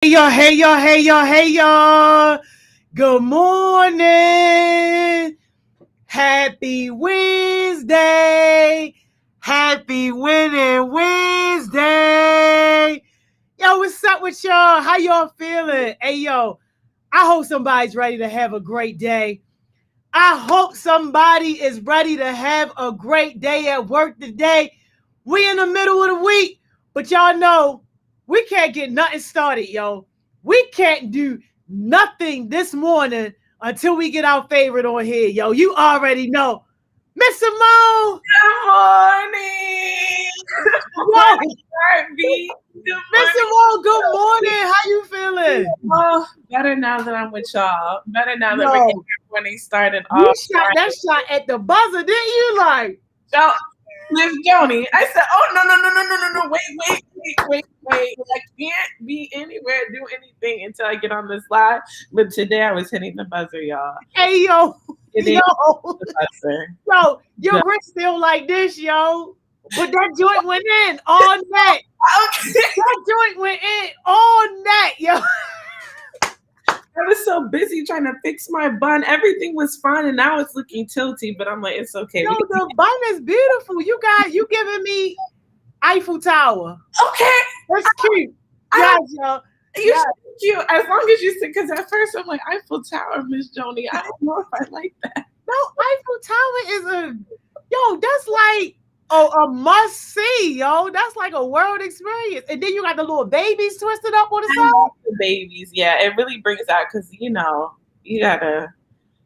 Hey y'all, hey y'all, hey y'all, hey y'all. Good morning. Happy Wednesday. Happy winning Wednesday. Yo, what's up with y'all? How y'all feeling? Hey yo, I hope somebody's ready to have a great day. I hope somebody is ready to have a great day at work today. We in the middle of the week, but y'all know we can't get nothing started, yo. We can't do nothing this morning until we get our favorite on here, yo. You already know. Miss Simone! Good morning. Yo, Heartbeat. Good Miss morning. Simone, good morning. How you feeling? Oh, better now that I'm with y'all. Better now that we're Yo, getting morning started you off. shot that shot at the buzzer, didn't you? Like, So, Miss Joni, I said, oh, no. Wait. I can't be anywhere, do anything until I get on this live. But today I was hitting the buzzer, y'all. hey, yo, Hitting yo. the buzzer. Yo, your wrist still like this, yo. But that joint went in all night. Okay. That joint went in all night, yo. I was so busy trying to fix my bun. Everything was fine, and now it's looking tilty. But I'm like, it's okay. Yo, the bun is beautiful. You giving me Eiffel Tower. Okay. That's cute. Yes, yo. You cute as long as you say. Because at first I'm like Eiffel Tower, Miss Joni. I don't know if I like that. No, Eiffel Tower is that's like a must see, yo. That's like a world experience. And then you got the little babies twisted up on the I side. love the babies, yeah, it really brings out because you gotta.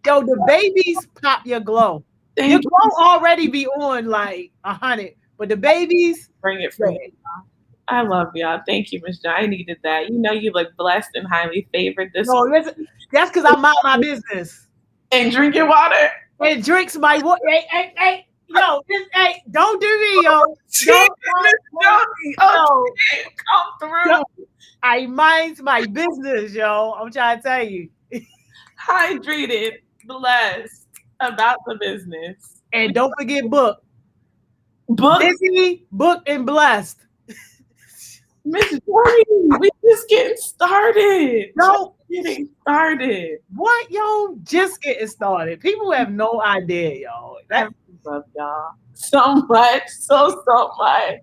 Yo, the babies pop your glow. Your glow already be on like 100, but the babies bring it for me. I love y'all. Thank you, Miss John. I needed that. You know, you look blessed and highly favored this week. That's because I mind my business. And drink your water. And drinks my water. Hey, yo, don't do me, yo. Come through. Yo, I mind my business, yo. I'm trying to tell you. Hydrated, blessed, about the business. And don't forget book. Busy, booked, and blessed. Miss Joni, we just getting started. No, getting started. What, yo? Just getting started. People have no idea, yo. I love y'all so much, so much.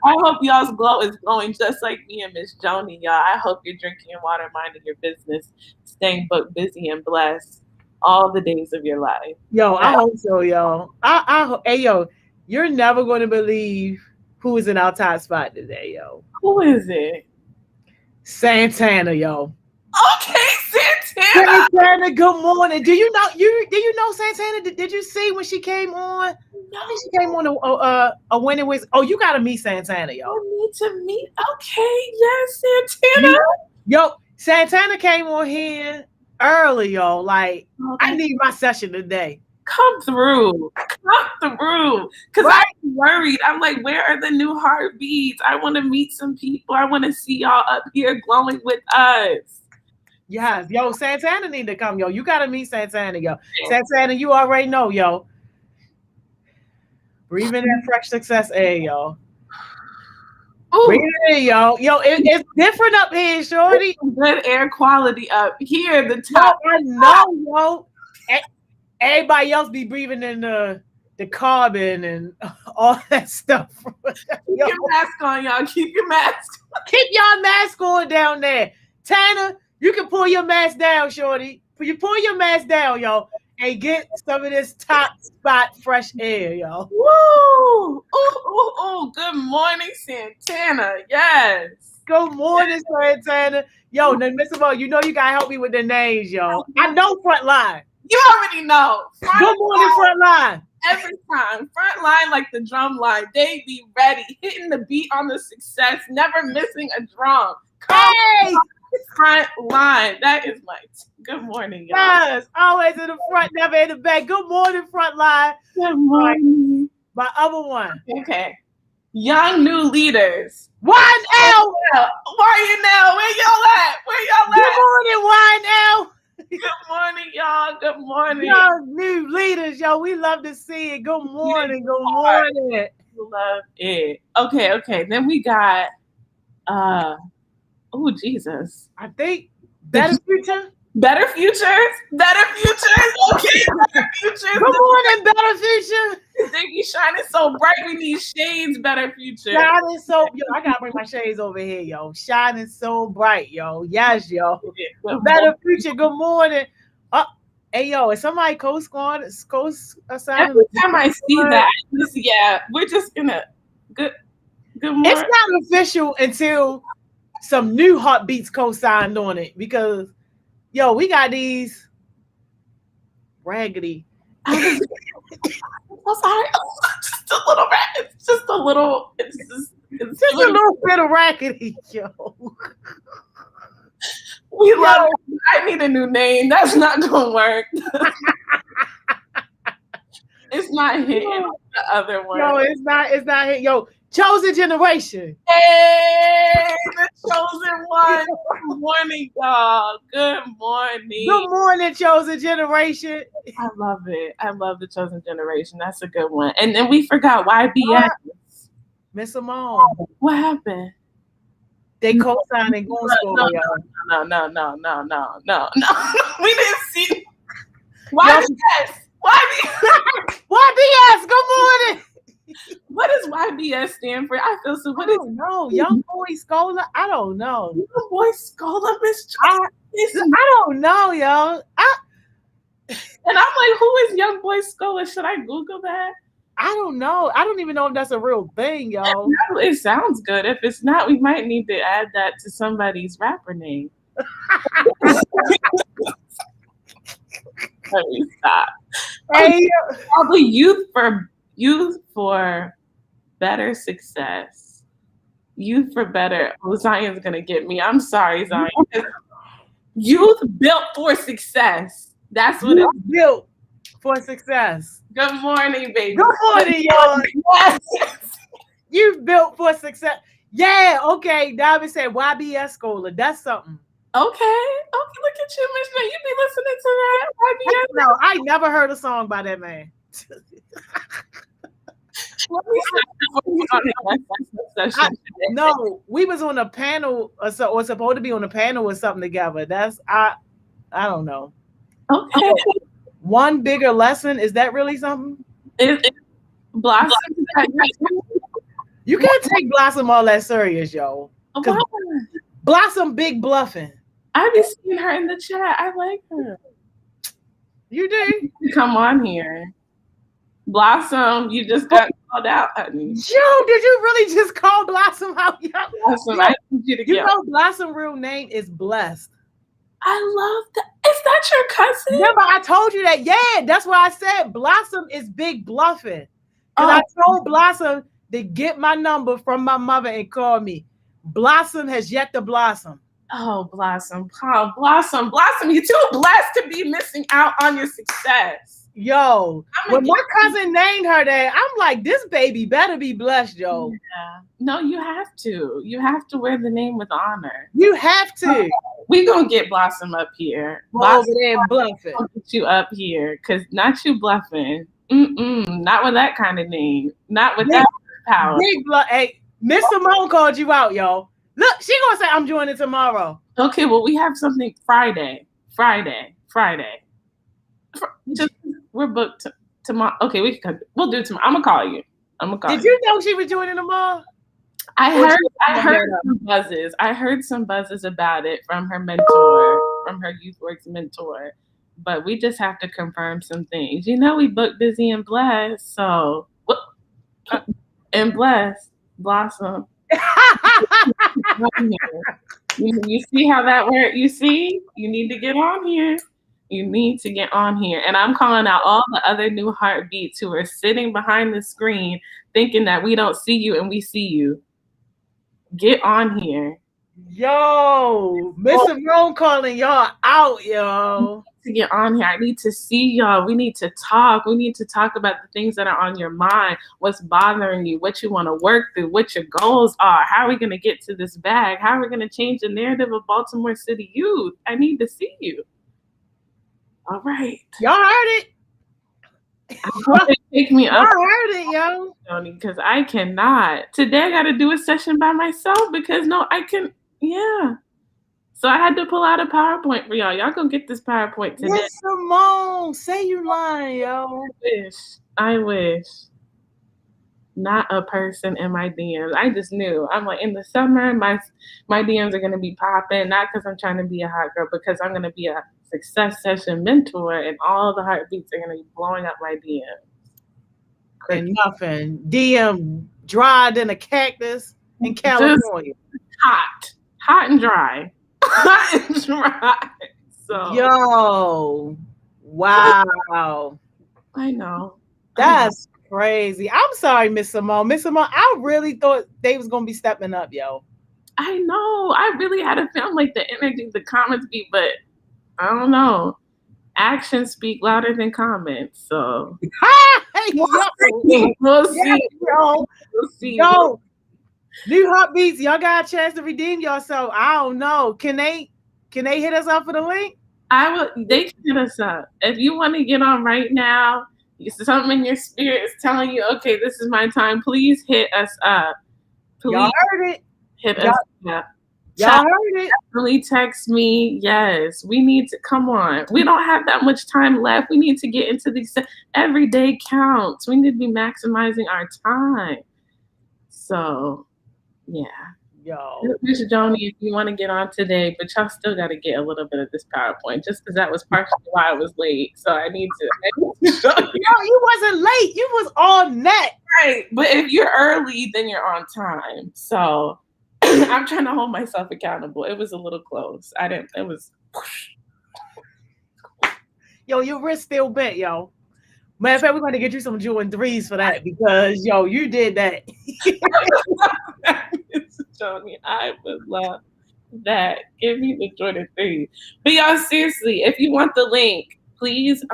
I hope y'all's glow is glowing just like me and Miss Joni, y'all. I hope you're drinking your water, minding your business, staying booked, busy, and blessed all the days of your life. Yo, I hope so, yo. Hey, yo, you're never going to believe who is in our top spot today, yo. Who is it? Santana, yo. Okay, Santana. Santana, good morning. Do you know Santana? Did you see when she came on? No. I think she came on a winning with. Oh, you gotta meet Santana, yo. I need to meet. Okay, yes, Santana. Yo, Santana came on here early, yo. Like, I need my session today. Come through. Because I'm worried. I'm like, where are the new heartbeats? I want to meet some people. I want to see y'all up here glowing with us. Yes, yo, Santana need to come, yo. You gotta meet Santana, yo. Santana, you already know, yo. Breathing in fresh success air, yo. Breathe in, yo. Yo, it's different up here, shorty. Good air quality up here. The top. Yo, I know, yo. Everybody else be breathing in the carbon and all that stuff. Keep your mask on, y'all. Keep your mask. Keep y'all mask on down there. Tanner, you can pull your mask down, shorty. You pull your mask down, yo, and get some of this top spot fresh air, yo. Woo! Ooh. Good morning, Santana. Yes. Good morning, Santana. Yo, now, Mr. Mo, you know you gotta help me with the names, yo. I know Frontline. You already know. Good morning, Frontline. Every time. Frontline like the drum line. They be ready. Hitting the beat on the success. Never missing a drum. Hey! Frontline. That is my good morning, y'all. Yes, always in the front, never in the back. Good morning, Frontline. Good morning. My other one. Okay. Young new leaders. YNL. YNL. Where y'all at? Good morning, YNL. Good morning, y'all. Good morning. Young new leaders, yo. We love to see it. Good morning. Good morning. Love it. Okay. Then we got Oh, Jesus. I think Better Future. Better Futures. Better Futures. Okay, Better Futures. Good morning, Better Future. They be shining so bright. We need shades, Better Future. Shining so, yo, I gotta bring my shades over here, yo. Shining so bright, yo. Yes, yo. Better Future. Good morning. Hey, yo, is somebody co-squad? Every time I see that, we're just gonna good morning. It's not official until some new Heartbeats co-signed on it because, yo, we got these raggedy. I'm sorry, just a little It's just a little. It's just a little bit of raggedy, yo. We love it. I need a new name. That's not gonna work. It's not hitting the other one. Yo, it's not hitting. Yo, Chosen Generation. Hey, the chosen one. Good morning, y'all. Good morning. Good morning, Chosen Generation. I love it. I love the Chosen Generation. That's a good one. And then we forgot YBS. Miss Simone. What happened? They co-signed and going school, No. We didn't see. YBS. YBS. Good morning. What does YBS stand for? I feel so. What is? No, Young Boy Scholar. I don't know. Young Boy Scholar, Miss. I don't know, yo. And I'm like, who is Young Boy Scholar? Should I Google that? I don't know. I don't even know if that's a real thing, yo. It sounds good. If it's not, we might need to add that to somebody's rapper name. Let me stop. Hey, probably youth for better success. Youth for better. Oh, Zion's gonna get me. I'm sorry, Zion. Youth built for success. That's what it's built for success. Good morning, baby. Good morning, y'all. Yes. You built for success. Yeah, okay. David said YBS Scholar. That's something. Okay, look at you, Miss J. You be listening to that? YBS? No, I never heard a song by that man. No, we was on a panel or supposed to be on a panel or something together. That's I don't know. Okay. One bigger lesson, is that really something? Blossom. You can't take Blossom all that serious, yo. Blossom big bluffing. I be seeing her in the chat. I like her. You do? Come on here. Blossom, you just got called out, honey. Yo, did you really just call Blossom out? Blossom, I need you to get. You know Blossom's real name is Blessed. I love that. Is that your cousin? Remember, I told you that. Yeah, that's why I said Blossom is big bluffing. Because I told Blossom to get my number from my mother and call me. Blossom has yet to blossom. Oh, Blossom. Oh, Blossom. You're too blessed to be missing out on your success. Yo, when my cousin named her that, I'm like, this baby better be blessed, yo. Yeah. No, you have to. You have to wear the name with honor. You have to. We gonna get Blossom up here. Over there bluffing. I'll get you up here, cause not you bluffing. Not with that kind of name. Not with that power. Big bluff. Hey, Miss Simone called you out, yo. Look, she gonna say I'm joining tomorrow. Okay, well we have something Friday. We're booked tomorrow. Okay, we'll do it tomorrow. I'm gonna call you. Did you know she was joining tomorrow? I heard some buzzes. I heard some buzzes about it from her mentor, from her YouthWorks mentor. But we just have to confirm some things. You know, we booked Busy and Blessed, so and Blessed Blossom. You see how that works? You see, you need to get on here. You need to get on here. And I'm calling out all the other new heartbeats who are sitting behind the screen thinking that we don't see you and we see you. Get on here. Yo, Miss Simone calling y'all out, yo. To get on here. I need to see y'all. We need to talk. We need to talk about the things that are on your mind, what's bothering you, what you want to work through, what your goals are. How are we going to get to this bag? How are we going to change the narrative of Baltimore City youth? I need to see you. All right. Y'all heard it. Take me up. I heard it, yo. Because I cannot. Today I got to do a session by myself because I can. Yeah. So I had to pull out a PowerPoint for y'all. Y'all go get this PowerPoint today. Miss Simone, say you lying, yo. I wish. Not a person in my DMs. I just knew. I'm like, in the summer, my DMs are gonna be popping, not because I'm trying to be a hot girl, because I'm gonna be a success session mentor, and all the heartbeats are gonna be blowing up my DMs. And nothing. DM dried in a cactus in California. Hot and dry. Hot and dry. So Yo, wow. I know. That's crazy. I'm sorry, Miss Simone. Miss Simone, I really thought they was gonna be stepping up, yo. I know. I really had a feeling like the energy, the comments be, but I don't know. Actions speak louder than comments. So We'll see. We'll see. Yo, New Hot Beats, y'all got a chance to redeem yourself. I don't know. Can they hit us up for the link? They can hit us up. If you want to get on right now, something in your spirit is telling you, okay, this is my time. Please hit us up. Please y'all heard it. Hit us up. Y'all heard it. Definitely text me. Yes, we need to come on. We don't have that much time left. We need to get into these. Every day counts. We need to be maximizing our time. So, yeah. Yo, Miss Joni, if you want to get on today, but y'all still got to get a little bit of this PowerPoint, just because that was partially why I was late. So I need to show you. No, you wasn't late. You was on net. Right, but if you're early, then you're on time. So I'm trying to hold myself accountable. It was a little close. It was. Yo, your wrist still bent, yo. Matter of fact, we're going to get you some Jordan 3s for that because, yo, you did that. Joni, I would love that. Give me the Jordan 3. But y'all, seriously, if you want the link, please hit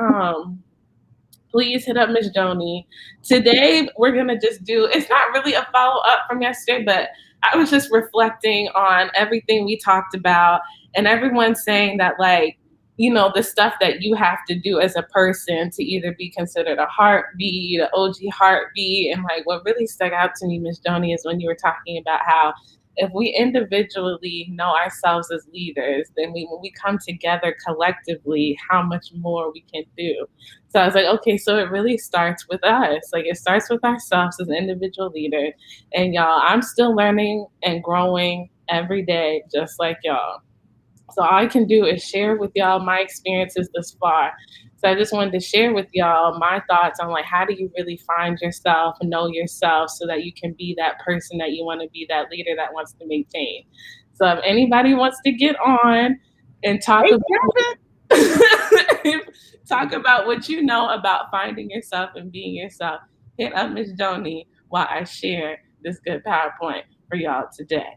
up Miss Joni. Today, we're going to just do, it's not really a follow-up from yesterday, but I was just reflecting on everything we talked about and everyone saying that, like, you know, the stuff that you have to do as a person to either be considered a heartbeat, an OG heartbeat. And like what really stuck out to me, Miss Joni, is when you were talking about how if we individually know ourselves as leaders, then when we come together collectively, how much more we can do. So I was like, okay, so it really starts with us. Like it starts with ourselves as individual leaders. And y'all, I'm still learning and growing every day, just like y'all. So all I can do is share with y'all my experiences thus far. So I just wanted to share with y'all my thoughts on like, how do you really find yourself, know yourself so that you can be that person that you want to be, that leader that wants to make change. So if anybody wants to get on and talk about what you know about finding yourself and being yourself, hit up Miss Joni while I share this good PowerPoint for y'all today.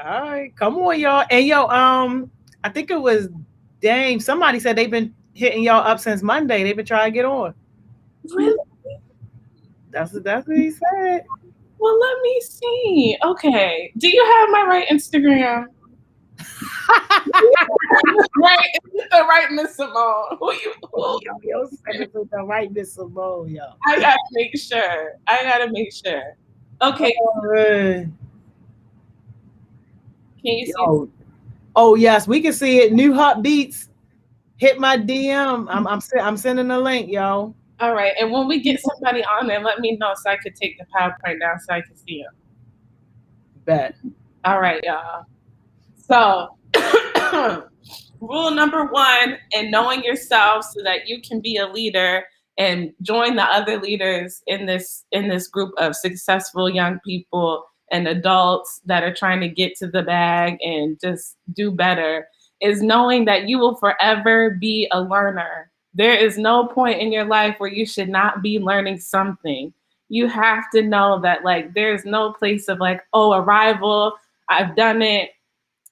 All right, come on, y'all. And yo, I think it was Dame. Somebody said they've been hitting y'all up since Monday. They've been trying to get on. Really? That's what he said. Well, let me see. Okay. Do you have my right Instagram? Right, it's the right Miss Simone. Yo, send it to the right Miss Simone, yo. I gotta make sure. Okay. Can you see? Oh yes, we can see it. New Hot Beats. Hit my DM. I'm sending a link, yo. All right, and when we get somebody on there, let me know so I could take the PowerPoint down so I can see them. Bet. All right, y'all. So, rule number 1 in knowing yourself so that you can be a leader and join the other leaders in this group of successful young people and adults that are trying to get to the bag and just do better is knowing that you will forever be a learner. There is no point in your life where you should not be learning something. You have to know that like there's no place of like, oh, arrival, I've done it,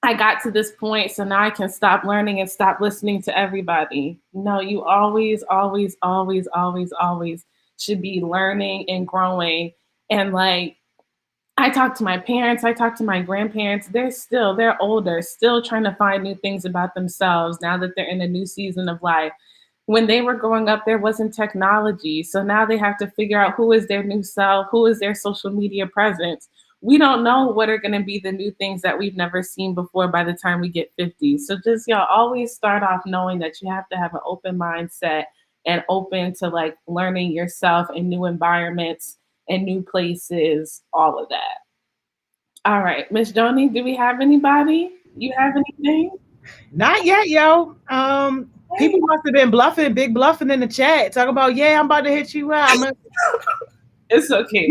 I got to this point, so now I can stop learning and stop listening to everybody. No, you always, always, always, always, always should be learning and growing. And like, I talk to my parents, I talk to my grandparents, they're older, still trying to find new things about themselves now that they're in a new season of life. When they were growing up, there wasn't technology. So now they have to figure out who is their new self, who is their social media presence, we don't know what are going to be the new things that we've never seen before by the time we get 50. So just y'all always start off knowing that you have to have an open mindset and open to like learning yourself in new environments and new places, all of that. All right, Miss Joni, do we have anybody? You have anything? Not yet, yo. People must have been bluffing, big bluffing in the chat. Talk about, yeah, I'm about to hit you out. It's okay.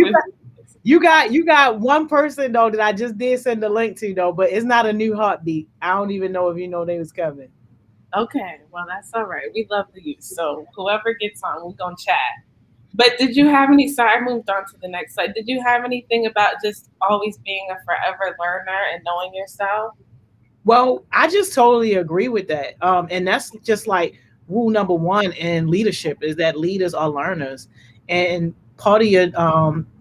You got one person though that I just did send the link to though, but it's not a new heartbeat. I don't even know if you know they was coming. Okay, well that's all right. We love the youth. So whoever gets on, we're gonna chat. But did you have any? Sorry, I moved on to the next slide. Did you have anything about just always being a forever learner and knowing yourself? Well, I just totally agree with that. And that's just like rule number one in leadership is that leaders are learners. And part of your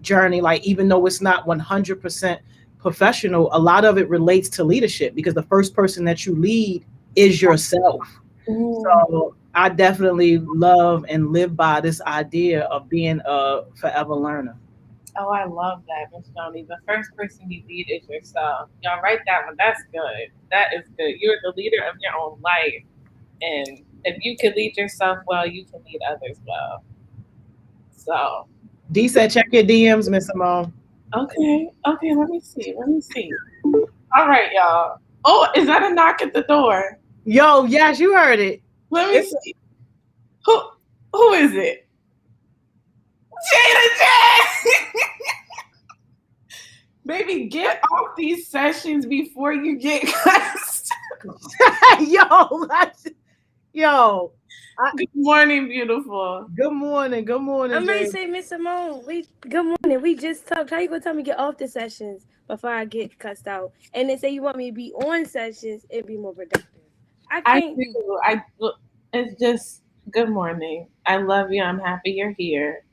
journey, like even though it's not 100% professional, a lot of it relates to leadership because the first person that you lead is yourself. So I definitely love and live by this idea of being a forever learner. Oh, I love that, Miss Joni. The first person you lead is yourself. Y'all write that one. That's good. That is good. You're the leader of your own life. And if you can lead yourself well, you can lead others well. So, D said, check your DMs, Miss Simone. okay. Okay, let me see. Let me see. All right, y'all. Oh, is that a knock at the door? Yo, yes, you heard it. Let me see. Who is it? Jada J. Baby, get off these sessions before you get cussed. yo, yo. Good morning, beautiful. Good morning. Good morning. I'm ready to say, Miss Simone. Good morning. We just talked. How you gonna tell me to get off the sessions before I get cussed out? And then say you want me to be on sessions and be more productive. I can't. It's just good morning. I love you. I'm happy you're here.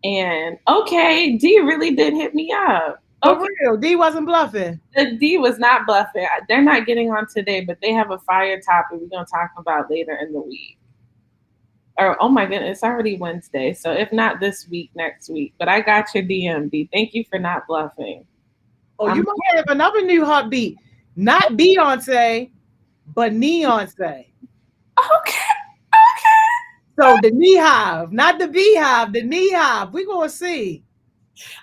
And okay, D really did hit me up. For real, D wasn't bluffing. The D was not bluffing. They're not getting on today, but they have a fire topic we're gonna talk about later in the week. Or oh my goodness, it's already Wednesday. So if not this week, next week. But I got your DM, D. Thank you for not bluffing. Oh, you might have another new heartbeat. Not Beyonce, but Neonce. Okay. So the knee hive, not the beehive, the knee hive. We're gonna see.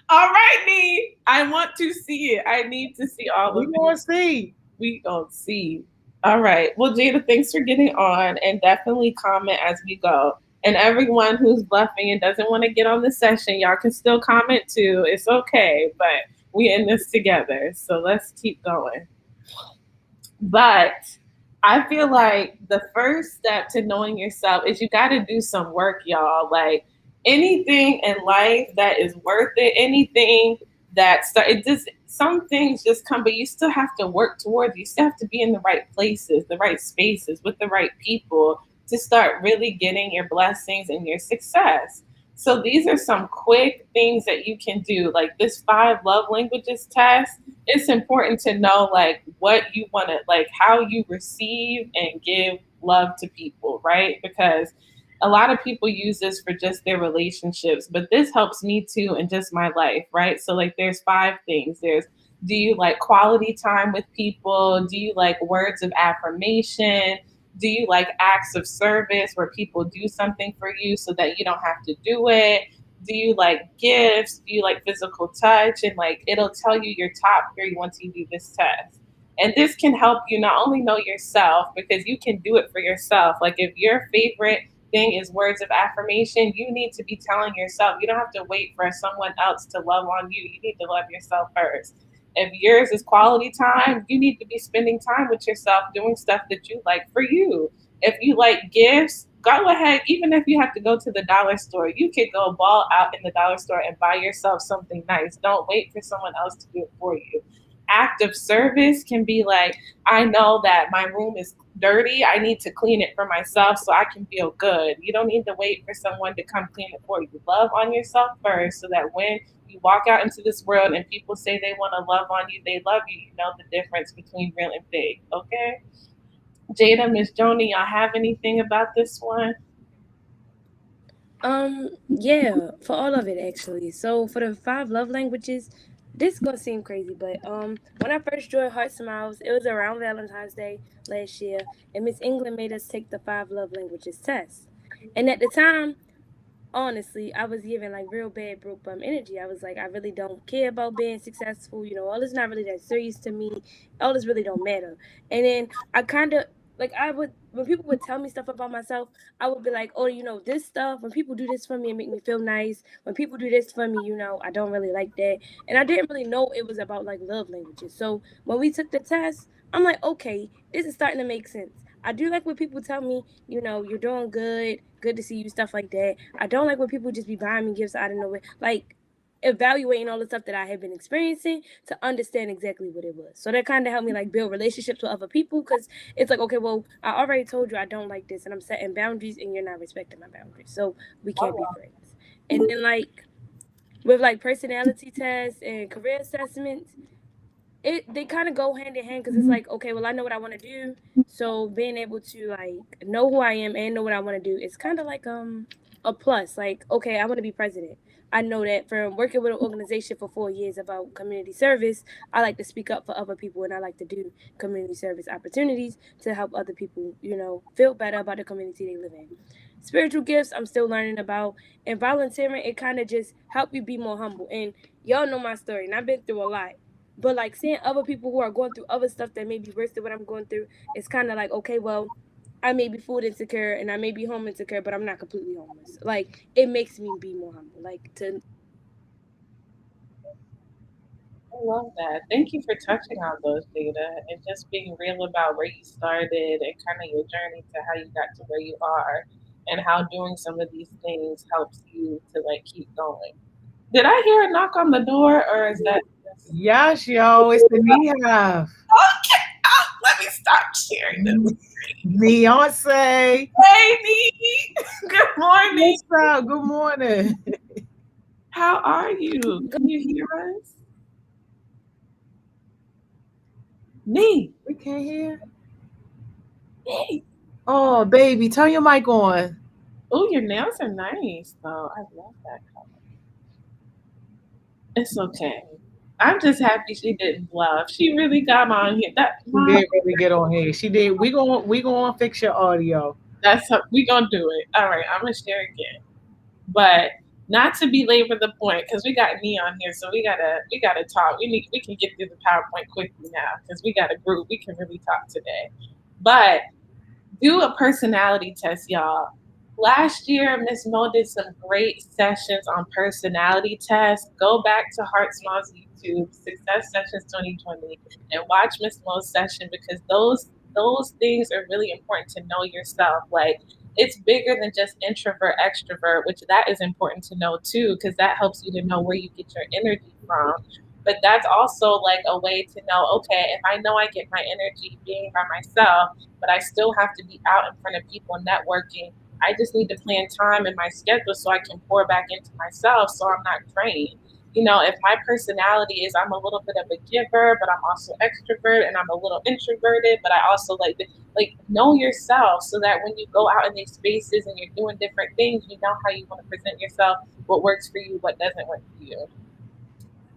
All right, D. I want to see it. I need to see all of it. We're gonna see. We gonna see. All right. Well, Jada, thanks for getting on, and definitely comment as we go. And everyone who's bluffing and doesn't want to get on the session, y'all can still comment too. It's okay, but we in this together. So let's keep going. But I feel like the first step to knowing yourself is you got to do some work, y'all. Like anything in life that is worth it, anything some things just come, but you still have to work towards it. You still have to be in the right places, the right spaces with the right people to start really getting your blessings and your success. So these are some quick things that you can do. Like this 5 love languages test, it's important to know like what you want to, like how you receive and give love to people, right? Because a lot of people use this for just their relationships, but this helps me too in just my life, right? So like there's 5 things. Do you like quality time with people? Do you like words of affirmation? Do you like acts of service where people do something for you so that you don't have to do it? Do you like gifts? Do you like physical touch? And like it'll tell you your top 3 once you do this test. And this can help you not only know yourself, because you can do it for yourself. Like if your favorite thing is words of affirmation, you need to be telling yourself. You don't have to wait for someone else to love on you. You need to love yourself first. If yours is quality time, you need to be spending time with yourself, doing stuff that you like for you. If you like gifts, go ahead. Even if you have to go to the dollar store, you could go ball out in the dollar store and buy yourself something nice. Don't wait for someone else to do it for you. Act of service can be like, I know that my room is dirty. I need to clean it for myself so I can feel good. You don't need to wait for someone to come clean it for you. Love on yourself first so that when you walk out into this world and people say they want to love on you, they love you. You know the difference between real and fake, okay? Jada, Miss Joni, y'all have anything about this one? Yeah, for all of it actually. So for the 5 love languages, this is gonna seem crazy, but when I first joined Heart Smiles, it was around Valentine's Day last year, and Miss England made us take the 5 love languages test. And at the time, honestly, I was giving like real bad broke bum energy. I was like, I really don't care about being successful. You know, all this not really that serious to me. All this really don't matter. And then I kind of like I would when people would tell me stuff about myself, I would be like, oh, you know, this stuff. When people do this for me, it make me feel nice. When people do this for me, you know, I don't really like that. And I didn't really know it was about like love languages. So when we took the test, I'm like, okay, this is starting to make sense. I do like when people tell me, you know, you're doing good, good to see you, stuff like that. I don't like when people just be buying me gifts out of nowhere. Like evaluating all the stuff that I have been experiencing to understand exactly what it was. So that kind of helped me like build relationships with other people because it's like, okay, well, I already told you I don't like this and I'm setting boundaries and you're not respecting my boundaries. So we can't be friends. And then like with like personality tests and career assessments, they kind of go hand in hand because it's like, okay, well, I know what I want to do, so being able to like know who I am and know what I want to do, it's kind of like a plus. Like, okay, I want to be president. I know that from working with an organization for 4 years about community service, I like to speak up for other people and I like to do community service opportunities to help other people, you know, feel better about the community they live in. Spiritual gifts, I'm still learning about, and volunteering, it kind of just help you be more humble. And y'all know my story, and I've been through a lot. But like seeing other people who are going through other stuff that may be worse than what I'm going through, it's kind of like, okay, well, I may be food insecure and I may be home insecure, but I'm not completely homeless. Like it makes me be more humble. Like to I love that. Thank you for touching on those data and just being real about where you started and kind of your journey to how you got to where you are and how doing some of these things helps you to like keep going. Did I hear a knock on the door or is that just... Yes, yo, it's the Nehav. Okay, let me stop sharing this. Beyonce. Hey, Nee. Good morning. What's up? Good morning. How are you? Can you hear us? Nee. We can't hear. Nee. Oh, baby, turn your mic on. Oh, your nails are nice, though. I love that color. It's okay. I'm just happy she didn't bluff. She really got on here. She did really get on here. She did. We gonna fix your audio. We gonna do it. All right, I'm gonna share again. But not to belabor the point, because we got me on here, so we gotta talk. We can get through the PowerPoint quickly now, because we got a group. We can really talk today. But do a personality test, y'all. Last year, Miss Mo did some great sessions on personality tests. Go back to Heart Smiles YouTube, Success Sessions 2020, and watch Miss Mo's session because those things are really important to know yourself. Like it's bigger than just introvert, extrovert, which that is important to know too, because that helps you to know where you get your energy from. But that's also like a way to know, okay, if I know I get my energy being by myself, but I still have to be out in front of people networking, I just need to plan time in my schedule so I can pour back into myself so I'm not drained. You know, if my personality is I'm a little bit of a giver, but I'm also extrovert and I'm a little introverted, but I also like know yourself so that when you go out in these spaces and you're doing different things, you know how you want to present yourself, what works for you, what doesn't work for you.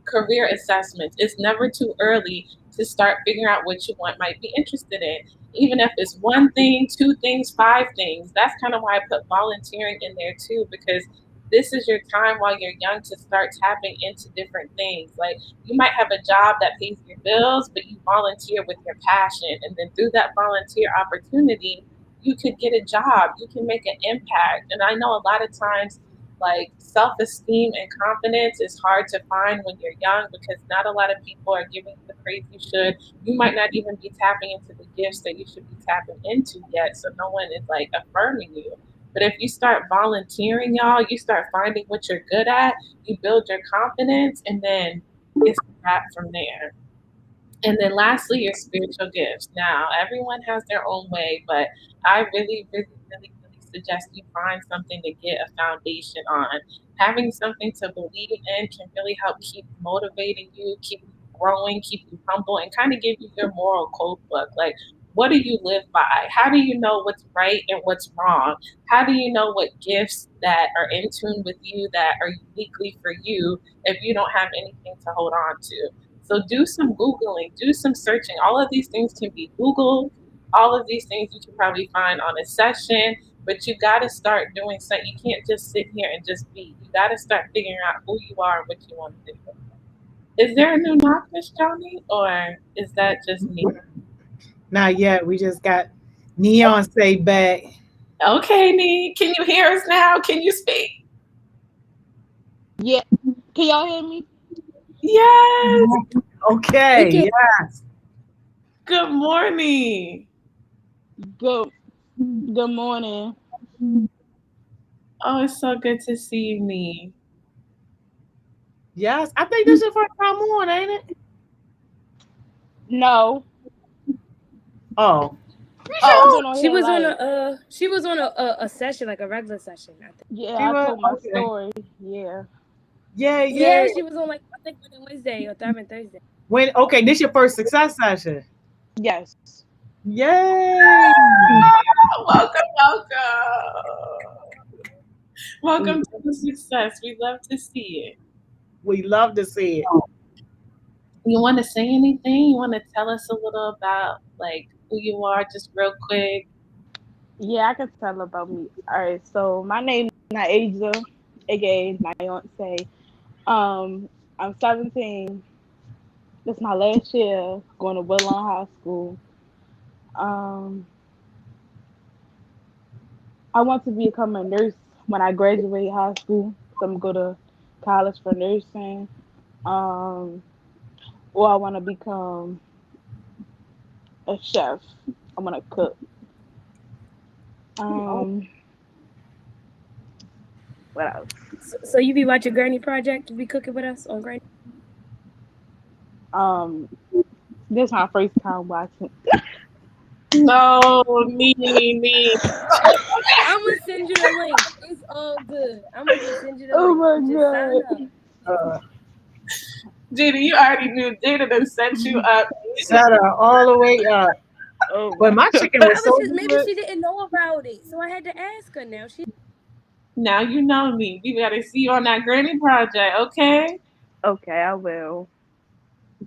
Career assessments. It's never too early to start figuring out what you might be interested in. Even if it's one thing, 2 things, 5 things. That's kind of why I put volunteering in there too, because this is your time while you're young to start tapping into different things. Like you might have a job that pays your bills, but you volunteer with your passion. And then through that volunteer opportunity, you could get a job, you can make an impact. And I know a lot of times like self-esteem and confidence is hard to find when you're young because not a lot of people are giving you the praise you should. You might not even be tapping into the gifts that you should be tapping into yet. So no one is like affirming you. But if you start volunteering, y'all, you start finding what you're good at, you build your confidence, and then it's a wrap from there. And then lastly, your spiritual gifts. Now, everyone has their own way, but I really, really, really, really suggest you find something to get a foundation on. Having something to believe in can really help keep motivating you, keep you growing, keep you humble, and kind of give you your moral code book. Like, what do you live by? How do you know what's right and what's wrong? How do you know what gifts that are in tune with you that are uniquely for you if you don't have anything to hold on to? So do some Googling, do some searching. All of these things can be Googled. All of these things you can probably find on a session, but you got to start doing something. You can't just sit here and just be. You got to start figuring out who you are and what you want to do. Is there a new knock, Miss Joni, or is that just me? Not yet. We just got Neon say back. Okay, Nee, can you hear us now? Can you speak? Yeah. Can y'all hear me? Yes. Okay. We can- Yes. Good morning. Good morning. Oh, it's so good to see you, Nee. Yes. I think this is your first time on, ain't it? No. Oh. I've been on She here was on like, a session, like a regular session, I think. yeah, She I was told my okay. story. Yeah. Yeah, Yeah, yeah. she was on like I think Wednesday or Thursday. When okay, this your first success session. Yes. Yay! Welcome. Welcome to the success. We love to see it. We love to see it. You want to say anything? You want to tell us a little about like who you are, just real quick? Yeah, I can tell about me. All right, so my name is Naija, aka Nayonce. I'm 17. This is my last year going to Woodlawn High School. Um, I want to become a nurse when I graduate high school. So I'm gonna go to college for nursing. Um, or I want to become a chef. I want to cook. Um, what else? So you be watching Granny Project? You be cooking with us on Granny? Um, this is my first time watching. No, me. I'm gonna send you the link. It's all good. I'm gonna just send you the Oh link. my Just sign god! up. Gina, you already knew Gina done set you up. Shut up all the way up. Oh But my. my chicken I was so was just maybe good. she didn't know about it, so I had to ask her. Now she. Now you know me. We gotta see you on that Granny Project, okay? Okay, I will.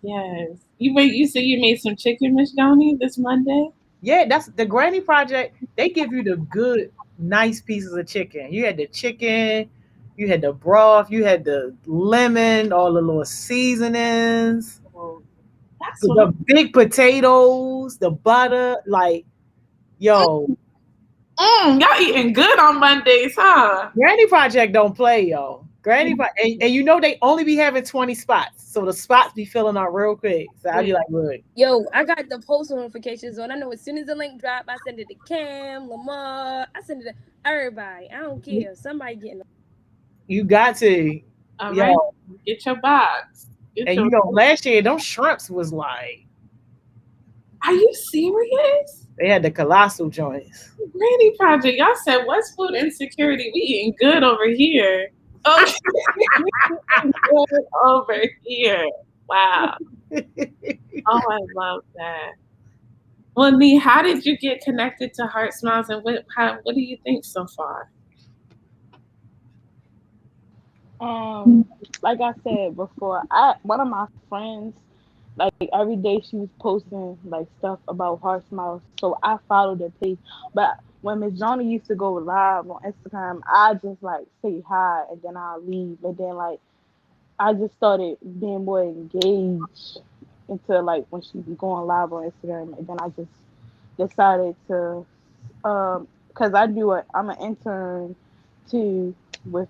Yes. You said you made some chicken, Miss Joni, this Monday? Yeah, that's the Granny Project. They give you the good, nice pieces of chicken. You had the chicken, you had the broth, you had the lemon, all the little seasonings, Oh, that's the what big potatoes, the butter. Like, yo, y'all eating good on Mondays, huh? Granny Project don't play, yo. And you know they only be having 20 spots. So the spots be filling out real quick. So I'd be like, look, Yo, I got the post notifications on. I know as soon as the link drop, I send it to Cam, Lamar. I send it to everybody. I don't care. Somebody getting. you got to, All yo. right. Get your box. And you know, last year, them shrimps was like, Are you serious? they had the colossal joints. Granny Project, y'all said what's food insecurity? We eating good over here. Okay. Good over here. Wow. Oh, I love that. Well, Nee, how did you get connected to Heart Smiles, and what do you think so far? Like I said before, one of my friends, like every day she was posting like stuff about Heart Smiles, so I followed her page. But when Miss Johnny used to go live on Instagram, I just like say hi and then I'll leave, and then like I just started being more engaged into like when she be going live on Instagram, and then I just decided to because I'm an intern too with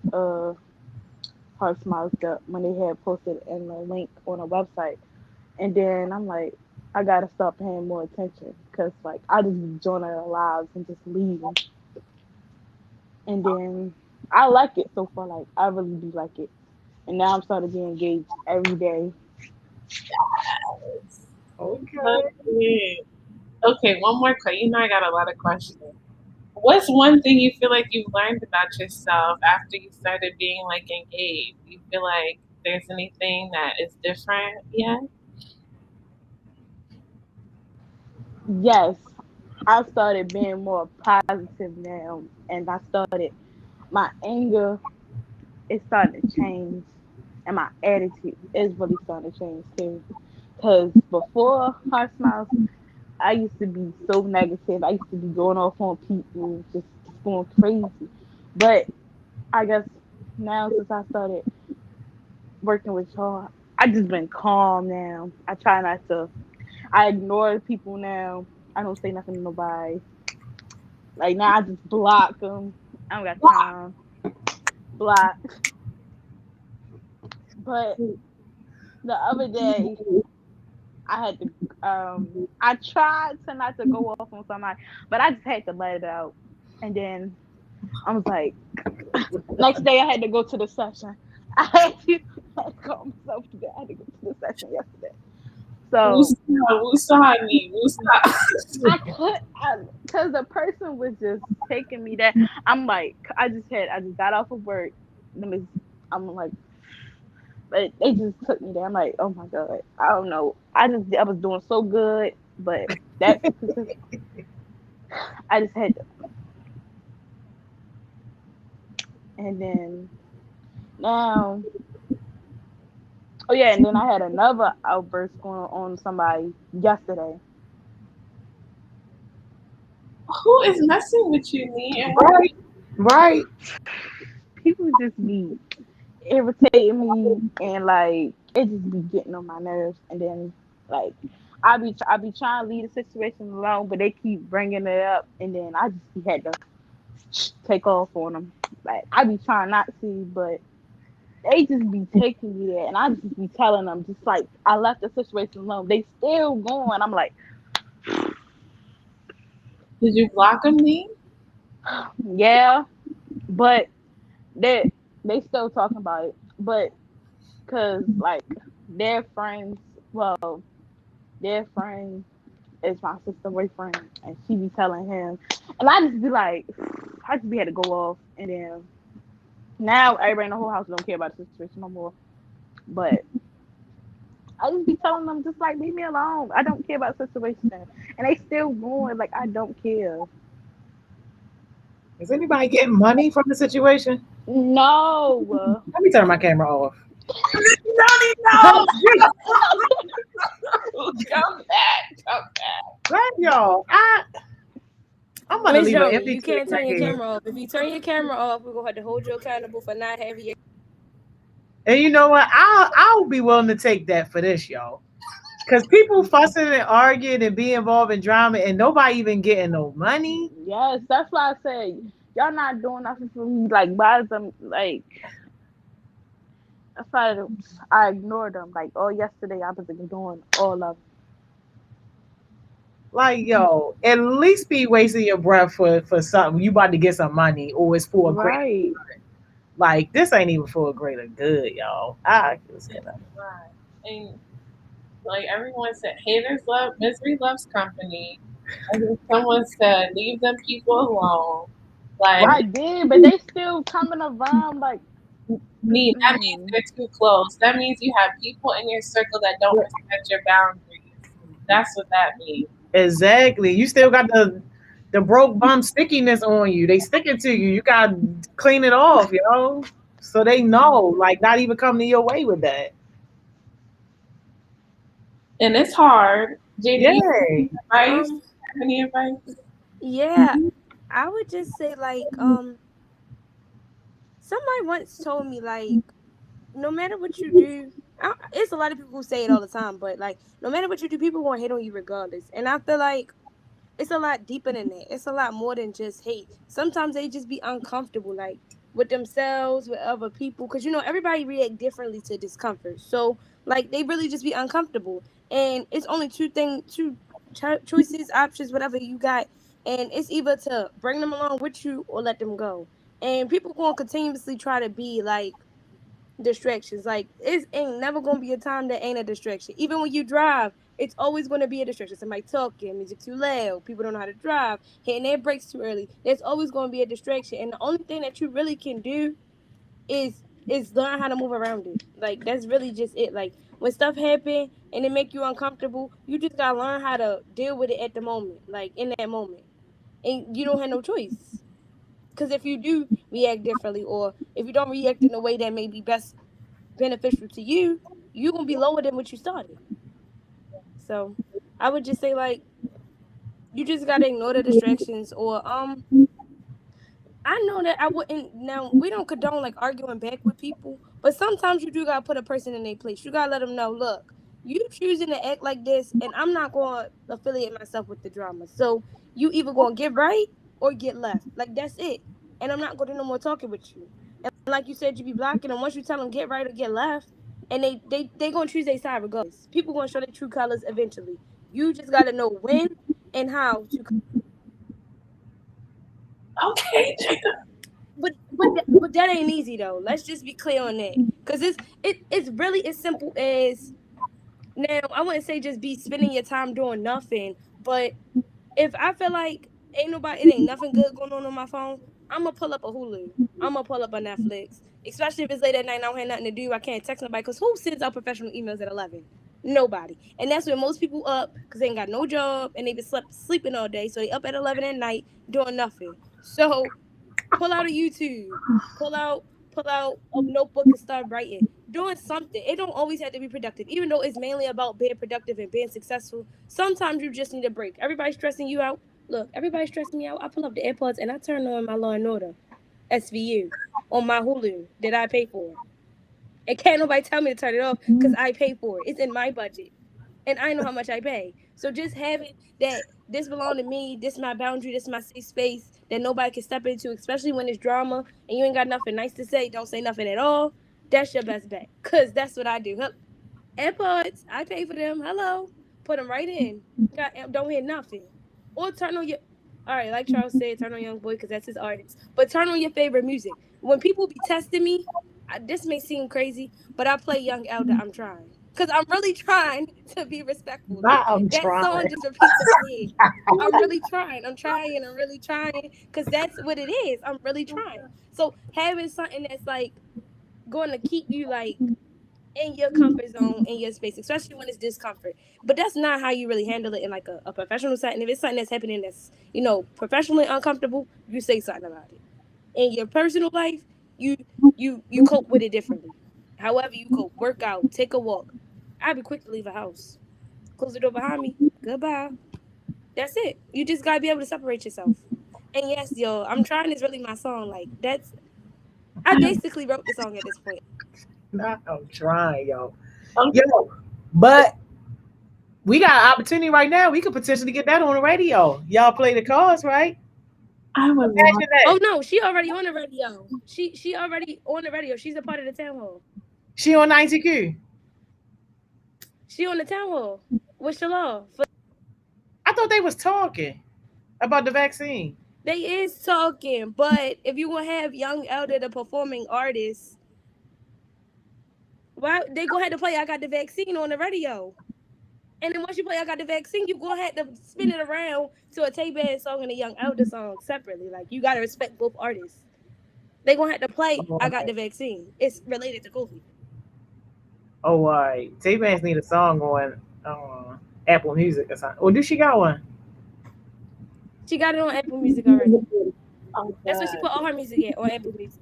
Heart Smiles when they had posted in the link on a website, and then I'm like, I gotta start paying more attention because like I just be joining their lives and just leaving, and then I like it so far. Like I really do like it, and now I'm starting to be engaged every day. Okay. Okay, one more question. You know I got a lot of questions. What's one thing you feel like you've learned about yourself after you started being like engaged? Do you feel like there's anything that is different yet? Yes, I started being more positive now, and I started my anger is starting to change, and my attitude is really starting to change too. Cause before Heart Smiles, I used to be so negative. I used to be going off on people, just going crazy. But I guess now since I started working with y'all, I just been calm now. I try not to. I ignore people now. I don't say nothing to nobody. Like now, I just block them. I don't got time. Block. But the other day, I had to. I tried to not to go off on somebody, but I just had to let it out. And then I was like, next day I had to go to the session. I had to calm myself together. I had to go to the session yesterday. So Wusa, honey, Wusa. I could, cause the person was just taking me there. I'm like, I just got off of work. I'm like, but they just took me there. I'm like, oh my god, I don't know. I was doing so good, but that I just had to. And then now, oh yeah, and then I had another outburst going on somebody yesterday. Who is messing with you, Nee? And Right, right. People just be irritating me, and like it just be getting on my nerves. And then like I be trying to leave the situation alone, but they keep bringing it up, and then I just be had to take off on them. Like I be trying not to, but they just be taking me there, and I just be telling them just like I left the situation alone. They still going. I'm like, did you block him, Nee? yeah, but they still talking about it, but cause like their friends, well, their friend is my sister boyfriend, and she be telling him, and I just be like, I just be had to go off, and then now everybody in the whole house don't care about the situation no more. But I just be telling them just like leave me alone. I don't care about the situation, and they still going like I don't care. Is anybody getting money from the situation? No, Let me turn my camera off. No! Come back. Right, y'all. I'm gonna Miss leave an Joey, empty you can't clip turn your right here. camera off. If you turn your camera off, we're gonna have to hold you accountable for not having your. And you know what? I'll be willing to take that for this, y'all. Because people fussing and arguing and be involved in drama and nobody even getting no money. yes, that's why I say y'all not doing nothing for me. Like by them, like that's why I ignored them. Like oh, yesterday I was ignoring all of Like, yo, at least be wasting your breath for something. You about to get some money or it's for a them. greater Right. good. Like, this ain't even for a greater good, y'all. I just Right. And like everyone said, haters love misery loves company. I think someone said, leave them people alone. Like I did, but they still coming around like that means they're too close. That means you have people in your circle that don't respect your boundaries. That's what that means. exactly. You still got the broke bum stickiness on you. They sticking to you. You gotta clean it off, yo. So they know, like, not even coming your way with that. And it's hard. JD, Yay. advice? Any advice? Yeah, I would just say like somebody once told me like no matter what you do, it's a lot of people who say it all the time, but like no matter what you do, people gonna hate on you regardless. And I feel like it's a lot deeper than that. It's a lot more than just hate. Sometimes they just be uncomfortable, like with themselves, with other people, because you know everybody react differently to discomfort. So like they really just be uncomfortable, and it's only two choices, options, whatever you got, and it's either to bring them along with you or let them go. And people gonna continuously try to be like distractions. Like it ain't never gonna be a time that ain't a distraction. Even when you drive, it's always gonna be a distraction. Somebody talking, music too loud, people don't know how to drive, hitting their brakes too early. There's always gonna be a distraction. And the only thing that you really can do is learn how to move around it. Like that's really just it. Like when stuff happen and it make you uncomfortable, you just gotta learn how to deal with it at the moment, like in that moment, and you don't have no choice. Because if you do react differently, or if you don't react in a way that may be best beneficial to you, you're gonna be lower than what you started. So I would just say like you just gotta ignore the distractions, or I know that I wouldn't. Now we don't condone like arguing back with people, but sometimes you do gotta put a person in their place. You gotta let them know, look, you choosing to act like this, and I'm not going to affiliate myself with the drama. So you either gonna get right or get left. Like that's it. And I'm not gonna do no more talking with you. And like you said, you be blocking them. Once you tell them get right or get left, and they gonna choose their side regardless. People gonna show their true colors eventually. You just gotta know when and how to. Okay, Jada. But that ain't easy though. Let's just be clear on that, because it's really as simple as, now I wouldn't say just be spending your time doing nothing, but if I feel like it ain't nothing good going on my phone, I'm gonna pull up a Hulu. I'm gonna pull up a Netflix, especially if it's late at night and I don't have nothing to do. I can't text nobody, because who sends out professional emails at 11? Nobody. And that's when most people up because they ain't got no job and they been sleeping all day, so they up at 11 at night doing nothing. So pull out a YouTube, pull out a notebook and start writing, doing something. It don't always have to be productive, even though it's mainly about being productive and being successful. Sometimes you just need a break. Everybody's stressing you out. Look, everybody's stressing me out. I pull up the AirPods and I turn on my Law and Order SVU on my Hulu that I pay for. And can't nobody tell me to turn it off because I pay for it. It's in my budget. And I know how much I pay. So just having that, this belong to me, this my boundary, this my safe space that nobody can step into, especially when it's drama and you ain't got nothing nice to say, don't say nothing at all. That's your best bet. Because that's what I do. AirPods, I pay for them. Hello. Put them right in. Don't hear nothing. Or turn on your, all right, like Charles said, turn on Young Boy because that's his artist. But turn on your favorite music. When people be testing me, this may seem crazy, but I play Young Elder, I'm trying. Because I'm really trying to be respectful. That song just repeats in my head. I'm really trying. I'm really trying. Because that's what it is. I'm really trying. So having something that's like going to keep you like in your comfort zone, in your space, especially when it's discomfort. But that's not how you really handle it in like a professional setting. If it's something that's happening that's, professionally uncomfortable, you say something about it. In your personal life, you cope with it differently. However you cope, work out, take a walk. I'd be quick to leave a house. Close the door behind me. Goodbye. That's it. You just gotta be able to separate yourself. And yes, yo, I'm trying is really my song. Like I basically wrote the song at this point. I'm trying, yo. But we got an opportunity right now. We could potentially get that on the radio. Y'all play the cards, right? I would love that. Oh no, she already on the radio. She already on the radio. She's a part of the town hall. She on 90Q. She on the town hall. What's your law? I thought they was talking about the vaccine. They is talking, but if you want to have Young Elder, the performing artist, why they go ahead to play I Got the Vaccine on the radio. And then once you play I Got the Vaccine, you go ahead to spin it around to a Tay-Bad song and a Young Elder song separately. Like, you got to respect both artists. They going to have to play I Got the Vaccine. It's related to COVID. Oh, all right. Tay-Bad need a song on Apple Music or something. Or do she got one? She got it on Apple Music already. Oh, that's where she put all her music at, on Apple Music.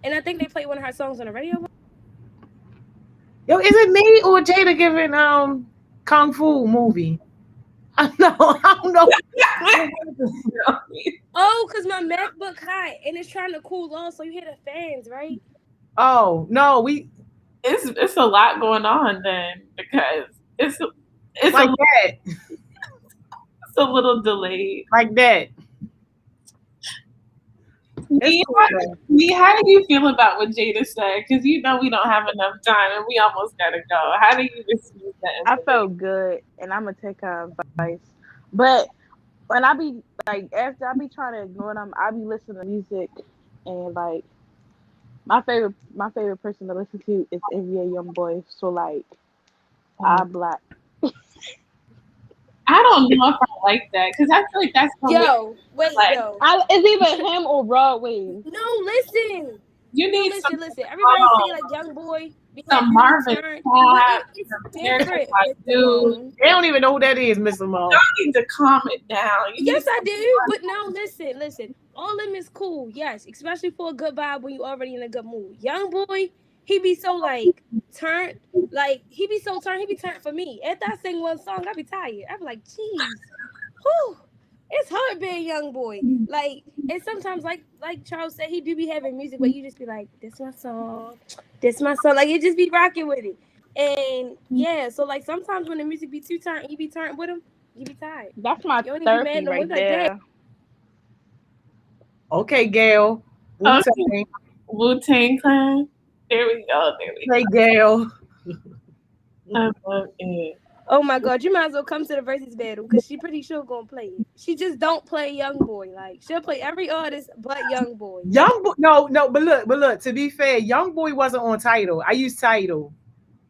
And I think they played one of her songs on the radio. Yo, is it me or Jada giving Kung Fu movie? I don't know. Oh, because my MacBook hot and it's trying to cool off, so you hear the fans, right? Oh no, it's a lot going on then, because it's like that. It's a little delayed. Like that. How do you feel about what Jada said? Because we don't have enough time and we almost gotta go. How do you receive that? I felt good, and I'm gonna take her advice. But when I be like, after I be trying to ignore them, I be listening to music, and like my favorite person to listen to is NBA YoungBoy. So like, I'm black. I don't know if I like that, because I feel like that's yo. It's either him or Broadway. No, listen. You need listen. Everybody say like YoungBoy some Marvin Sapp, It's some different. Erykah Mr. Badu. Moon. They don't even know who that is, Mr. Mo. Y'all need to calm it down. You Yes, need I some do. But now listen. All of them is cool. Yes, especially for a good vibe when you already in a good mood. Young boy, he be so like turned. Like he be so turned. He be turned for me. After I sing one song, I be tired. I be like, jeez, whew. It's hard being young boy. Like, and sometimes like Charles said, he do be having music, but you just be like, this my song. Like you just be rocking with it. And yeah, so like sometimes when the music be too turned, you be turned with him, you be tired. That's my You don't even be mad therapy no more. right Like, dang. there. Okay, Gail. Okay. Wu-Tang Clan. There we go. Hey, Gail. I love it. Oh my God, you might as well come to the versus battle because she pretty sure gonna play it. She just don't play Young Boy. Like she'll play every artist but Young Boy. Young Boy, no, but look. To be fair, Young Boy wasn't on Tidal. I used Tidal,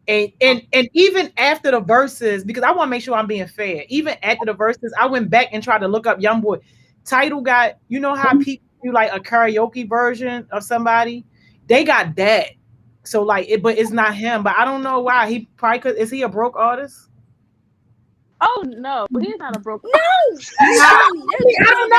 and even after the verses, because I want to make sure I'm being fair. Even after the verses, I went back and tried to look up Young Boy. Tidal got, you know how people do like a karaoke version of somebody? They got that. So like it, but it's not him. But I don't know why. He probably could. Is he a broke artist? Oh no, he's not a broke. No, I don't know.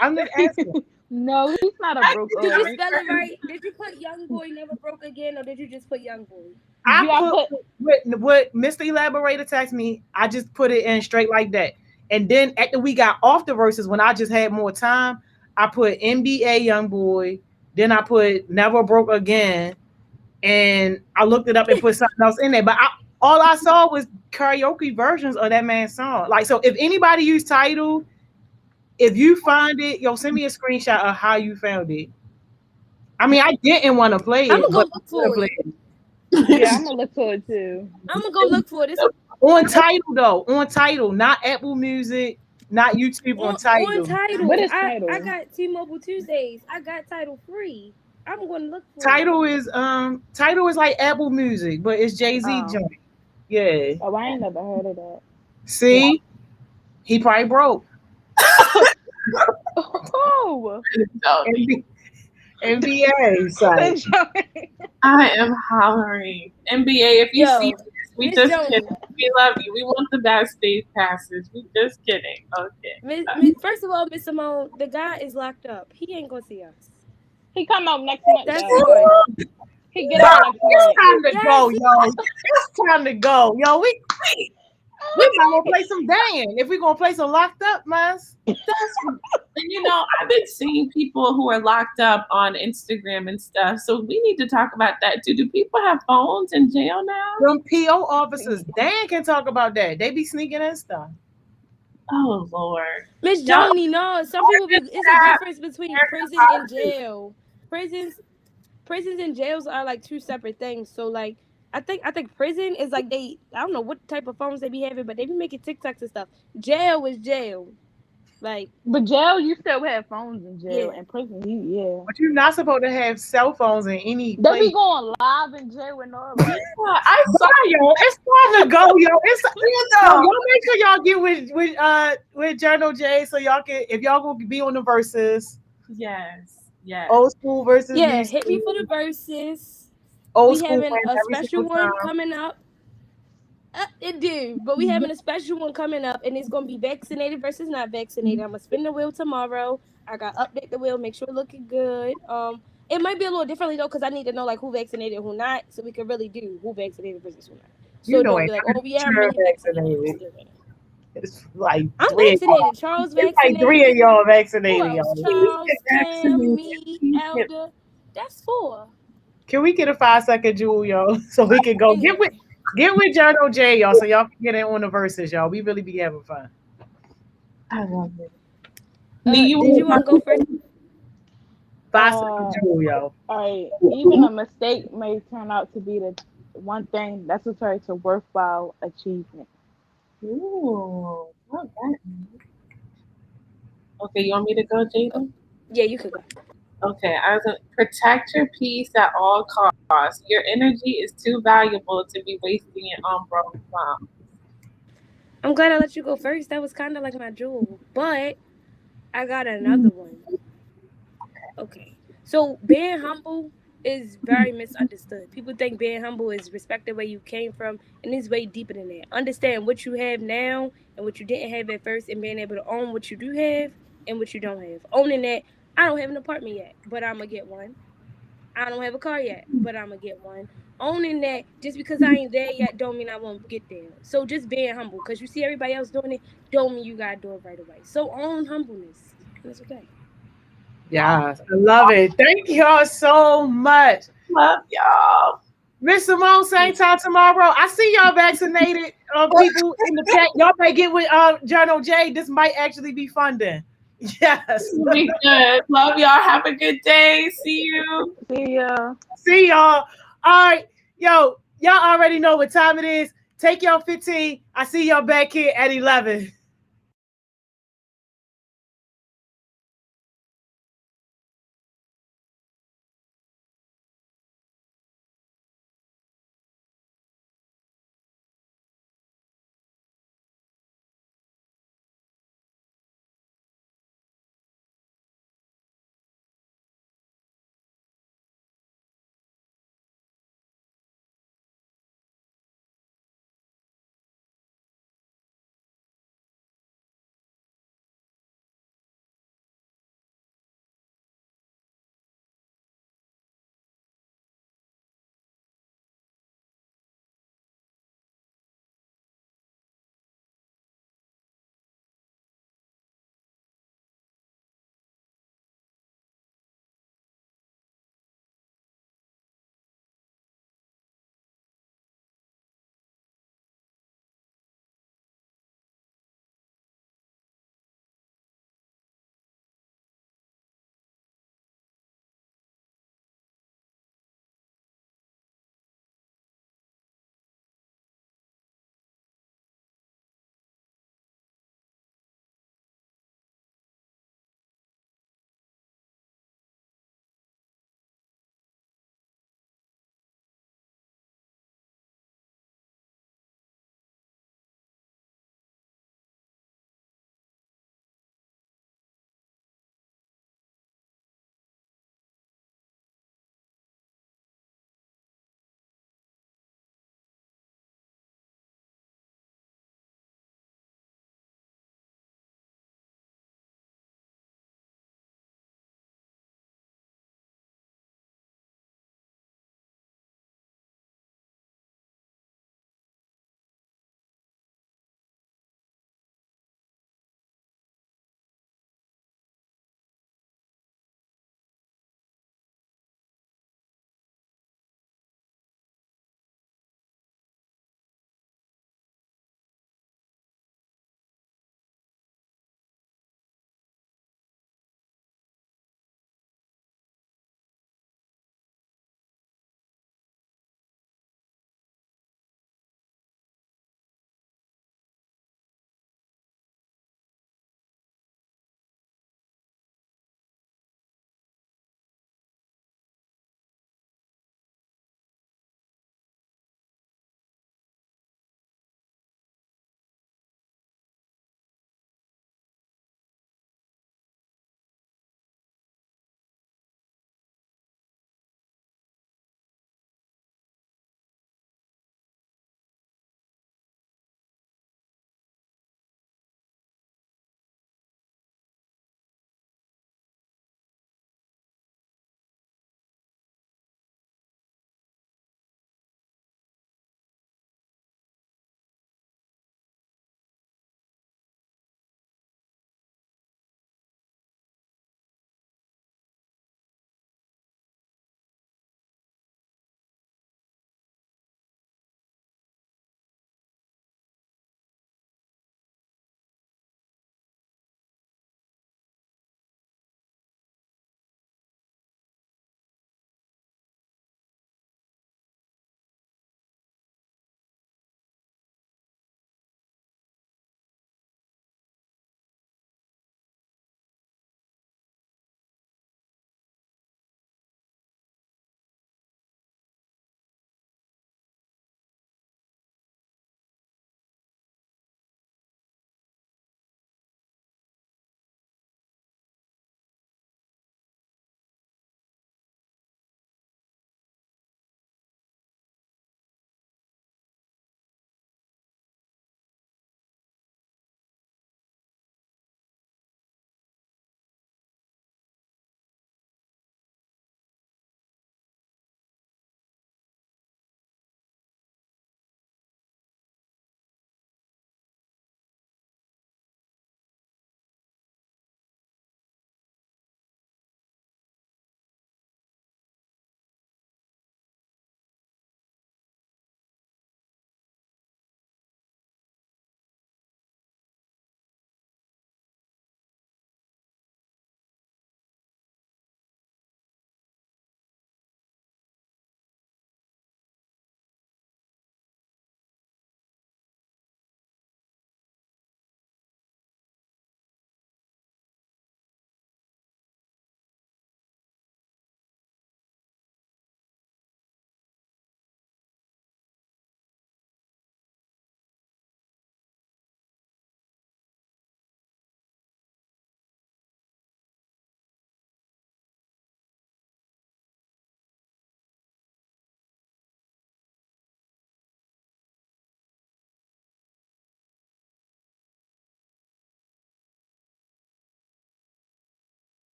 I'm just asking. No, he's not a broke Did you artist. spell it right? Did you put Young Boy Never Broke Again, or did you just put Young Boy? I put what Mr. Elaborator texted me. I just put it in straight like that. And then after we got off the verses, when I just had more time, I put NBA Young Boy. Then I put Never Broke Again, and I looked it up and put something else in there. But all I saw was karaoke versions of that man's song. Like, so if anybody used Tidal, if you find it, send me a screenshot of how you found it. I mean, I didn't want to play it. I'm gonna go look for it. Yeah, I'm gonna look for it too. I'm gonna go look for it. On Tidal though, on Tidal, not Apple Music, not YouTube. On Tidal. On Tidal. What is Tidal? I got T-Mobile Tuesdays. I got Tidal free. I'm going to look for Tidal is like Apple Music, but it's Jay-Z joint. Yeah. Oh, I ain't never heard of that. See, he probably broke. Oh, NBA site. I am hollering. NBA, if you Yo, see this, we Miss just Jones. kidding. We love you. We want the backstage passes. We just kidding. Okay. First of all, Miss Simone, the guy is locked up. He ain't gonna see us. he come out next month. That's though. one. He get out next month. It's time to go, yo. It's time to go, yo. We might gonna play some Dan. If we gonna play some locked up, man. And I've been seeing people who are locked up on Instagram and stuff. So we need to talk about that too. Do people have phones in jail now? Them PO officers, Dan can talk about that. They be sneaking in stuff. Oh Lord. Miss Joni, no. Some people it's a difference between prison and jail. Prisons and jails are like two separate things. So like I think prison is like I don't know what type of phones they be having, but they be making TikToks and stuff. Jail is jail. Like, but jail, you still have phones in jail. Yeah. And prison, But you're not supposed to have cell phones in any They place. be going live in jail with no. I saw yo. It's time to go, yo. Y'all make sure y'all get with Journal J, so y'all can, if y'all gonna be on the verses. Yes. Old school versus yeah, hit me for the verses. old We school. having a special one coming up. But we having a special one coming up, and it's gonna be vaccinated versus not vaccinated. I'm gonna spin the wheel tomorrow. I got to update the wheel, make sure it's looking good. It might be a little differently though, because I need to know like who vaccinated, who not, so we can really do who vaccinated versus who not. So don't be like, oh yeah, I'm really vaccinated. It's like I'm vaccinated. Charles vaccinated. It's like 3 of y'all vaccinated, Charles, Sam, me, Elder. That's 4. Can we get a 5-second jewel, yo, so we can go get with Journal J, y'all, so y'all can get in on the verses, y'all. We really be having fun. I love it. Did you want to go first? 5-second jewel, yo. All right. Even a mistake may turn out to be the one thing necessary to worthwhile achievement. Ooh, not bad. Okay, you want me to go, Jaden? Yeah, you could go. Okay, I was gonna protect your peace at all costs. Your energy is too valuable to be wasting it on broke clowns. I'm glad I let you go first. That was kind of like my jewel, but I got another one. Okay, so being humble is very misunderstood. People think being humble is respecting where you came from, and it's way deeper than that. Understand what you have now and what you didn't have at first, and being able to own what you do have and what you don't have. Owning that I don't have an apartment yet, but I'm gonna get one. I don't have a car yet, but I'm gonna get one. Owning that just because I ain't there yet don't mean I won't get there. So just being humble, because you see everybody else doing it, don't mean you gotta do it right away. So own humbleness. That's okay. Yes, I love it. Thank y'all so much. Love y'all. Miss Simone, same time tomorrow. I see y'all vaccinated people in the chat. Y'all may get with Journal J. This might actually be fun then. Yes. Be good. Love y'all. Have a good day. See you. See ya. See y'all. All right. Yo, y'all already know what time it is. Take y'all 15. I see y'all back here at 11.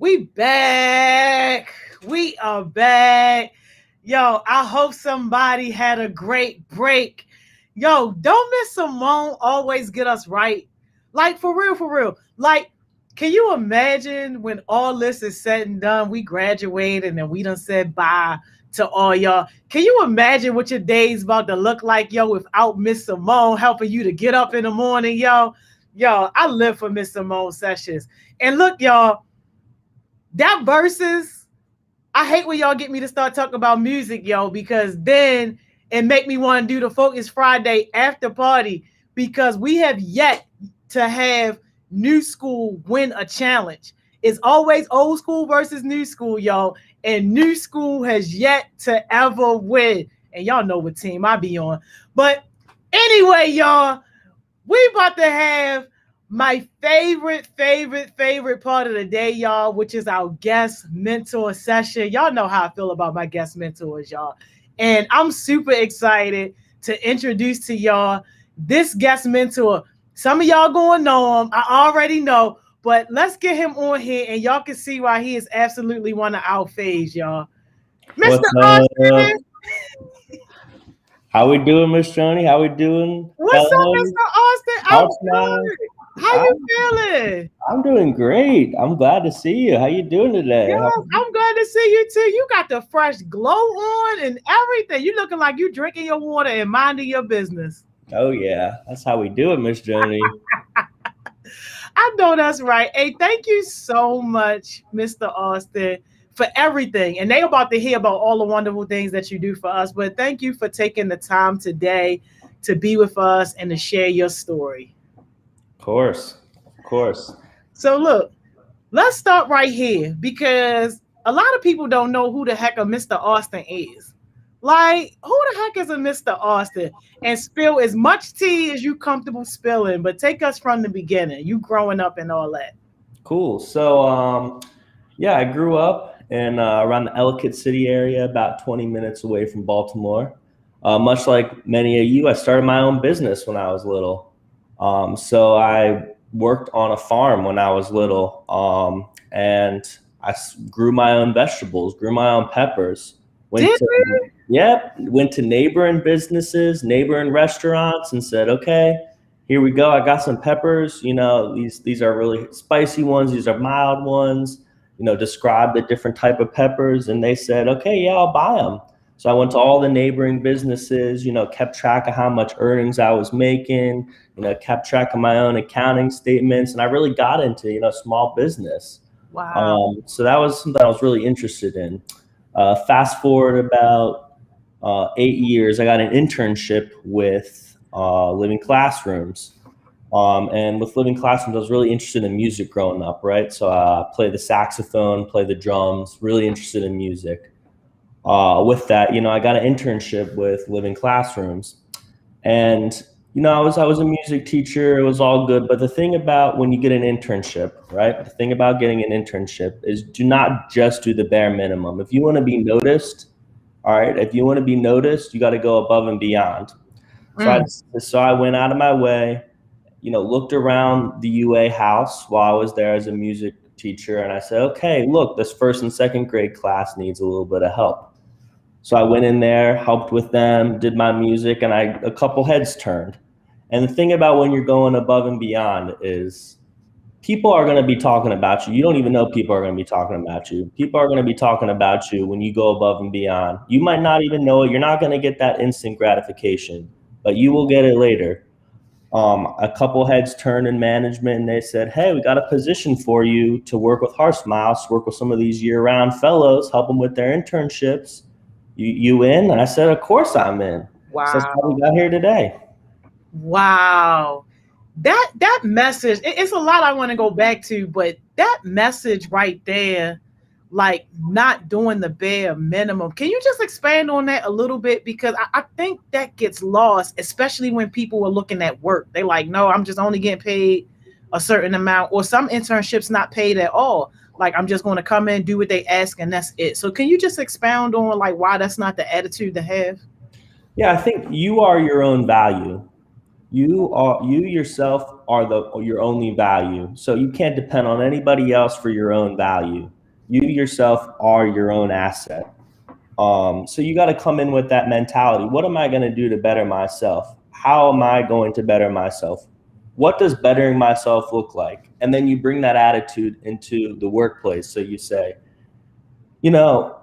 We back. We are back. Yo, I hope somebody had a great break. Yo, don't miss Simone always get us right. Like, for real. Like, can you imagine when all this is said and done, we graduated and we done said bye to all y'all. Can you imagine what your day's about to look like, yo, without Miss Simone helping you to get up in the morning, yo? Yo, I live for Miss Simone sessions. And look, y'all, that verses, I hate when y'all get me to start talking about music, yo, because then it make me want to do the Focus Friday after party, because we have yet to have new school win a challenge. It's always old school versus new school, y'all, and new school has yet to ever win. And y'all know what team I be on. But anyway, y'all, we about to have my favorite part of the day, y'all, which is our guest mentor session. Y'all know how I feel about my guest mentors, y'all. And I'm super excited to introduce to y'all this guest mentor. Some of y'all gonna know him. I already know. But let's get him on here and y'all can see why he is absolutely one of our faves, y'all. Mr. Austin. How we doing, Miss Joni? How we doing? What's up, Mr. Austin? I'm good. How you feeling? I'm doing great. I'm glad to see you. How you doing today? Yes, I'm glad to see you too. You got the fresh glow on and everything. You looking like you drinking your water and minding your business. Oh yeah, that's how we do it, Miss Joni. I know that's right. Hey, thank you so much, Mr. Austin, for everything. And they about to hear about all the wonderful things that you do for us. But thank you for taking the time today to be with us and to share your story. Of course. So look, let's start right here, because a lot of people don't know who the heck a Mr. Austin is. Like, who the heck is a Mr. Austin? And spill as much tea as you comfortable spilling, but take us from the beginning. You growing up and all that. Cool. So, yeah, I grew up in around the Ellicott City area, about 20 minutes away from Baltimore. Much like many of you, I started my own business when I was little. So I worked on a farm when I was little, and I grew my own vegetables, grew my own peppers. Went to neighboring businesses, neighboring restaurants, and said, okay, here we go. I got some peppers. You know, these are really spicy ones. These are mild ones. You know, describe the different type of peppers. And they said, okay, yeah, I'll buy them. So I went to all the neighboring businesses, you know, kept track of how much earnings I was making, you know, kept track of my own accounting statements. And I really got into, you know, small business. Wow. So that was something I was really interested in. Fast forward about 8 years, I got an internship with Living Classrooms. And with Living Classrooms, I was really interested in music growing up, right? So I play the saxophone, play the drums, really interested in music. With that, you know, I got an internship with Living Classrooms. And, you know, I was a music teacher. It was all good. But the thing about when you get an internship, right? The thing about getting an internship is do not just do the bare minimum. If you want to be noticed, all right, if you want to be noticed, you got to go above and beyond. So I went out of my way, you know, looked around the UA house while I was there as a music teacher. And I said, okay, look, this first and second grade class needs a little bit of help. So I went in there, helped with them, did my music, and a couple heads turned. And the thing about when you're going above and beyond is people are going to be talking about you. You don't even know people are going to be talking about you. People are going to be talking about you when you go above and beyond. You might not even know it. You're not going to get that instant gratification, but you will get it later. A couple heads turned in management and they said, hey, we got a position for you to work with Heart Smiles, work with some of these year-round fellows, help them with their internships. You in? And I said, of course I'm in. Wow. So that's how we got here today. Wow. That message, it's a lot I want to go back to, but that message right there, like not doing the bare minimum. Can you just expand on that a little bit? Because I think that gets lost, especially when people are looking at work. They like, no, I'm just only getting paid a certain amount, or some internships not paid at all. Like, I'm just going to come in, do what they ask, and that's it. So can you just expound on like why that's not the attitude to have? Yeah, I think you are your own value. You yourself are your only value. So you can't depend on anybody else for your own value. You yourself are your own asset. So you got to come in with that mentality. What am I going to do to better myself? How am I going to better myself? What does bettering myself look like? And then you bring that attitude into the workplace. So you say, you know,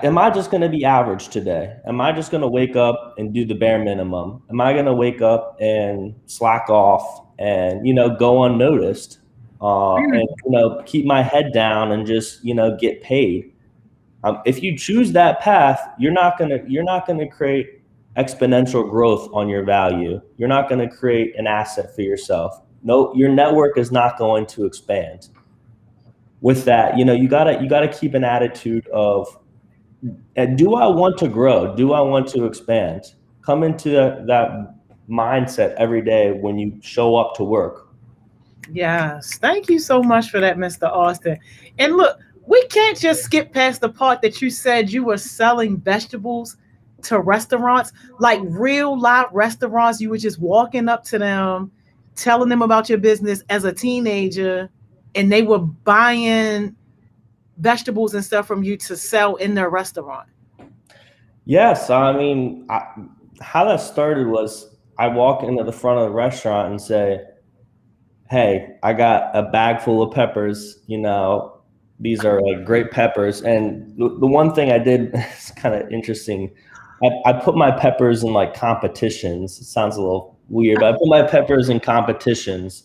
am I just going to be average today? Am I just going to wake up and do the bare minimum? Am I going to wake up and slack off and, go unnoticed and, keep my head down and just, get paid? If you choose that path, you're not going to create exponential growth on your value. You're not going to create an asset for yourself. No, your network is not going to expand. With that, you gotta keep an attitude of, do I want to grow? Do I want to expand? Come into that mindset every day when you show up to work. Yes. Thank you so much for that, Mr. Austin. And look, we can't just skip past the part that you said you were selling vegetables to restaurants, like real live restaurants. You were just walking up to them, telling them about your business as a teenager, and they were buying vegetables and stuff from you to sell in their restaurant. Yes. I mean, how that started was I walk into the front of the restaurant and say, hey, I got a bag full of peppers. These are like great peppers. And the one thing I did is kind of interesting. I put my peppers in like competitions. It sounds a little weird, but I put my peppers in competitions.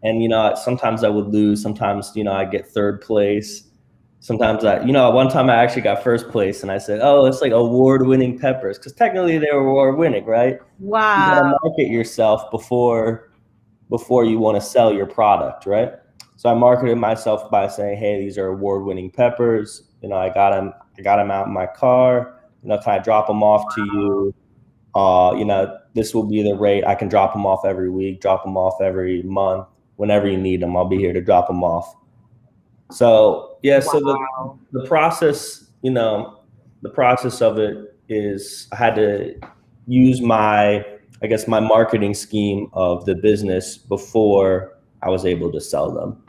And, sometimes I would lose. Sometimes, I get third place. Sometimes one time I actually got first place and I said, oh, it's like award-winning peppers. Because technically they were award-winning, right? Wow. You got to market yourself before you want to sell your product, right? So I marketed myself by saying, hey, these are award-winning peppers. I got them out in my car. Can I drop them off to you? This will be the rate. I can drop them off every week, drop them off every month. Whenever you need them, I'll be here to drop them off. So yeah, wow. So the process, the process of it is I had to use my marketing scheme of the business before I was able to sell them.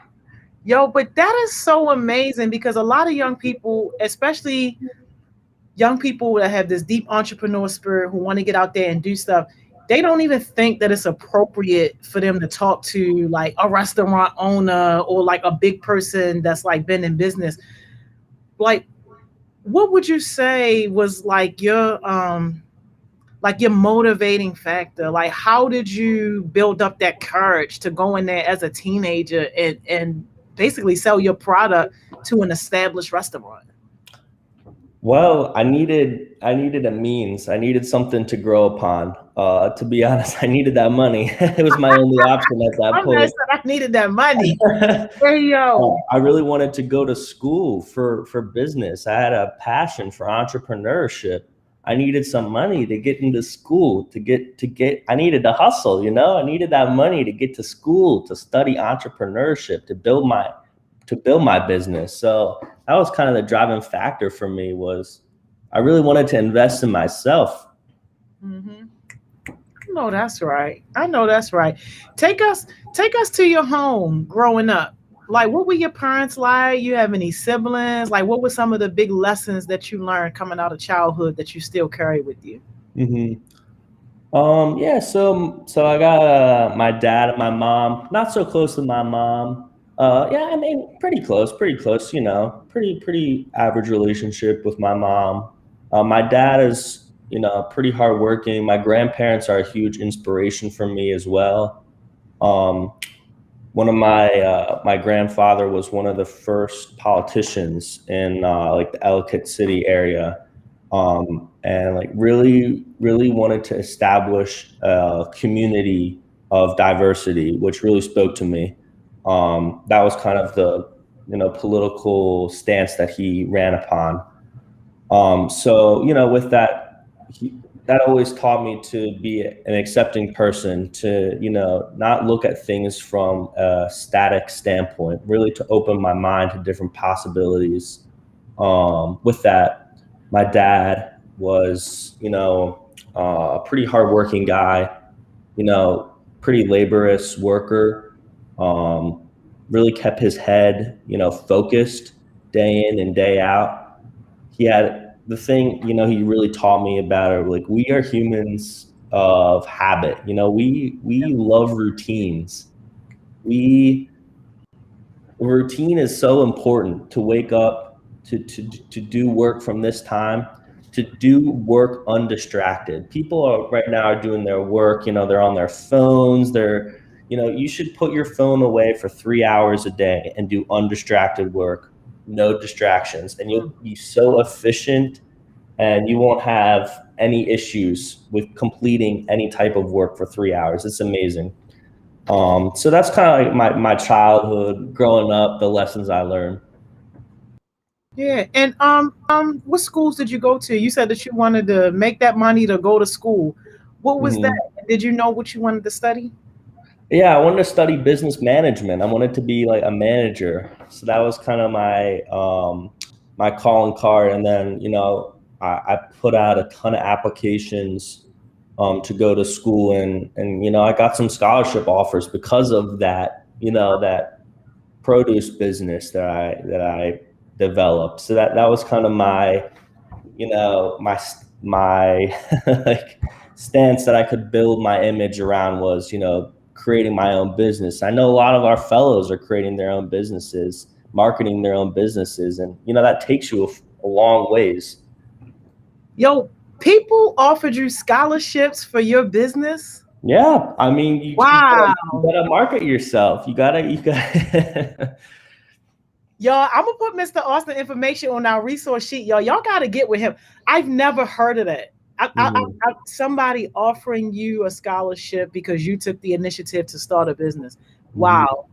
Yo, but that is so amazing because a lot of young people, especially young people that have this deep entrepreneur spirit who want to get out there and do stuff, they don't even think that it's appropriate for them to talk to like a restaurant owner or like a big person that's like been in business. Like, what would you say was like your motivating factor? Like, how did you build up that courage to go in there as a teenager and basically sell your product to an established restaurant? Well, I needed a means. I needed something to grow upon. To be honest, I needed that money. It was my only option at that point. I needed that money. Hey, yo. I really wanted to go to school for business. I had a passion for entrepreneurship. I needed some money to get into school, I needed to hustle, I needed that money to get to school, to study entrepreneurship, to build my business. So that was kind of the driving factor for me was I really wanted to invest in myself. Mm-hmm. I know that's right. Take us to your home growing up. Like, what were your parents like? You have any siblings? Like, what were some of the big lessons that you learned coming out of childhood that you still carry with you? Mm-hmm. Yeah. So I got my dad and my mom. Not so close to my mom. Yeah, I mean, pretty close. Pretty average relationship with my mom. My dad is, pretty hardworking. My grandparents are a huge inspiration for me as well. One of my grandfather was one of the first politicians in like the Ellicott City area, and like really wanted to establish a community of diversity, which really spoke to me. That was kind of the political stance that he ran upon. So with that, that always taught me to be an accepting person, to not look at things from a static standpoint, really to open my mind to different possibilities. With that, my dad was a pretty hardworking guy. pretty laborious worker. Really kept his head, focused day in and day out. He had the thing, he really taught me about it. Like, we are humans of habit. We love routines. Routine is so important to wake up, to do work from this time, to do work undistracted. People right now are doing their work, they're on their phones, you should put your phone away for 3 hours a day and do undistracted work, no distractions, and you'll be so efficient and you won't have any issues with completing any type of work for 3 hours. It's amazing. So that's kind of like my childhood, growing up, the lessons I learned. Yeah. And what schools did you go to? You said that you wanted to make that money to go to school. What was that? Did you know what you wanted to study? Yeah, I wanted to study business management. I wanted to be like a manager. So that was kind of my my calling card. And then, I put out a ton of applications to go to school, and I got some scholarship offers because of that, that produce business that I developed. So that was kind of my, my like stance that I could build my image around was, creating my own business. I know a lot of our fellows are creating their own businesses, marketing their own businesses, and that takes you a long ways. Yo, people offered you scholarships for your business? Yeah, I mean, you wow. You gotta market yourself. You gotta. Y'all, I'm gonna put Mr. Austin information on our resource sheet. Y'all gotta get with him. I've never heard of that. Somebody offering you a scholarship because you took the initiative to start a business. Wow.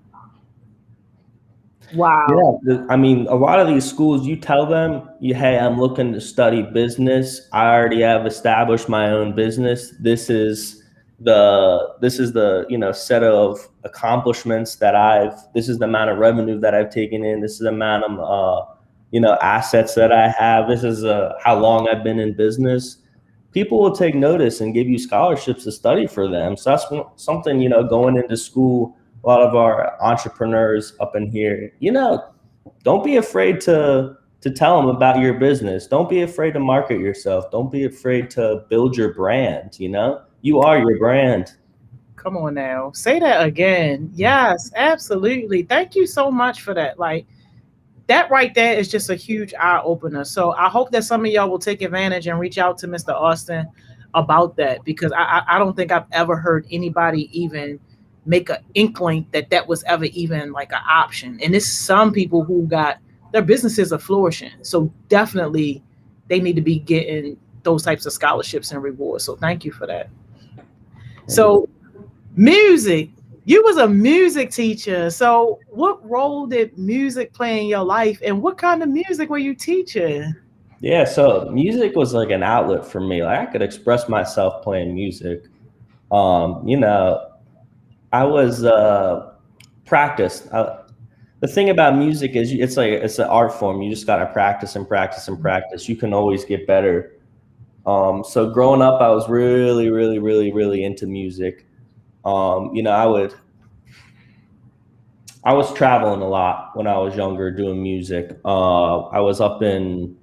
Wow. Yeah, I mean, a lot of these schools, you tell them, hey, I'm looking to study business. I already have established my own business. This is the set of accomplishments that this is the amount of revenue that I've taken in. This is the amount of assets that I have. This is how long I've been in business. People will take notice and give you scholarships to study for them. So that's something, going into school, a lot of our entrepreneurs up in here, don't be afraid to tell them about your business. Don't be afraid to market yourself. Don't be afraid to build your brand. You are your brand. Come on now. Say that again. Yes, absolutely. Thank you so much for that. Like, that right there is just a huge eye opener. So I hope that some of y'all will take advantage and reach out to Mr. Austin about that, because I don't think I've ever heard anybody even make an inkling that was ever even like an option. And it's some people who got their businesses are flourishing. So definitely they need to be getting those types of scholarships and rewards. So thank you for that. So music. You was a music teacher. So what role did music play in your life, and what kind of music were you teaching? Yeah, so music was like an outlet for me. Like, I could express myself playing music. I was practiced. The thing about music is it's an art form. You just got to practice and practice and practice. You can always get better. So growing up, I was really, really, really, really into music. I was traveling a lot when I was younger doing music. I was up in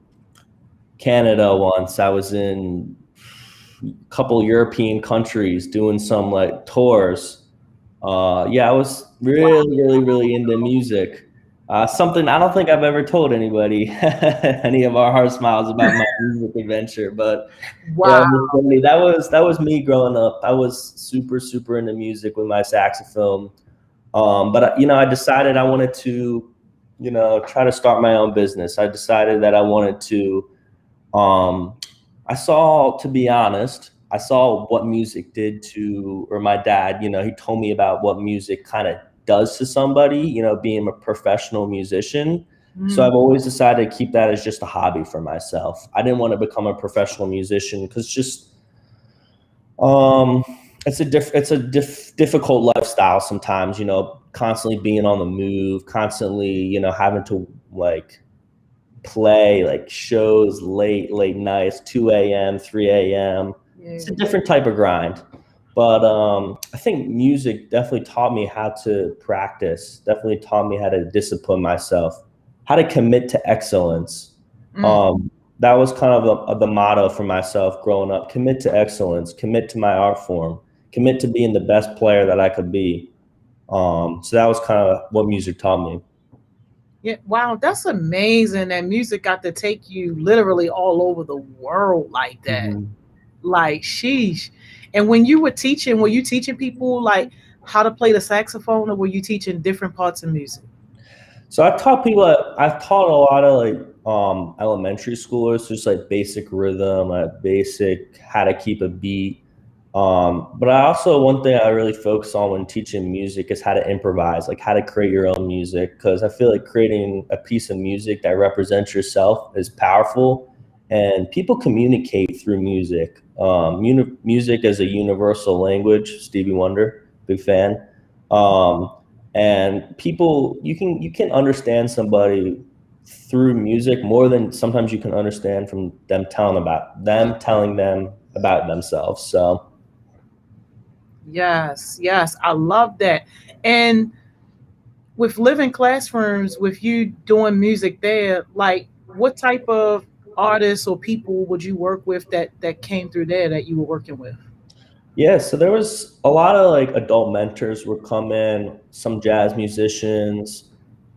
Canada once. I was in a couple European countries doing some like tours. I was really, really, really into music. Something I don't think I've ever told anybody, any of our Heart Smiles, about my music adventure. But wow, yeah, that was me growing up. I was super, super into music with my saxophone. But I decided I wanted to, try to start my own business. I decided that I wanted to. To be honest, I saw what music did to, or my dad, he told me about what music kind of does to somebody, being a professional musician. So I've always decided to keep that as just a hobby for myself. I didn't want to become a professional musician because just, it's a difficult lifestyle sometimes, constantly being on the move, constantly, having to like play like shows late nights, 2 a.m., 3 a.m. Yeah. It's a different type of grind. But I think music definitely taught me how to practice, definitely taught me how to discipline myself, how to commit to excellence. That was kind of the motto for myself growing up: commit to excellence, commit to my art form, commit to being the best player that I could be. So that was kind of what music taught me. Yeah, wow, that's amazing that music got to take you literally all over the world like that. Mhm. Like, sheesh. And when you were teaching, were you teaching people like how to play the saxophone, or were you teaching different parts of music? So I've taught a lot of like elementary schoolers just like basic rhythm, basic how to keep a beat. But I also, one thing I really focus on when teaching music is how to improvise, like how to create your own music. Because I feel like creating a piece of music that represents yourself is powerful, and people communicate through music. Music is a universal language. Stevie Wonder, big fan. And people, you can understand somebody through music more than sometimes you can understand from them telling them about themselves. So. Yes, yes, I love that. And with living classrooms, with you doing music there, like what type of artists or people would you work with that came through there that you were working with? Yeah, so there was a lot of like adult mentors would come in, some jazz musicians,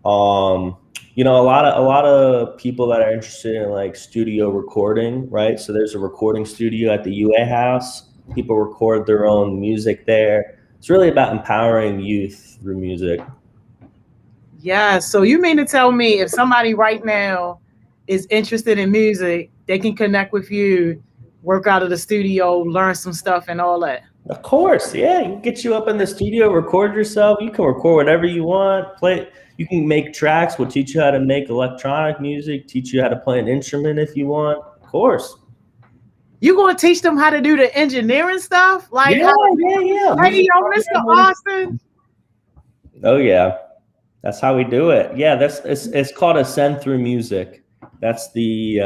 um, a lot of people that are interested in like studio recording, right? So there's a recording studio at the UA House. People record their own music there. It's really about empowering youth through music. Yeah, so you mean to tell me if somebody right now is interested in music, they can connect with you, work out of the studio, learn some stuff and all that? Of course, yeah. You can get you up in the studio, record yourself. You can record whatever you want. Play. You can make tracks. We'll teach you how to make electronic music. Teach you how to play an instrument if you want. Of course. You gonna teach them how to do the engineering stuff? Like, Yeah. Hey, yo, Mr. Austin. Oh yeah, that's how we do it. Yeah, it's called Ascend Through Music. That's the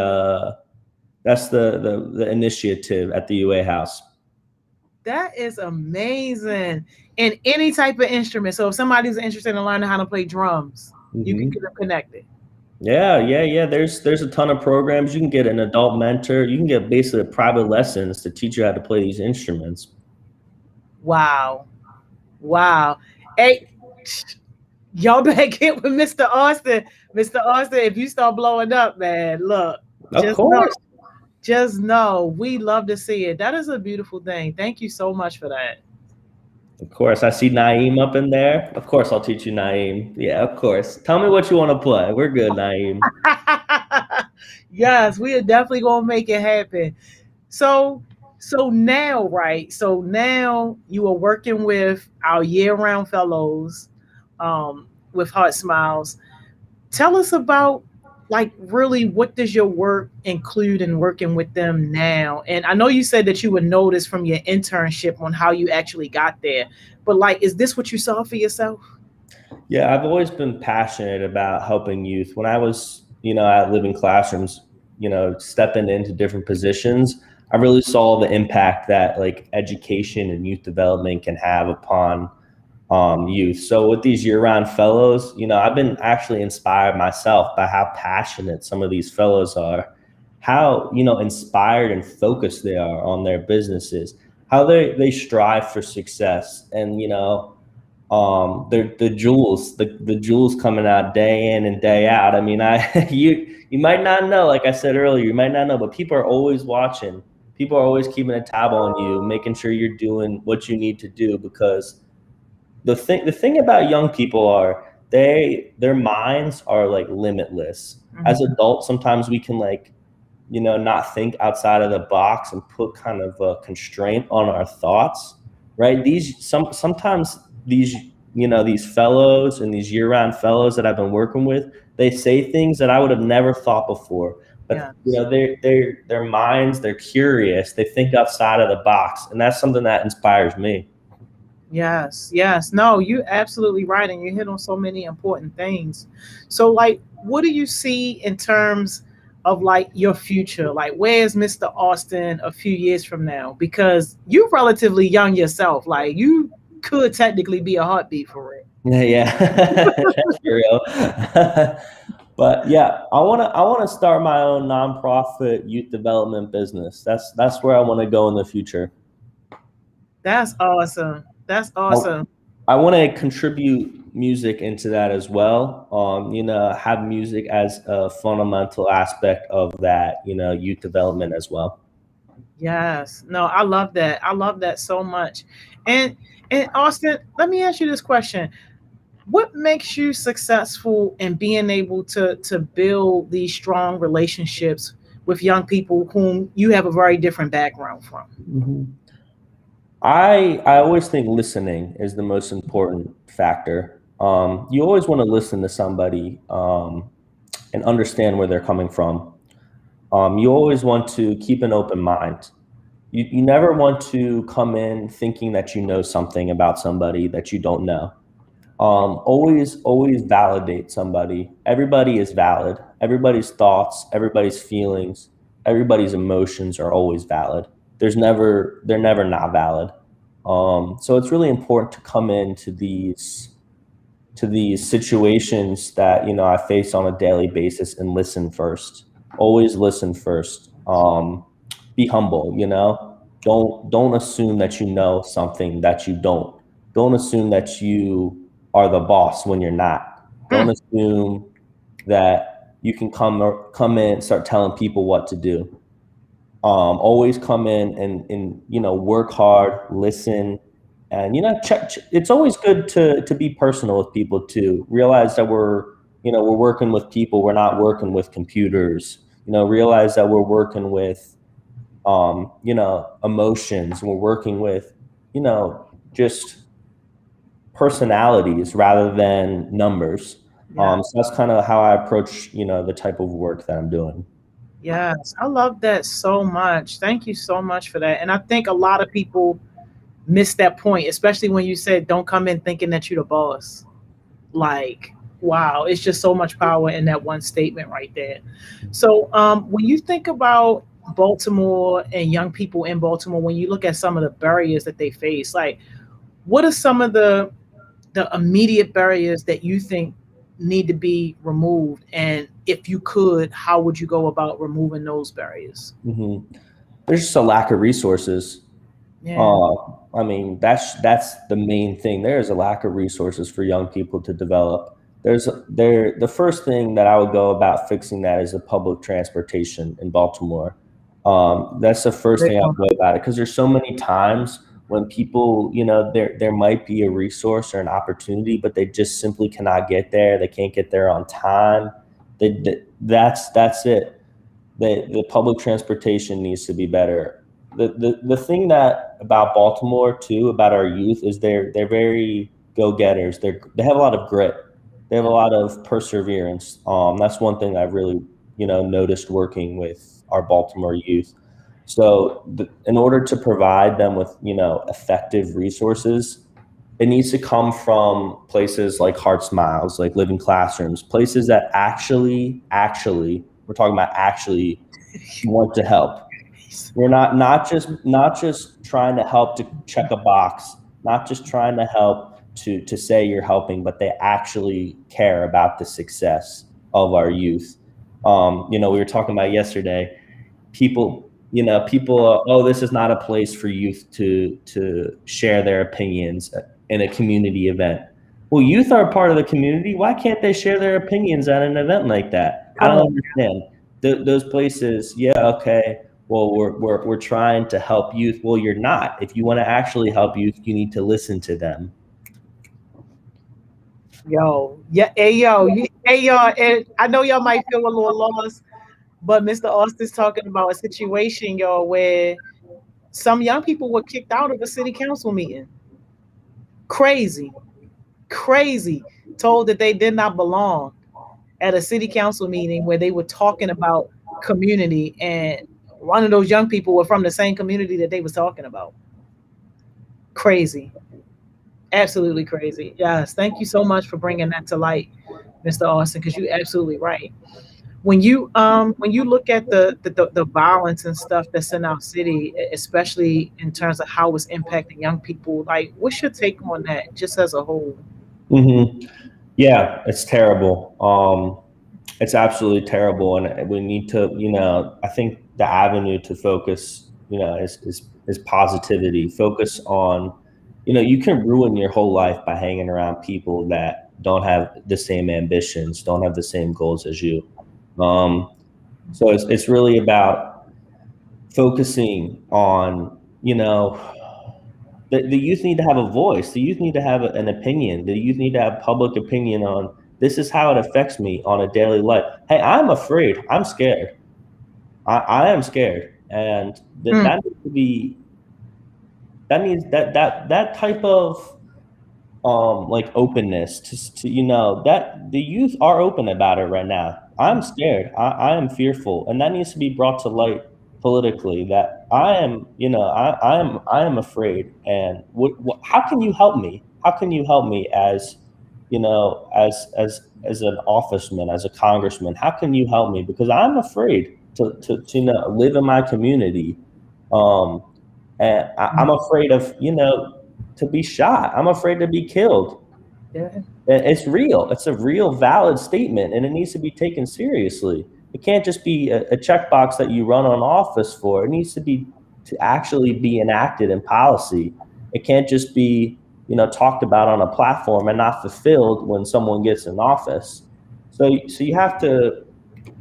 initiative at the UA House. That is amazing. And any type of instrument. So if somebody's interested in learning how to play drums, you can get them connected. Yeah. There's a ton of programs. You can get an adult mentor. You can get basically private lessons to teach you how to play these instruments. Wow. Hey, y'all better get with Mr. Austin. Mr. Austin, if you start blowing up, man, look. Of course. Just know we love to see it. That is a beautiful thing. Thank you so much for that. Of course. I see Naeem up in there. Of course, I'll teach you, Naeem. Yeah, of course. Tell me what you want to play. We're good, Naeem. Yes, we are definitely going to make it happen. So now, right? So now you are working with our year-round fellows with Heart Smiles. Tell us about, like, really, what does your work include in working with them now? And I know you said that you would notice from your internship on how you actually got there, but like, is this what you saw for yourself? Yeah, I've always been passionate about helping youth. When I was, at Living Classrooms, stepping into different positions, I really saw the impact that like education and youth development can have upon youth. So with these year-round fellows, I've been actually inspired myself by how passionate some of these fellows are, how, inspired and focused they are on their businesses, how they strive for success. And, the jewels coming out day in and day out. I mean, you might not know, like I said earlier, you might not know, but people are always watching. People are always keeping a tab on you, making sure you're doing what you need to do, because the thing about young people are their minds are like limitless. Mm-hmm. As adults, sometimes we can not think outside of the box and put kind of a constraint on our thoughts, right? Sometimes these fellows and these year-round fellows that I've been working with, they say things that I would have never thought before. But their minds, they're curious, they think outside of the box, and that's something that inspires me. Yes. No, you're absolutely right. And you hit on so many important things. So like, what do you see in terms of like your future? Like, where's Mr. Austin a few years from now? Because you're relatively young yourself. Like, you could technically be a heartbeat for it. Yeah, that's real. But yeah, I wanna start my own nonprofit youth development business. That's where I want to go in the future. That's awesome. That's awesome. I want to contribute music into that as well. Have music as a fundamental aspect of that, youth development as well. Yes. No, I love that. I love that so much. And Austin, let me ask you this question. What makes you successful in being able to build these strong relationships with young people whom you have a very different background from? Mm-hmm. I always think listening is the most important factor. You always want to listen to somebody and understand where they're coming from. You always want to keep an open mind. You never want to come in thinking that you know something about somebody that you don't know. Always validate somebody. Everybody is valid. Everybody's thoughts, everybody's feelings, everybody's emotions are always valid. They're never not valid. So it's really important to come into these situations that I face on a daily basis and listen first. Always listen first. Be humble. Don't assume that you know something that you don't. Don't assume that you are the boss when you're not. Don't assume that you can come in and start telling people what to do. Always come in and work hard, listen, and check. It's always good to be personal with people too. Realize that we're working with people. We're not working with computers. Realize that we're working with emotions. We're working with just personalities rather than numbers. Yeah. So that's kind of how I approach the type of work that I'm doing. Yes, I love that so much. Thank you so much for that. And I think a lot of people miss that point, especially when you said don't come in thinking that you're the boss. Like, wow, it's just so much power in that one statement right there. So when you think about Baltimore and young people in Baltimore, when you look at some of the barriers that they face, like what are some of the immediate barriers that you think need to be removed? And if you could, how would you go about removing those barriers? Mm-hmm. There's just a lack of resources. Yeah. I mean, that's the main thing. There is a lack of resources for young people to develop. The first thing that I would go about fixing that is the public transportation in Baltimore. That's the first thing I would go about it, because there's so many times when people, there might be a resource or an opportunity, but they just simply cannot get there. They can't get there on time. That's it. The public transportation needs to be better. The thing that about Baltimore too, about our youth, is they're very go-getters. They have a lot of grit. They have a lot of perseverance. That's one thing I've really noticed working with our Baltimore youth. So in order to provide them with effective resources, it needs to come from places like Heart Smiles, like Living Classrooms, places that actually we're talking about actually want to help. We're not just trying to help to check a box, not just trying to help to say you're helping, but they actually care about the success of our youth. We were talking about yesterday, people, oh, this is not a place for youth to share their opinions in a community event. Well, youth are a part of the community. Why can't they share their opinions at an event like that? I don't understand. Those places, yeah, okay. Well, we're trying to help youth. Well, you're not. If you want to actually help youth, you need to listen to them. Hey, yo, and I know y'all might feel a little lost, but Mr. Austin's talking about a situation, where some young people were kicked out of a city council meeting. Crazy, told that they did not belong at a city council meeting where they were talking about community, and one of those young people were from the same community that they was talking about. Crazy. Absolutely crazy. Yes, thank you so much for bringing that to light, Mr. Austin, because you're absolutely right. when you look at the violence and stuff that's in our city, especially in terms of how it's impacting young people, like what's your take on that, just as a whole? Yeah, it's terrible. It's absolutely terrible, and we need to, I think the avenue to focus, is positivity. Focus on, you can ruin your whole life by hanging around people that don't have the same ambitions, don't have the same goals as you. So it's really about focusing on, the youth need to have a voice. The youth need to have an opinion. The youth need to have public opinion on, this is how it affects me on a daily life. Hey, I'm afraid. I'm scared. I am scared. And that needs to be, that means that type of like openness to that the youth are open about it right now. I'm scared. I am fearful. And that needs to be brought to light politically, that I am, I am afraid. And how can you help me? How can you help me as, as an officeman, as a congressman? How can you help me? Because I'm afraid to live in my community. And I'm afraid of, to be shot. I'm afraid to be killed. Yeah. It's real. It's a real valid statement, and it needs to be taken seriously. It can't just be a checkbox that you run on office for. It needs to actually be enacted in policy. It can't just be, talked about on a platform and not fulfilled when someone gets in office. So you have to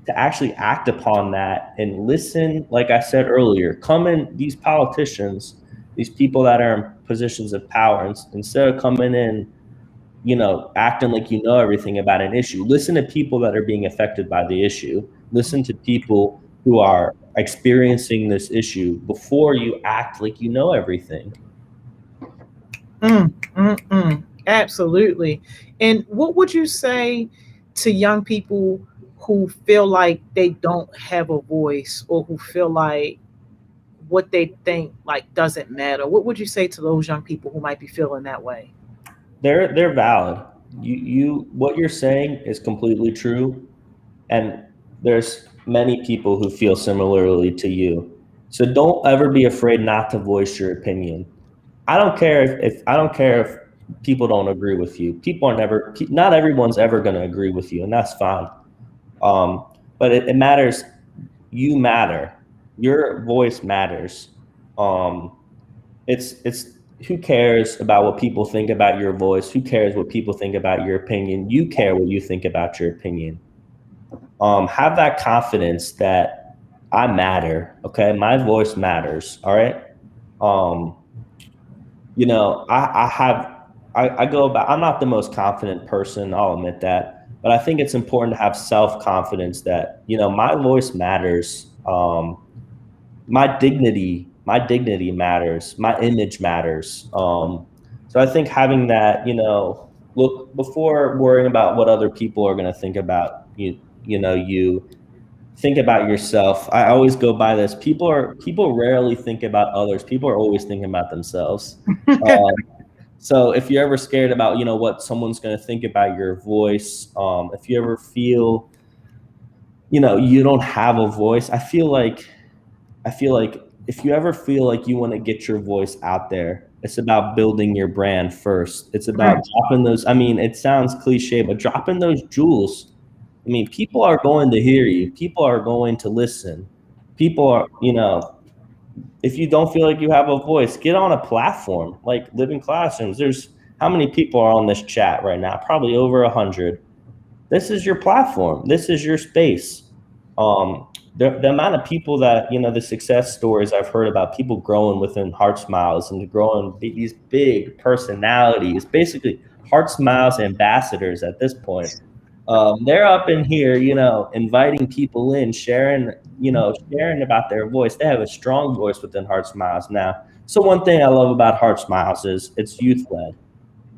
actually act upon that and listen. Like I said earlier, these politicians, these people that are in positions of power, instead of coming in, acting like everything about an issue, listen to people that are being affected by the issue. Listen to people who are experiencing this issue before you act like everything. Absolutely. And what would you say to young people who feel like they don't have a voice, or who feel like what they think like doesn't matter? What would you say to those young people who might be feeling that way? They're valid. What you're saying is completely true, and there's many people who feel similarly to you. So don't ever be afraid not to voice your opinion. I don't care if people don't agree with you. Not everyone's ever going to agree with you, and that's fine. But it matters. You matter. Your voice matters. It's who cares about what people think about your voice? Who cares what people think about your opinion? You care what you think about your opinion. Have that confidence that I matter. Okay, my voice matters. All right. I go about. I'm not the most confident person. I'll admit that. But I think it's important to have self-confidence that, my voice matters. My dignity matters. My image matters. So I think having that, look, before worrying about what other people are going to think about you, you think about yourself. I always go by this. People rarely think about others. People are always thinking about themselves. So if you're ever scared about, what someone's going to think about your voice, if you ever feel, you don't have a voice, I feel like if you ever feel like you want to get your voice out there, it's about building your brand first. It's about dropping those. I mean, it sounds cliche, but dropping those jewels. I mean, people are going to hear you. People are going to listen. People are, if you don't feel like you have a voice, get on a platform like Living Classrooms. There's how many people are on this chat right now? Probably over 100. This is your platform. This is your space. The amount of people that, the success stories I've heard about, people growing within Heart Smiles and growing these big personalities, basically Heart Smiles ambassadors at this point. They're up in here, inviting people in, sharing about their voice. They have a strong voice within Heart Smiles now. So one thing I love about Heart Smiles is it's youth-led.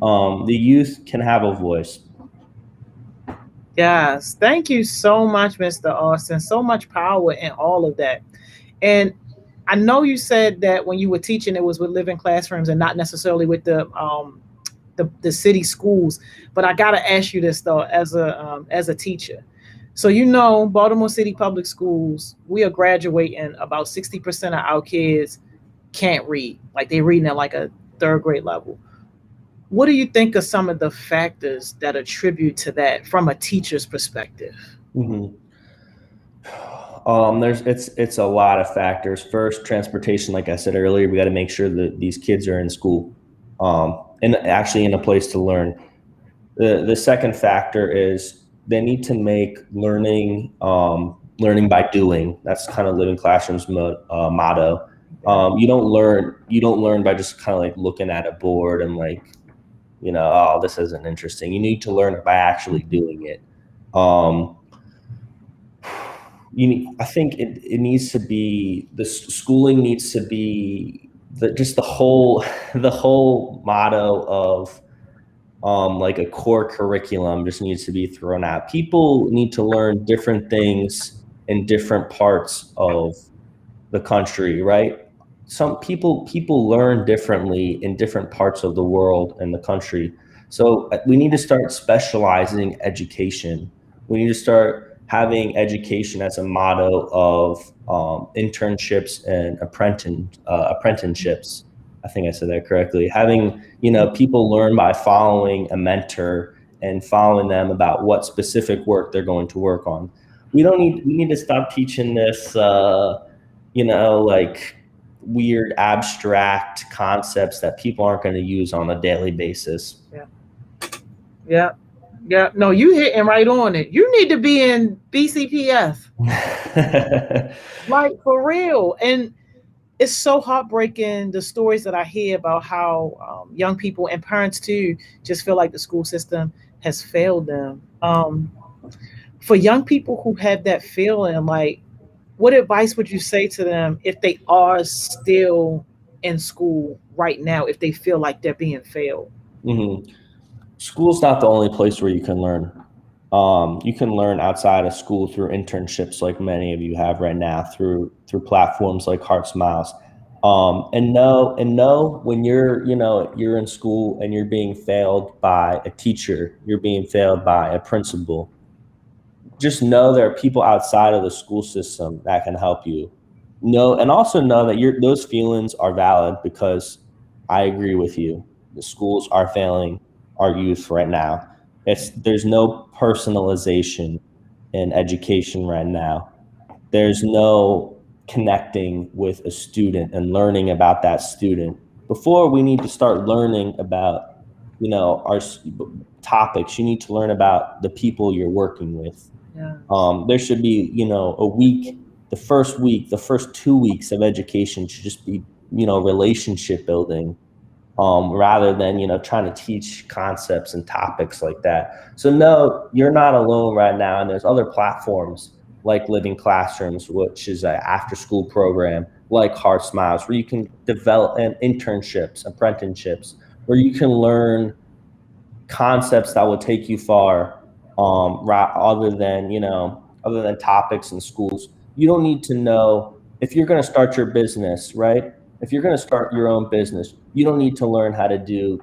The youth can have a voice. Yes, thank you so much, Mr. Austin. So much power in all of that. And I know you said that when you were teaching, it was with Living Classrooms and not necessarily with the city schools. But I gotta ask you this though, as a teacher, So, Baltimore City Public Schools, we are graduating about 60% of our kids can't read. Like they reading at like a third grade level. What do you think are some of the factors that attribute to that from a teacher's perspective? Mm-hmm. It's a lot of factors. First, transportation, like I said earlier, we got to make sure that these kids are in school, and actually in a place to learn. The second factor is they need to make learning by doing. That's kind of Living Classroom's motto. You don't learn by just kind of like looking at a board and like, oh, this isn't interesting. You need to learn it by actually doing it. I think it needs to be, the schooling needs to be the whole motto of like a core curriculum just needs to be thrown out. People need to learn different things in different parts of the country, right? Some people learn differently in different parts of the world and the country. So we need to start specializing education. We need to start having education as a motto of internships and apprenticeships. I think I said that correctly. Having, people learn by following a mentor and following them about what specific work they're going to work on. We need to stop teaching this, like weird abstract concepts that people aren't going to use on a daily basis. Yeah. No, you hitting right on it. You need to be in BCPS. Like for real. And it's so heartbreaking, the stories that I hear about how young people and parents too just feel like the school system has failed them. For young people who have that feeling, like, what advice would you say to them if they are still in school right now, if they feel like they're being failed? Mm-hmm. School's not the only place where you can learn. You can learn outside of school through internships, like many of you have right now, through platforms like Heart Smiles. And know when you're in school and you're being failed by a teacher, you're being failed by a principal. Just know there are people outside of the school system that can help you. And also know that those feelings are valid, because I agree with you. The schools are failing our youth right now. There's no personalization in education right now. There's no connecting with a student and learning about that student. Before we need to start learning about, our topics, you need to learn about the people you're working with. Yeah. There should be, a week, the first 2 weeks of education should just be, relationship building. Rather than, trying to teach concepts and topics like that. So no, you're not alone right now. And there's other platforms like Living Classrooms, which is an after-school program, like Heart Smiles, where you can develop internships, apprenticeships, where you can learn concepts that will take you far, other than topics in schools. You don't need to know, if you're going to start your business, right? If you're going to start your own business, you don't need to learn how to do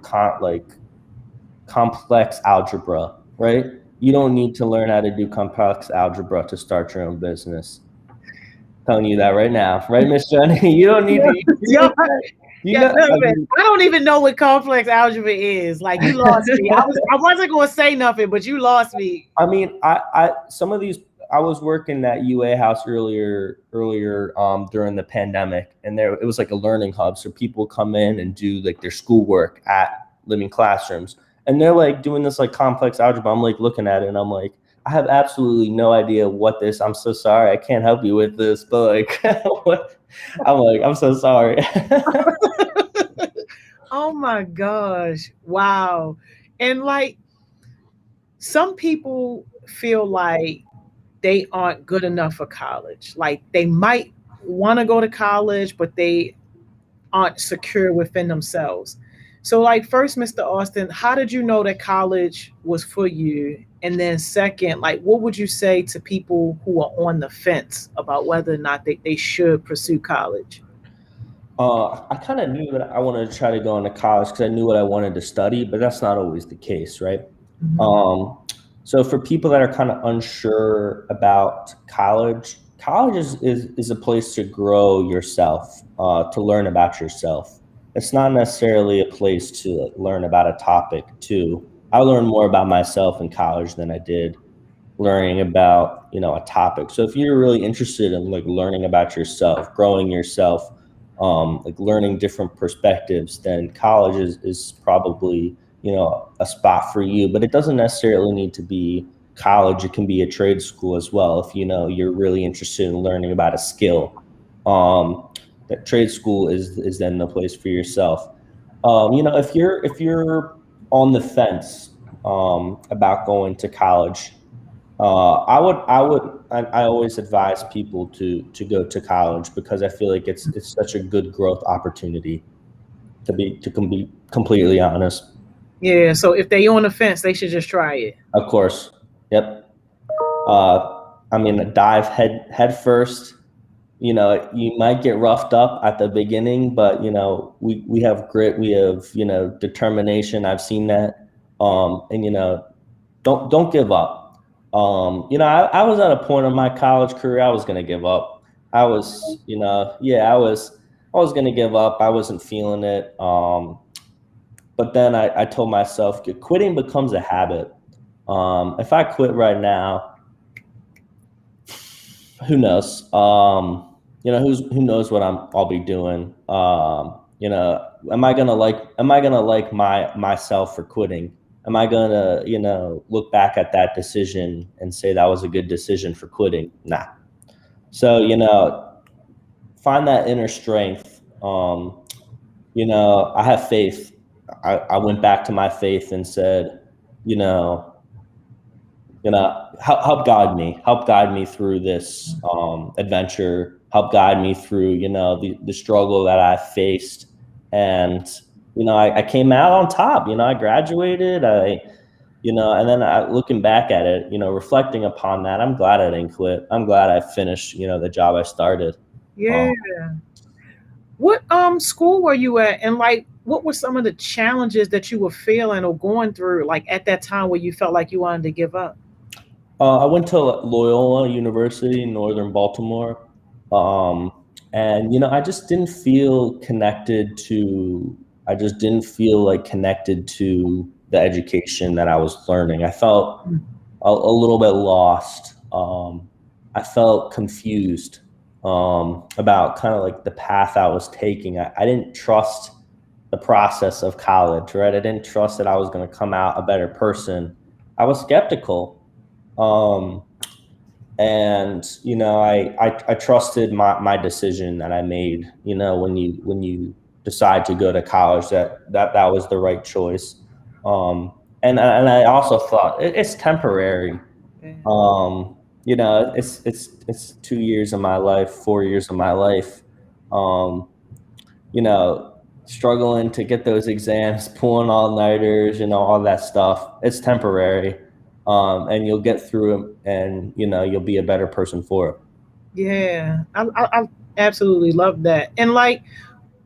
complex algebra, right? You don't need to learn how to do complex algebra to start your own business. I'm telling you that right now, right, Miss Johnny? You don't need to. I don't even know what complex algebra is. Like, you lost me. I wasn't going to say nothing, but you lost me. I mean, some of these. I was working at UA House earlier during the pandemic, and it was like a learning hub. So people come in and do like their schoolwork at Living Classrooms, and they're like doing this like complex algebra. I'm like looking at it, and I'm like, I have absolutely no idea what this. I'm so sorry, I can't help you with this. But like, I'm so sorry. Oh my gosh! Wow, and like some people feel like they aren't good enough for college. Like they might want to go to college, but they aren't secure within themselves. So like, first, Mr. Austin, how did you know that college was for you? And then second, like, what would you say to people who are on the fence about whether or not they should pursue college? I kind of knew that I wanted to try to go into college because I knew what I wanted to study, but that's not always the case, right? Mm-hmm. So for people that are kind of unsure about college, college is a place to grow yourself, to learn about yourself. It's not necessarily a place to like, learn about a topic too. I learned more about myself in college than I did learning about, a topic. So if you're really interested in like learning about yourself, growing yourself, like learning different perspectives, then college is probably, a spot for you. But it doesn't necessarily need to be college. It can be a trade school as well. If you're really interested in learning about a skill, that trade school is then the place for yourself. If you're on the fence about going to college, I always advise people to go to college because I feel like it's such a good growth opportunity, to be completely honest. Yeah. So if they on the fence, they should just try it. Of course. Yep. Dive head first. You might get roughed up at the beginning, but we have grit, we have determination. I've seen that, and don't give up. I was at a point in my college career I was gonna give up. I was gonna give up. I wasn't feeling it. But then I told myself, quitting becomes a habit. If I quit right now, who knows? Who knows what I'll be doing? Am I gonna like myself for quitting? Am I gonna, look back at that decision and say that was a good decision for quitting? Nah. So, find that inner strength. I have faith. I went back to my faith and said, help guide me through this adventure, help guide me through, the struggle that I faced. And, I came out on top, I graduated, and then looking back at it, reflecting upon that, I'm glad I didn't quit. I'm glad I finished, the job I started. Yeah. What school were you at? And like, what were some of the challenges that you were feeling or going through, like at that time where you felt like you wanted to give up? I went to Loyola University in Northern Baltimore. And, I just didn't feel connected to the education that I was learning. I felt a little bit lost. I felt confused about kind of like the path I was taking. I didn't trust the process of college, right? I didn't trust that I was going to come out a better person. I was skeptical. And, I trusted my decision that I made, when you decide to go to college, that was the right choice. And I also thought it's temporary. It's 2 years of my life, 4 years of my life, struggling to get those exams, pulling all-nighters, all that stuff. It's temporary. And you'll get through it, and you'll be a better person for it. Yeah, I absolutely love that. And like,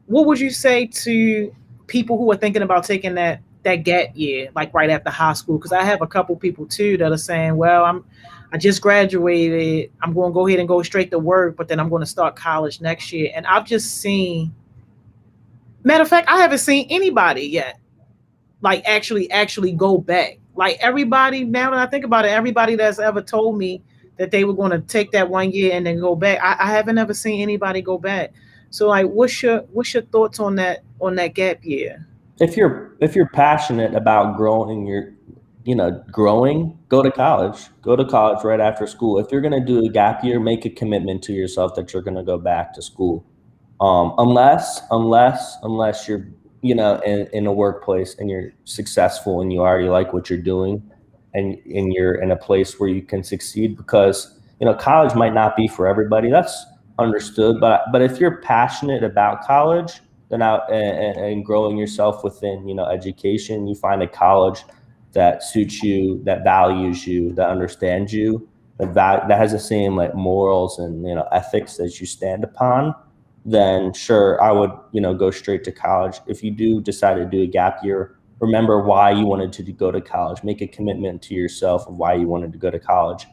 what would you say to people who are thinking about taking that gap year, like right after high school? Because I have a couple people too that are saying, well, I just graduated, I'm going to go ahead and go straight to work, but then I'm going to start college next year. And I've just seen, matter of fact, I haven't seen anybody yet like actually go back. Like everybody, now that I think about it, everybody that's ever told me that they were going to take that 1 year and then go back, I haven't ever seen anybody go back. So like, what's your thoughts on that gap year? If you're passionate about growing go to college. Go to college right after school. If you're going to do a gap year, make a commitment to yourself that you're going to go back to school. Unless you're in a workplace and you're successful and you already like what you're doing, and you're in a place where you can succeed, because college might not be for everybody. That's understood. But if you're passionate about college, then and growing yourself within education, you find a college that suits you, that values you, that understands you, that has the same like morals and ethics that you stand upon, then sure, I would go straight to college. If you do decide to do a gap year, remember why you wanted to go to college. Make a commitment to yourself of why you wanted to go to college.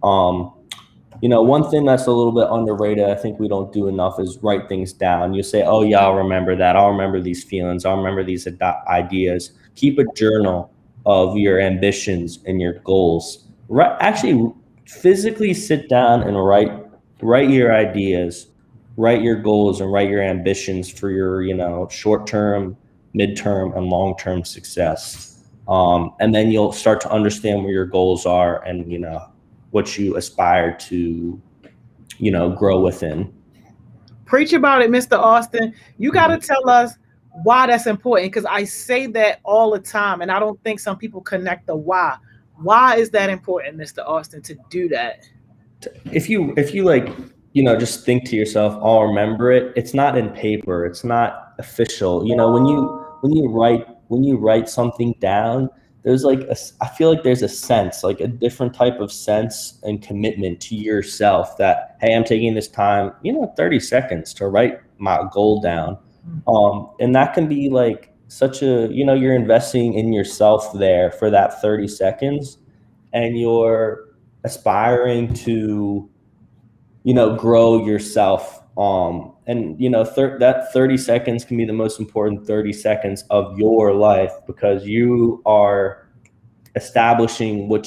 One thing that's a little bit underrated, I think we don't do enough, is write things down. You say, oh yeah, I'll remember that. I'll remember these feelings. I'll remember these ideas. Keep a journal of your ambitions and your goals. Actually, physically sit down and write your ideas, write your goals, and write your ambitions for your, short-term, midterm, and long-term success. And then you'll start to understand where your goals are and, what you aspire to, grow within. Preach about it, Mr. Austin. You got to tell us why that's important, because I say that all the time, and I don't think some people connect the why. Why is that important, Mr. Austin, to do that? If you just think to yourself, I'll remember it. It's not in paper. It's not official. When you write something down, there's I feel like there's a sense, like a different type of sense and commitment to yourself that, hey, I'm taking this time, 30 seconds to write my goal down. And that can be like such you're investing in yourself there for that 30 seconds, and you're aspiring to, grow yourself. That 30 seconds can be the most important 30 seconds of your life, because you are establishing what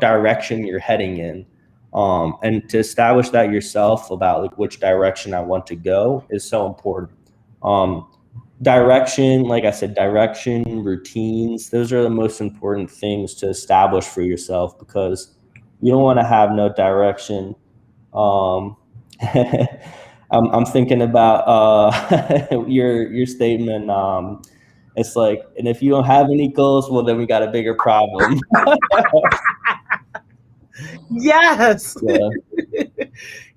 direction you're heading in. And to establish that yourself about which direction I want to go is so important. Direction, like I said, routines, those are the most important things to establish for yourself, because you don't want to have no direction. I'm thinking about your statement. It's like, and if you don't have any goals, well, then we got a bigger problem. Yes. Yeah.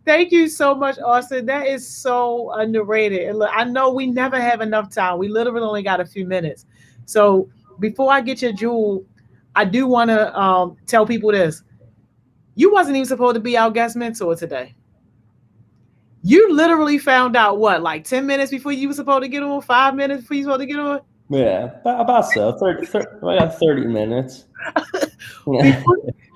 Thank you so much, Austin. That is so underrated. And look, I know we never have enough time. We literally only got a few minutes. So before I get your jewel, I do want to tell people this. You wasn't even supposed to be our guest mentor today. You literally found out like 10 minutes before you were supposed to get on, 5 minutes before you were supposed to get on? Yeah, about so. 30, I got 30 minutes.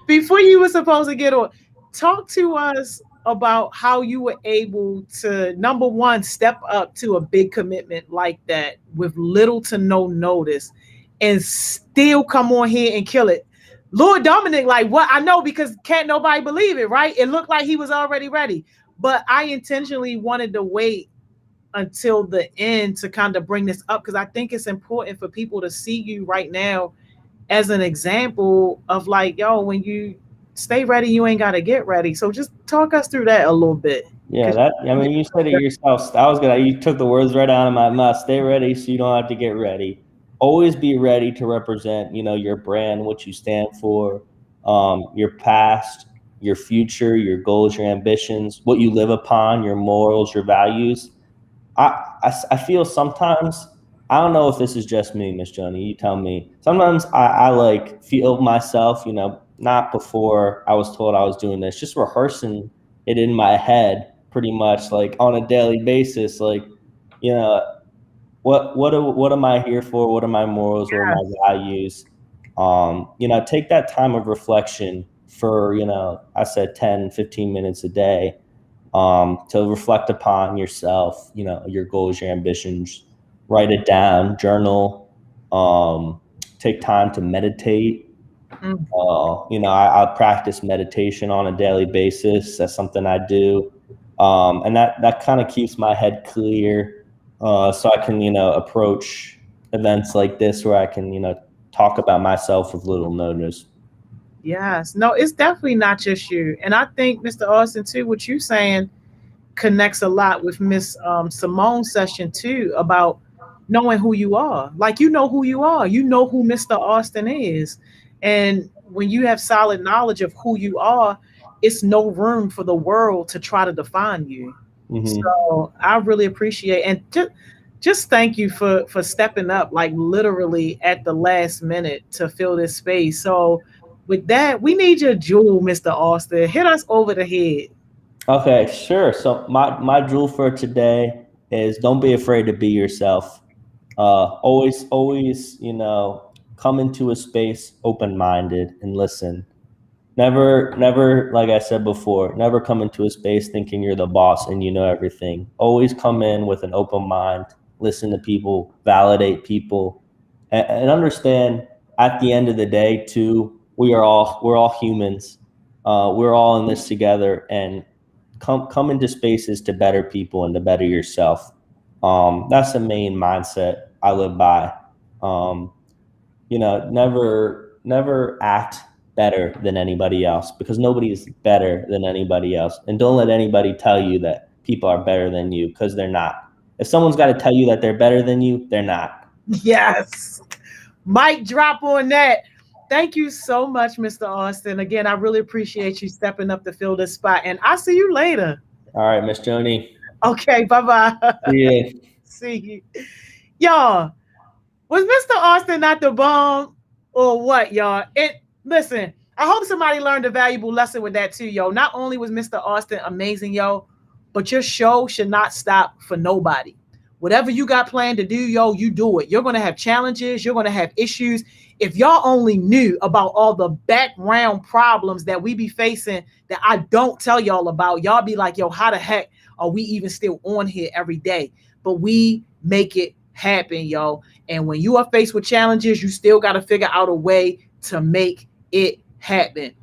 Before you were supposed to get on, talk to us about how you were able to, number one, step up to a big commitment like that with little to no notice and still come on here and kill it. Lord Dominic, like what? I know, because can't nobody believe it, right? It looked like he was already ready. But I intentionally wanted to wait until the end to kind of bring this up, because I think it's important for people to see you right now as an example of like, yo, when you stay ready, you ain't got to get ready. So just talk us through that a little bit. Yeah, you said it yourself. You took the words right out of my mouth. Stay ready so you don't have to get ready. Always be ready to represent, your brand, what you stand for, your past, your future, your goals, your ambitions, what you live upon, your morals, your values. I feel sometimes, I don't know if this is just me, Miss Joni, you tell me. Sometimes I feel myself, not before I was told I was doing this, just rehearsing it in my head pretty much like on a daily basis. Like, what am I here for? What are my morals? What are my values? Take that time of reflection for, I said 10, 15 minutes a day, to reflect upon yourself, your goals, your ambitions, write it down, journal, take time to meditate. I practice meditation on a daily basis. That's something I do. And that kind of keeps my head clear, so I can, approach events like this where I can, talk about myself with little notice. Yes. No, it's definitely not just you. And I think, Mr. Austin, too, what you're saying connects a lot with Miss Simone's session, too, about knowing who you are. Like, you know who you are. You know who Mr. Austin is. And when you have solid knowledge of who you are, it's no room for the world to try to define you. Mm-hmm. So I really appreciate, and just thank you for stepping up, like literally at the last minute to fill this space. So with that, we need your jewel, Mr. Austin. Hit us over the head. Okay, sure. So my jewel for today is don't be afraid to be yourself. Always, come into a space open-minded and listen. Never, like I said before, never come into a space thinking you're the boss and you know everything. Always come in with an open mind, listen to people, validate people, and understand at the end of the day too, we're all humans. We're all in this together, and come into spaces to better people and to better yourself. That's the main mindset I live by. Um, never act better than anybody else, because nobody is better than anybody else. And don't let anybody tell you that people are better than you, because they're not. If someone's got to tell you that they're better than you, they're not. Yes. Mic drop on that. Thank you so much, Mr. Austin. Again, I really appreciate you stepping up to fill this spot. And I'll see you later. All right, Miss Joni. Okay, bye-bye. See you. See you. Y'all, was Mr. Austin not the bomb or what, y'all? Listen, I hope somebody learned a valuable lesson with that too, yo. Not only was Mr. Austin amazing, yo, but your show should not stop for nobody. Whatever you got planned to do, yo, you do it. You're going to have challenges. You're going to have issues. If y'all only knew about all the background problems that we be facing that I don't tell y'all about, y'all be like, yo, how the heck are we even still on here every day? But we make it happen, yo. And when you are faced with challenges, you still got to figure out a way to make it happen.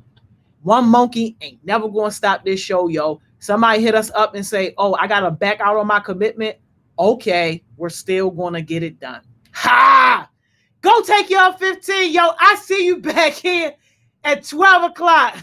One monkey ain't never going to stop this show, yo. Somebody hit us up and say, oh, I got to back out on my commitment. Okay, we're still going to get it done. Ha! Go take your 15, yo. I see you back here at 12 o'clock.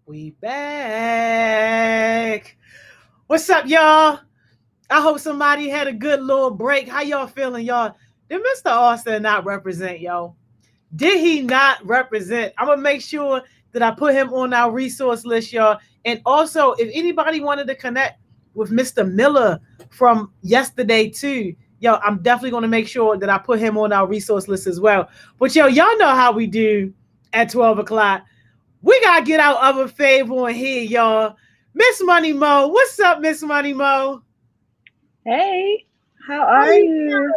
We back. What's up, y'all? I hope somebody had a good little break. How y'all feeling, y'all? Did Mr. Austin not represent, y'all? Did he not represent? I'm going to make sure that I put him on our resource list, y'all. And also, if anybody wanted to connect with Mr. Miller from yesterday, too, yo, I'm definitely going to make sure that I put him on our resource list as well. But, yo, y'all know how we do at 12 o'clock. We got to get our other fave on here, y'all. Miss Money Mo. What's up, Miss Money Mo? Hey, how are you?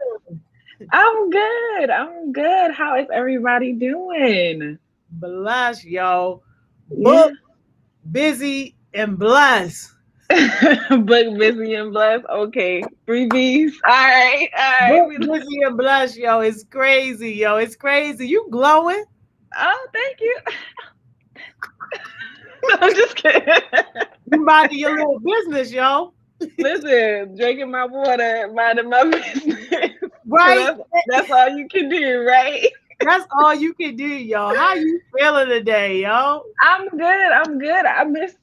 I'm good. How is everybody doing? Bless, yo. Book, busy, and blessed. Book, busy, and blessed. Okay, 3 B's. All right. Book, busy, and blessed, yo. It's crazy, yo. It's crazy. You glowing? Oh, thank you. No, I'm just kidding. You minding your little business, yo. Listen, drinking my water, minding my business. Right? That's all you can do, right? That's all you can do, yo. How you feeling today, yo? I'm good. I missed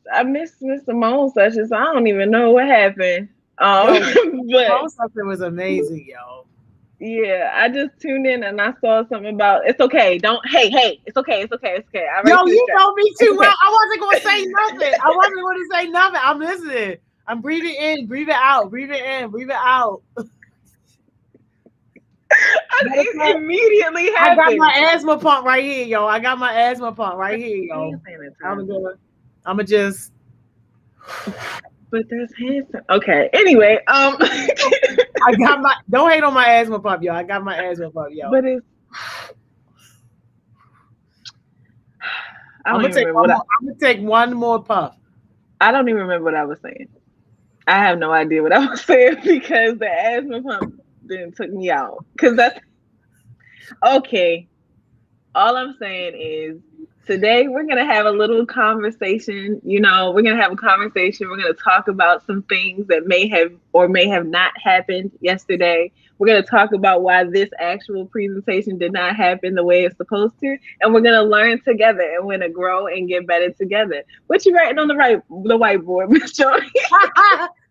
Mr. Moan session, so I don't even know what happened. But something was amazing, yo. Yeah, I just tuned in and I saw something about it's okay. Don't hey, it's okay. Yo, you know me too well. I wasn't gonna say nothing. I'm listening. I'm breathing in, breathing out, breathing in, breathing out. It immediately happened. I got my asthma pump right here, yo. I'm gonna just. But there's handsome. Okay. Anyway, I got my. Don't hate on my asthma pump, yo. I got my asthma pump, yo. But it's. I'm gonna take one more puff. I don't even remember what I was saying. I have no idea what I was saying because the asthma pump then took me out. Because that's okay. All I'm saying is today we're gonna have a little conversation. We're gonna have a conversation. We're gonna talk about some things that may have or may have not happened yesterday. We're gonna talk about why this actual presentation did not happen the way it's supposed to, and we're gonna learn together and we're gonna grow and get better together. What you writing on the whiteboard, Miss Joni?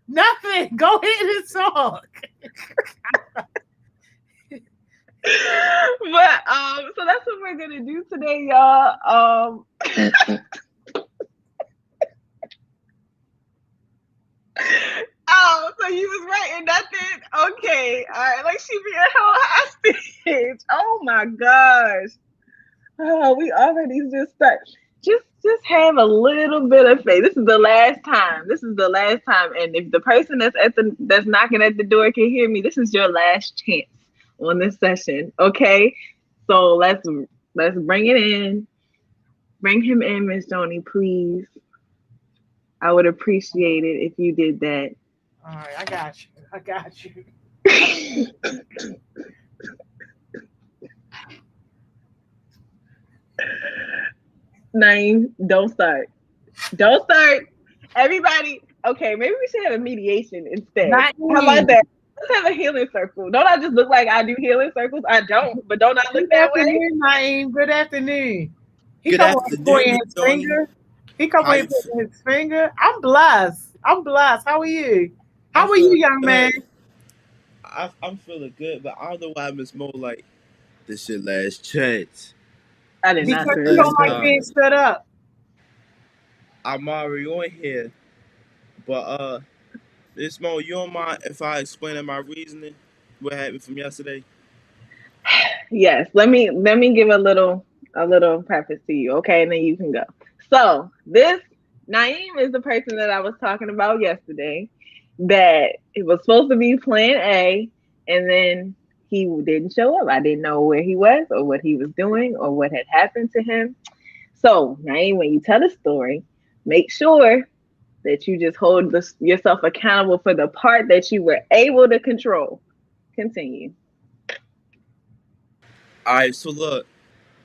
Nothing. Go ahead and talk. But so that's what we're gonna do today, y'all. Oh, so you was writing nothing? Okay, all right. Like she being held hostage. Oh my gosh. Oh, we already just start. Just have a little bit of faith. This is the last time. And if the person that's knocking at the door can hear me, this is your last chance on this session. Okay, so let's bring it in. Bring him in, Miss Joni, please. I would appreciate it if you did that. All right, I got you. Naeem, don't start. Everybody, okay, maybe we should have a mediation instead. How about that? Let's have a healing circle. Don't I just look like I do healing circles? I don't, but don't I look that way? Naeem. Good afternoon. He come with his finger. His finger. I'm blessed. How are you? How are you, young man? I'm feeling good, but I don't know why Miss Mo like this your last chance. I did not. Because you don't like being stood up. I'm already on here, but Miss Mo, you don't mind if I explain my reasoning? What happened from yesterday? Yes. Let me give a little preface to you, okay, and then you can go. So this Naeem is the person that I was talking about yesterday. That it was supposed to be plan A, and then he didn't show up. I didn't know where he was or what he was doing or what had happened to him. So, Naeem, when you tell a story, make sure that you just hold yourself accountable for the part that you were able to control. Continue. All right, so look,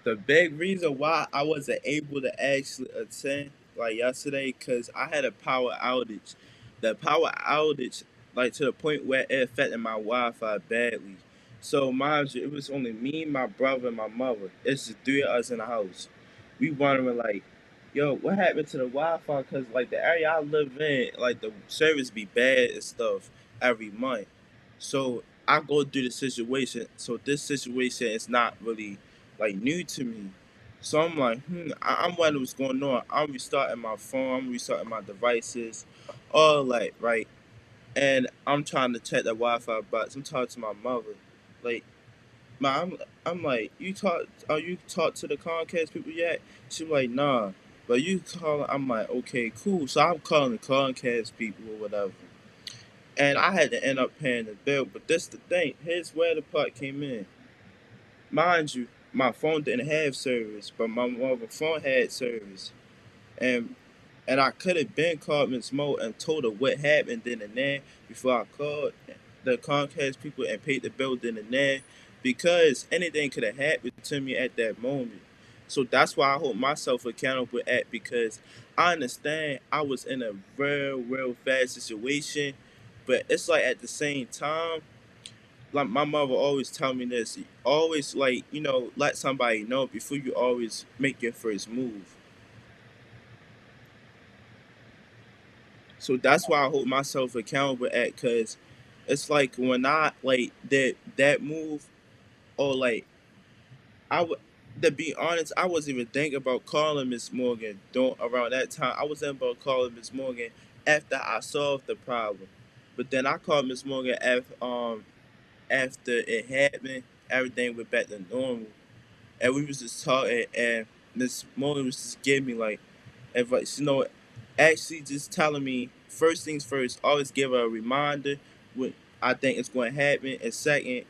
the big reason why I wasn't able to actually attend like yesterday, because I had a power outage. The power outage, like to the point where it affected my Wi-Fi badly. So mind you, it was only me, my brother, and my mother. It's the three of us in the house. We wondering like, Yo, what happened to the Wi-Fi? Cause like the area I live in, like the service be bad and stuff every month. So I go through the situation. So this situation is not really like new to me. So I'm like, I'm wondering what's going on. I'm restarting my phone. I'm restarting my devices, all like right. And I'm trying to check the Wi-Fi box. I'm talking to my mother, like, I'm like, are you talk to the Comcast people yet? She like, nah. But you call, I'm like, okay, cool. So I'm calling the Comcast people or whatever. And I had to end up paying the bill. But this the thing. Here's where the part came in. Mind you, my phone didn't have service, but my mother phone had service. And and I could have been called Miss Mo and told her what happened then and there before I called the Comcast people and paid the bill then and there, because anything could have happened to me at that moment. So that's why I hold myself accountable at, because I understand I was in a real bad situation, but it's like at the same time, like my mother always tell me this, always like, let somebody know before you always make your first move. So that's why I hold myself accountable at, cause it's like when I like that move, or like I would, to be honest, I wasn't even thinking about calling Miss Morgan don't around that time. I was thinking about calling Miss Morgan after I solved the problem. But then I called Miss Morgan after it happened, everything went back to normal. And we was just talking, and Miss Morgan was just giving me like advice, actually just telling me first things first, always give her a reminder when I think it's going to happen. And second,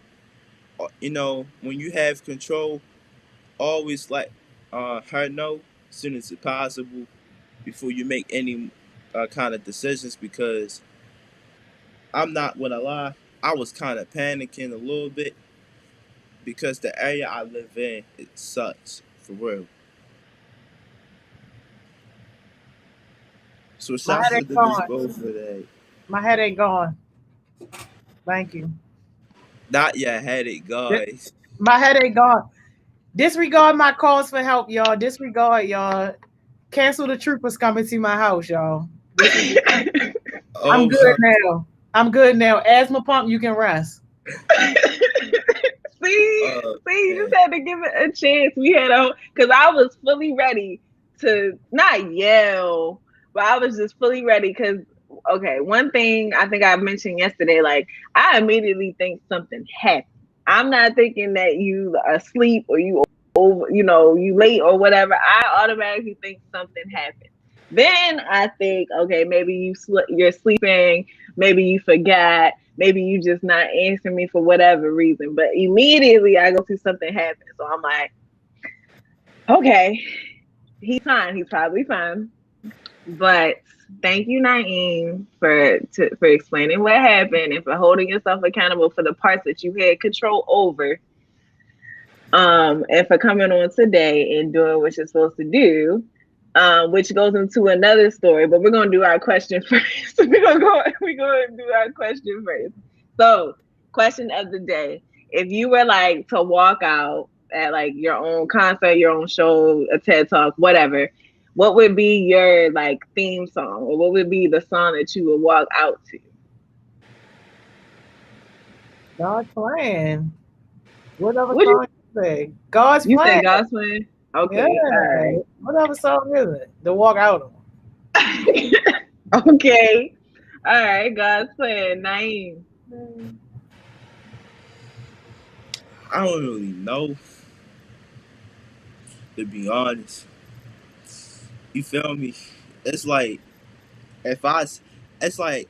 when you have control, always let her know as soon as it's possible before you make any kind of decisions, because I'm not gonna lie, I was kind of panicking a little bit because the area I live in, it sucks for real. So My shout out headache to Miss gone. Bo for that. My headache gone. Thank you. Not your headache, guys. My headache gone. Disregard my calls for help, y'all. Disregard, y'all. Cancel the troopers coming to my house, y'all. I'm Oh good my. now. I'm good now. Asthma pump, you can rest. See, Uh, you man. just had to give it a chance. We had because I was fully ready to not yell, but I was just fully ready because okay, one thing I think I mentioned yesterday, like I immediately think something happened. I'm not thinking that you are asleep or you over, you late or whatever. I automatically think something happened. Then I think, okay, maybe you're sleeping, maybe you forgot, maybe you just not answering me for whatever reason. But immediately I go through something happened, so I'm like, okay, he's fine, he's probably fine. But thank you, Naeem, for explaining what happened and for holding yourself accountable for the parts that you had control over. And for coming on today and doing what you're supposed to do, which goes into another story. But we're gonna do our question first. We're gonna do our question first. So, question of the day: if you were like to walk out at like your own concert, your own show, a TED Talk, whatever, what would be your like theme song, or what would be the song that you would walk out to? God's plan. Whatever Would you? song you say. God's You plan. said Gospel? Yeah. Okay, all right. Whatever song is it? To walk out on. Okay. All right, God's plan. Naeem. I don't really know, to be honest. You feel me? It's like if I, it's like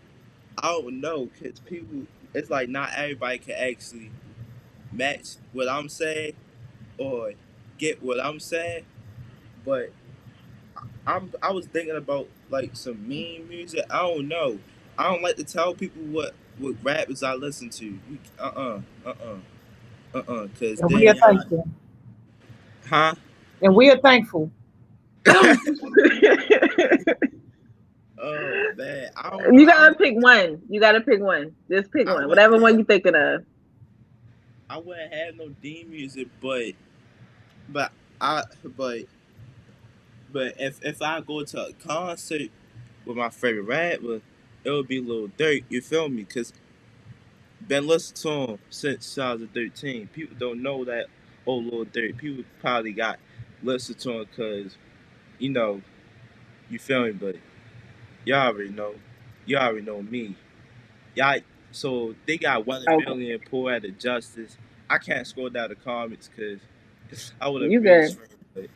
I don't know, cause people, it's like not everybody can actually match what I'm saying or get what I'm saying. But I was thinking about like some mean music. I don't know. I don't like to tell people what rappers I listen to. Cause And we are then y'all, thankful. huh? And we are thankful. Oh man, I don't know. You gotta pick one. You gotta pick one. Just pick I one. wouldn't Whatever one have you thinking of. I wouldn't have no D music, but I but But if I go to a concert with my favorite rapper, it would be Lil Durk. You feel me? Cause been listening to him since 2013. People don't know that old Lil Durk. People probably got listened to him because you know you feel me. But y'all already know. Y'all already know me. Y'all. So they got 1 million poetic justice. I can't scroll down the comments because I would have You been good.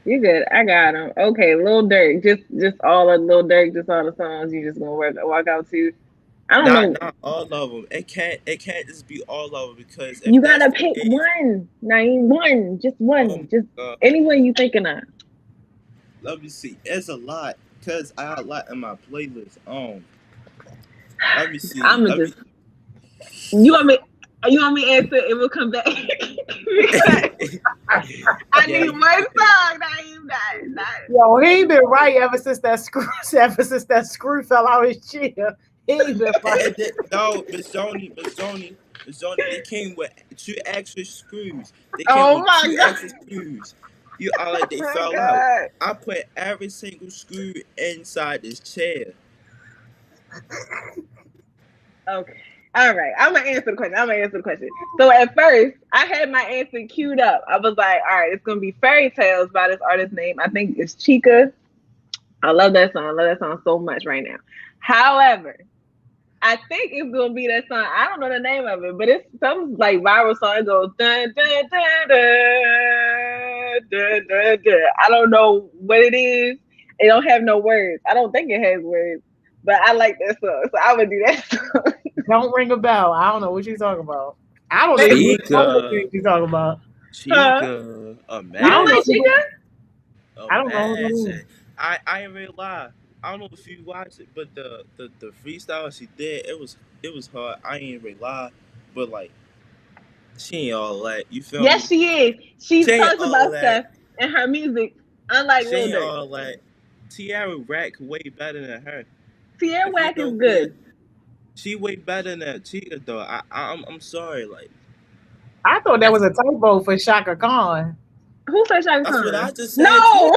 You good. I got him. Okay, Lil Durk. Just all of Lil Durk, just all the songs you just gonna walk out to. I don't know. Not all of them. It can't just be all of them because if You that's gotta the pick case, one. Naeem, one. Just oh one. my Just god, anyone you thinking of. let me see. It's a lot because I got a lot in my playlist. Let me see. I'ma Let me. just you want me to answer it will come back. I Yeah, need one song, Naeem. Not. Yo, he ain't been right ever since that screw fell out his chair. He ain't been right. no, Miss Joni, they came with 2 extra screws. They came Oh with my 2 extra screws. You all like they Oh my fell out. god. I put every single screw inside this chair. Okay. All right. I'm gonna answer the question. So at first, I had my answer queued up. I was like, all right, it's gonna be Fairy Tales by this artist name. I think it's Chica. I love that song. I love that song so much right now. However, I think it's gonna be that song. I don't know the name of it, but it's some like viral song. It goes dun dun dun dun dun dun dun. I don't know what it is. It don't have no words. I don't think it has words, but I like that song, so I would do that song. Don't ring a bell. I don't know what you talking about. I don't even know what you talking about. Chica, I don't You don't know. like Chica? I don't know who that is. I ain't really lie. I don't know if you watched it, but the freestyle she did, it was hard. I ain't really lie, but like she ain't all that. You feel Yes, me? she is. She She ain't talks all about that. stuff in her music, unlike She Lil ain't Durk. all that. Tierra Rack way better than her. Tierra If you Whack is know who that, good. she way better than Chica though. I'm sorry, like I thought that was a typo for Shaka Khan. Who said Shaka that's what I Khan? just said No, too.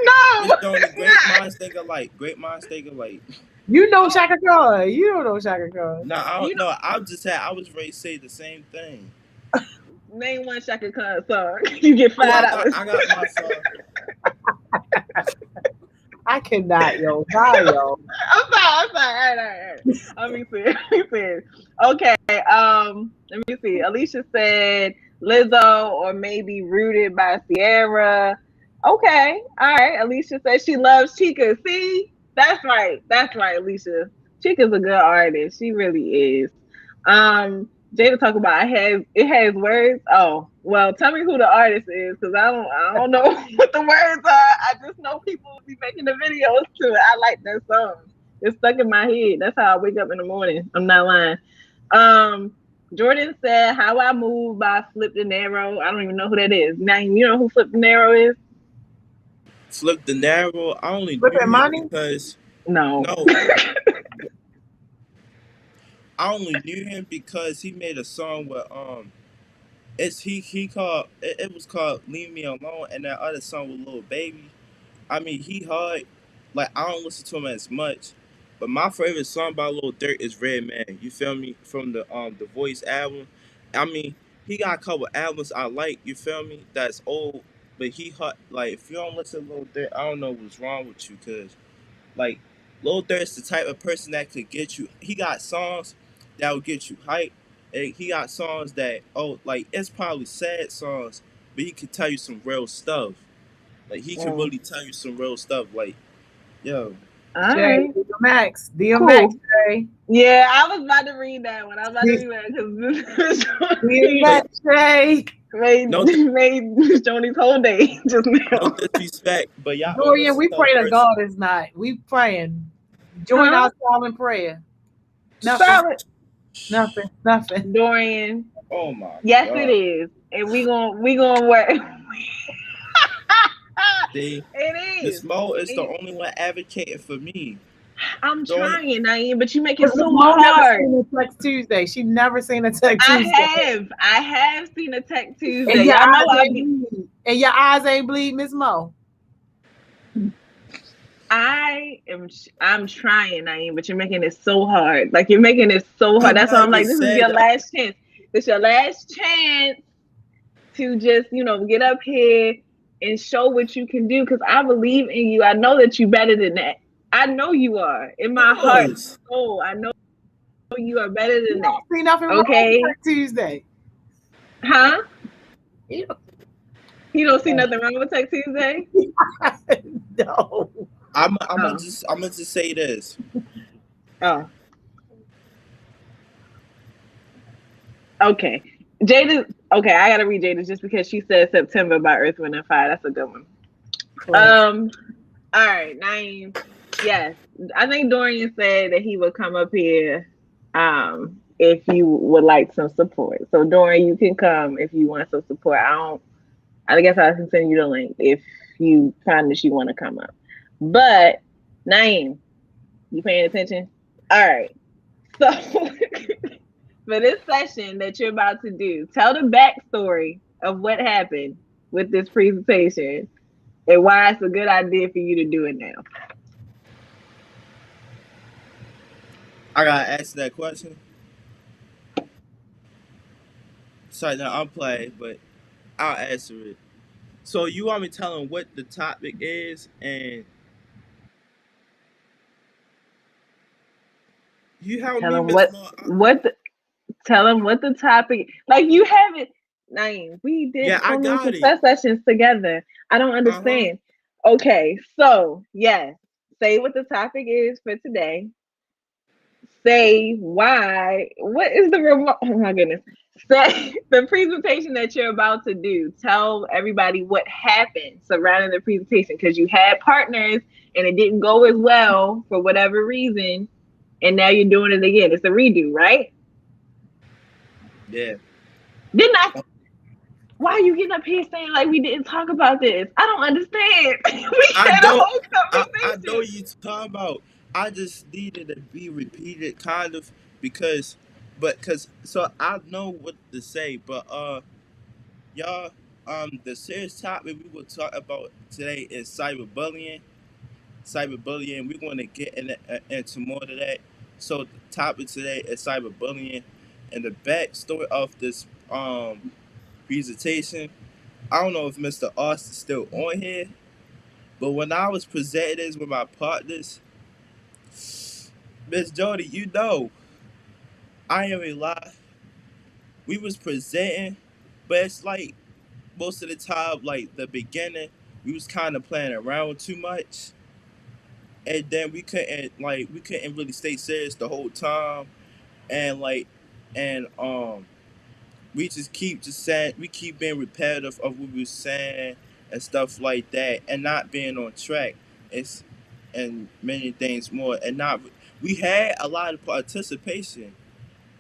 no, Miss Joni, it's great not. minds think alike. Great minds think alike. You know Shaka Khan. You don't know Shaka Khan. No, I You don't know. I just said I was ready to say the same thing. Name one Shaka Khan song. You get Oh, $5. I got my song. I cannot, yo. Bye, yo. I'm sorry. All right. Let me see. Okay. Let me see. Alicia said Lizzo or maybe Rooted by Sierra. Okay. All right. Alicia said she loves Chica. See? That's right, Alicia. Chica's a good artist. She really is. Jada talk about it has words. Oh, well, tell me who the artist is, because I don't know what the words are. I just know people will be making the videos to it. I like that song. It's stuck in my head. That's how I wake up in the morning. I'm not lying. Jordan said How I Move by Flip De Niro. I don't even know who that is. Now you know who Flip De Niro is? Flip De Niro. I only Flip knew and him Money? because No. I only knew him because he made a song with he called it was called Leave Me Alone, and that other song with Lil Baby. I mean, he hard. Like I don't listen to him as much, but my favorite song by Lil Durk is Red Man. You feel me? From the Voice album. I mean, he got a couple albums I like. You feel me? That's old, but he hot. Like if you don't listen to Lil Durk, I don't know what's wrong with you, cause like Lil Durk's the type of person that could get you. He got songs that will get you hype. And he got songs that like it's probably sad songs, but he could tell you some real stuff. Like he can really tell you some real stuff. Like, yo, All Jay, right. DMX. Cool. Jay. Yeah, I was about to read that one. I was about to read that because DMX, Jay. made Joni's whole day just now. no disrespect, but y'all. Dorian, we pray to God this night. We praying. Join our silent prayer. Nothing. Dorian. Oh my. Yes, God. it is, and we gonna work. See, It Miss is. Mo is the only one advocating for me. I'm Dorian. trying, Naeem, but you make it so Mo hard. never seen a Tech Tuesday. She never seen a Tech Tuesday. I have seen a Tech Tuesday. Y'all know And your eyes ain't bleed, Miss Mo. I'm trying, Naeem, but you're making it so hard. Like you're making it so hard. I'm That's why not I'm like, even this is saying your that. last chance. This your last chance to just, get up here and show what you can do. Cause I believe in you. I know that you're better than that. I know you are. In my heart and Yes. soul, I know you are better You than that. don't see nothing wrong Okay? with Tuesday. Huh? You You don't see nothing wrong with Tech Tuesday? no. I'm Oh. gonna just say this. Oh. Okay. Jada, okay, I gotta read Jada just because she said September by Earth, Wind, and Fire. That's a good one. All right, Naeem. Yes. I think Dorian said that he would come up here if you would like some support. So Dorian, you can come if you want some support. I guess I can send you the link if you find that you want to come up. But Naeem, you paying attention? All right. So for this session that you're about to do, tell the backstory of what happened with this presentation and why it's a good idea for you to do it now. I gotta answer that question. Sorry, no, I'm playing, but I'll answer it. So you want me to tell them what the topic is, and you help Tell me, them Miss Law. tell them what the topic, like you haven't, Naeem, we did Yeah, I so many got it. success sessions together. I don't understand. Okay, so yes, say what the topic is for today. Say why. What is the remote? Oh my goodness. Say the presentation that you're about to do. Tell everybody what happened surrounding the presentation because you had partners and it didn't go as well for whatever reason, and now you're doing it again. It's a redo, right? Yeah. Didn't I? Why are you getting up here saying like we didn't talk about this? I don't understand. We I had a don't. whole I know conversation. you talking about. I just needed to be repeated, kind of, because, so I know what to say, but y'all, the serious topic we will talk about today is cyberbullying. Cyberbullying. We're going to get into more of that. So the topic today is cyberbullying, and the backstory of this presentation. I don't know if Mr. Austin's still on here, but when I was presenting this with my partners, Miss Jody, I ain't even lie. We was presenting, but it's like most of the time, like the beginning, we was kind of playing around too much, and then we couldn't really stay serious the whole time, and and we just saying, we keep being repetitive of what we were saying and stuff like that, and not being on track. It's and many things more, and not we had a lot of participation.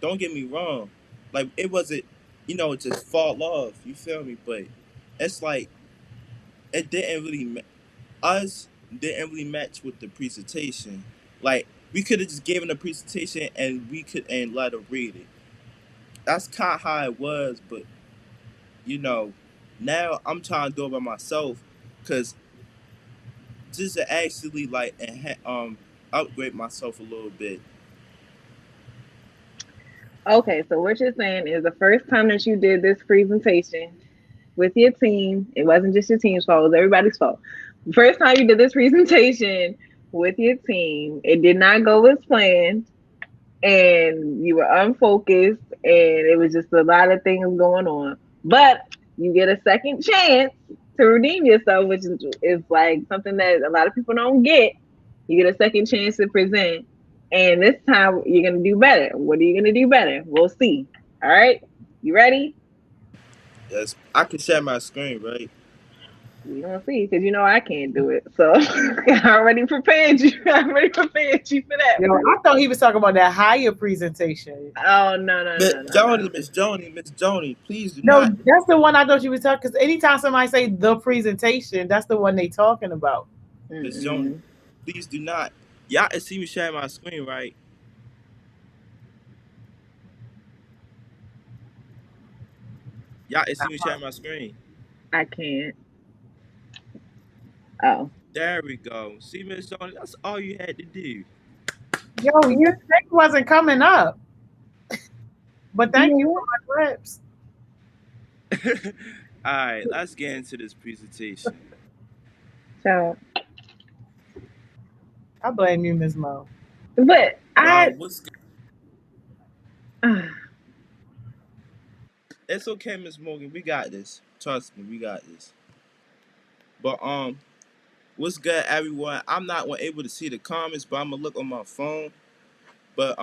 Don't get me wrong, like it wasn't, just fall off. You feel me? But it's like it didn't really us didn't really match with the presentation. Like we could have just given a presentation and we could and let her read it. That's kind of how it was, but you know, now I'm trying to do it by myself, cause just to actually upgrade myself a little bit. Okay, so what you're saying is the first time that you did this presentation with your team, it wasn't just your team's fault, it was everybody's fault. The first time you did this presentation with your team, it did not go as planned, and you were unfocused, and it was just a lot of things going on. But you get a second chance to redeem yourself, which is like something that a lot of people don't get. You get a second chance to present, and this time you're gonna do better. What are you gonna do better? We'll see. All right, you ready? Yes, I can share my screen, right? We gonna see because I can't do it. So I already prepared you. I already prepared you for that Yo, one. I thought he was talking about that higher presentation. Oh no. Miss Joni, please do No, not. that's the one I thought you was talking. Because anytime somebody say the presentation, that's the one they talking about. Miss Joni, please do not. Y'all can see me sharing my screen, right? Y'all can see me sharing my screen. I can't. Oh, There we go. See, Miss Jones, that's all you had to do. Yo, your thing wasn't coming up. But thank you for my clips. All right, let's get into this presentation. So, I blame you, Ms. Mo. but I, What's good? It's okay, Miss Morgan. We got this. Trust me, we got this. But what's good, everyone? I'm not able to see the comments, but I'm gonna look on my phone. But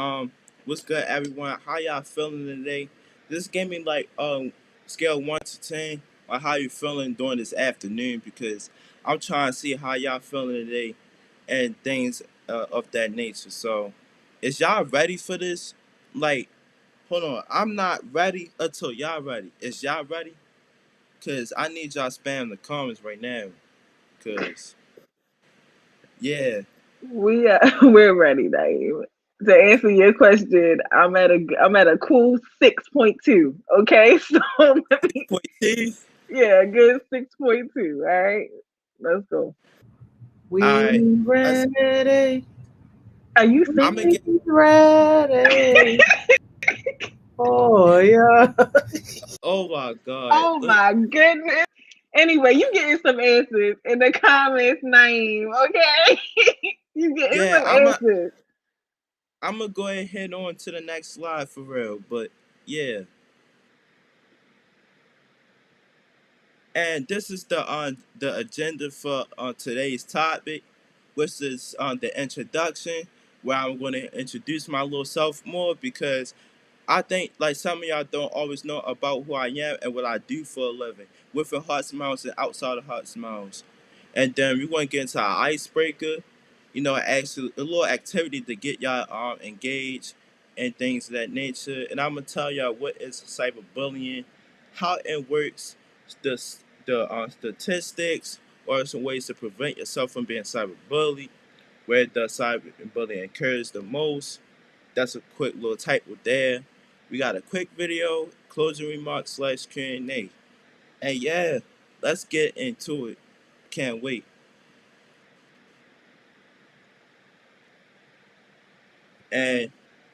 what's good, everyone? How y'all feeling today? This gave me like scale 1 to 10 on how you feeling during this afternoon because I'm trying to see how y'all feeling today and things of that nature. So, is y'all ready for this? Like, hold on, I'm not ready until y'all ready. Is y'all ready? Cause I need y'all spam the comments right now. Cause yeah, we're ready, Dave. To answer your question, I'm at a cool 6.2. Okay, so let me, 6.2. yeah, good 6.2. All right, let's go. We All right, ready. Are you I'm gonna get. We ready. Oh yeah. Oh my god. Oh my goodness. Anyway, you getting some answers in the comments, Naeem. Okay, you getting Yeah, some answers. I'm gonna go ahead and head on to the next slide for real. But yeah, and this is the agenda for today's topic, which is the introduction, where I'm going to introduce my little self more because I think like some of y'all don't always know about who I am and what I do for a living within Hearts and Minds and outside of Hearts and Minds. And then we're going to get into our icebreaker, actually a little activity to get y'all engaged and things of that nature. And I'm gonna tell y'all what is cyberbullying, how it works, the statistics, or some ways to prevent yourself from being cyberbullied, where the cyberbullying occurs the most. That's a quick little title there. We got a quick video, closing remarks / Q&A. And yeah, let's get into it. Can't wait. And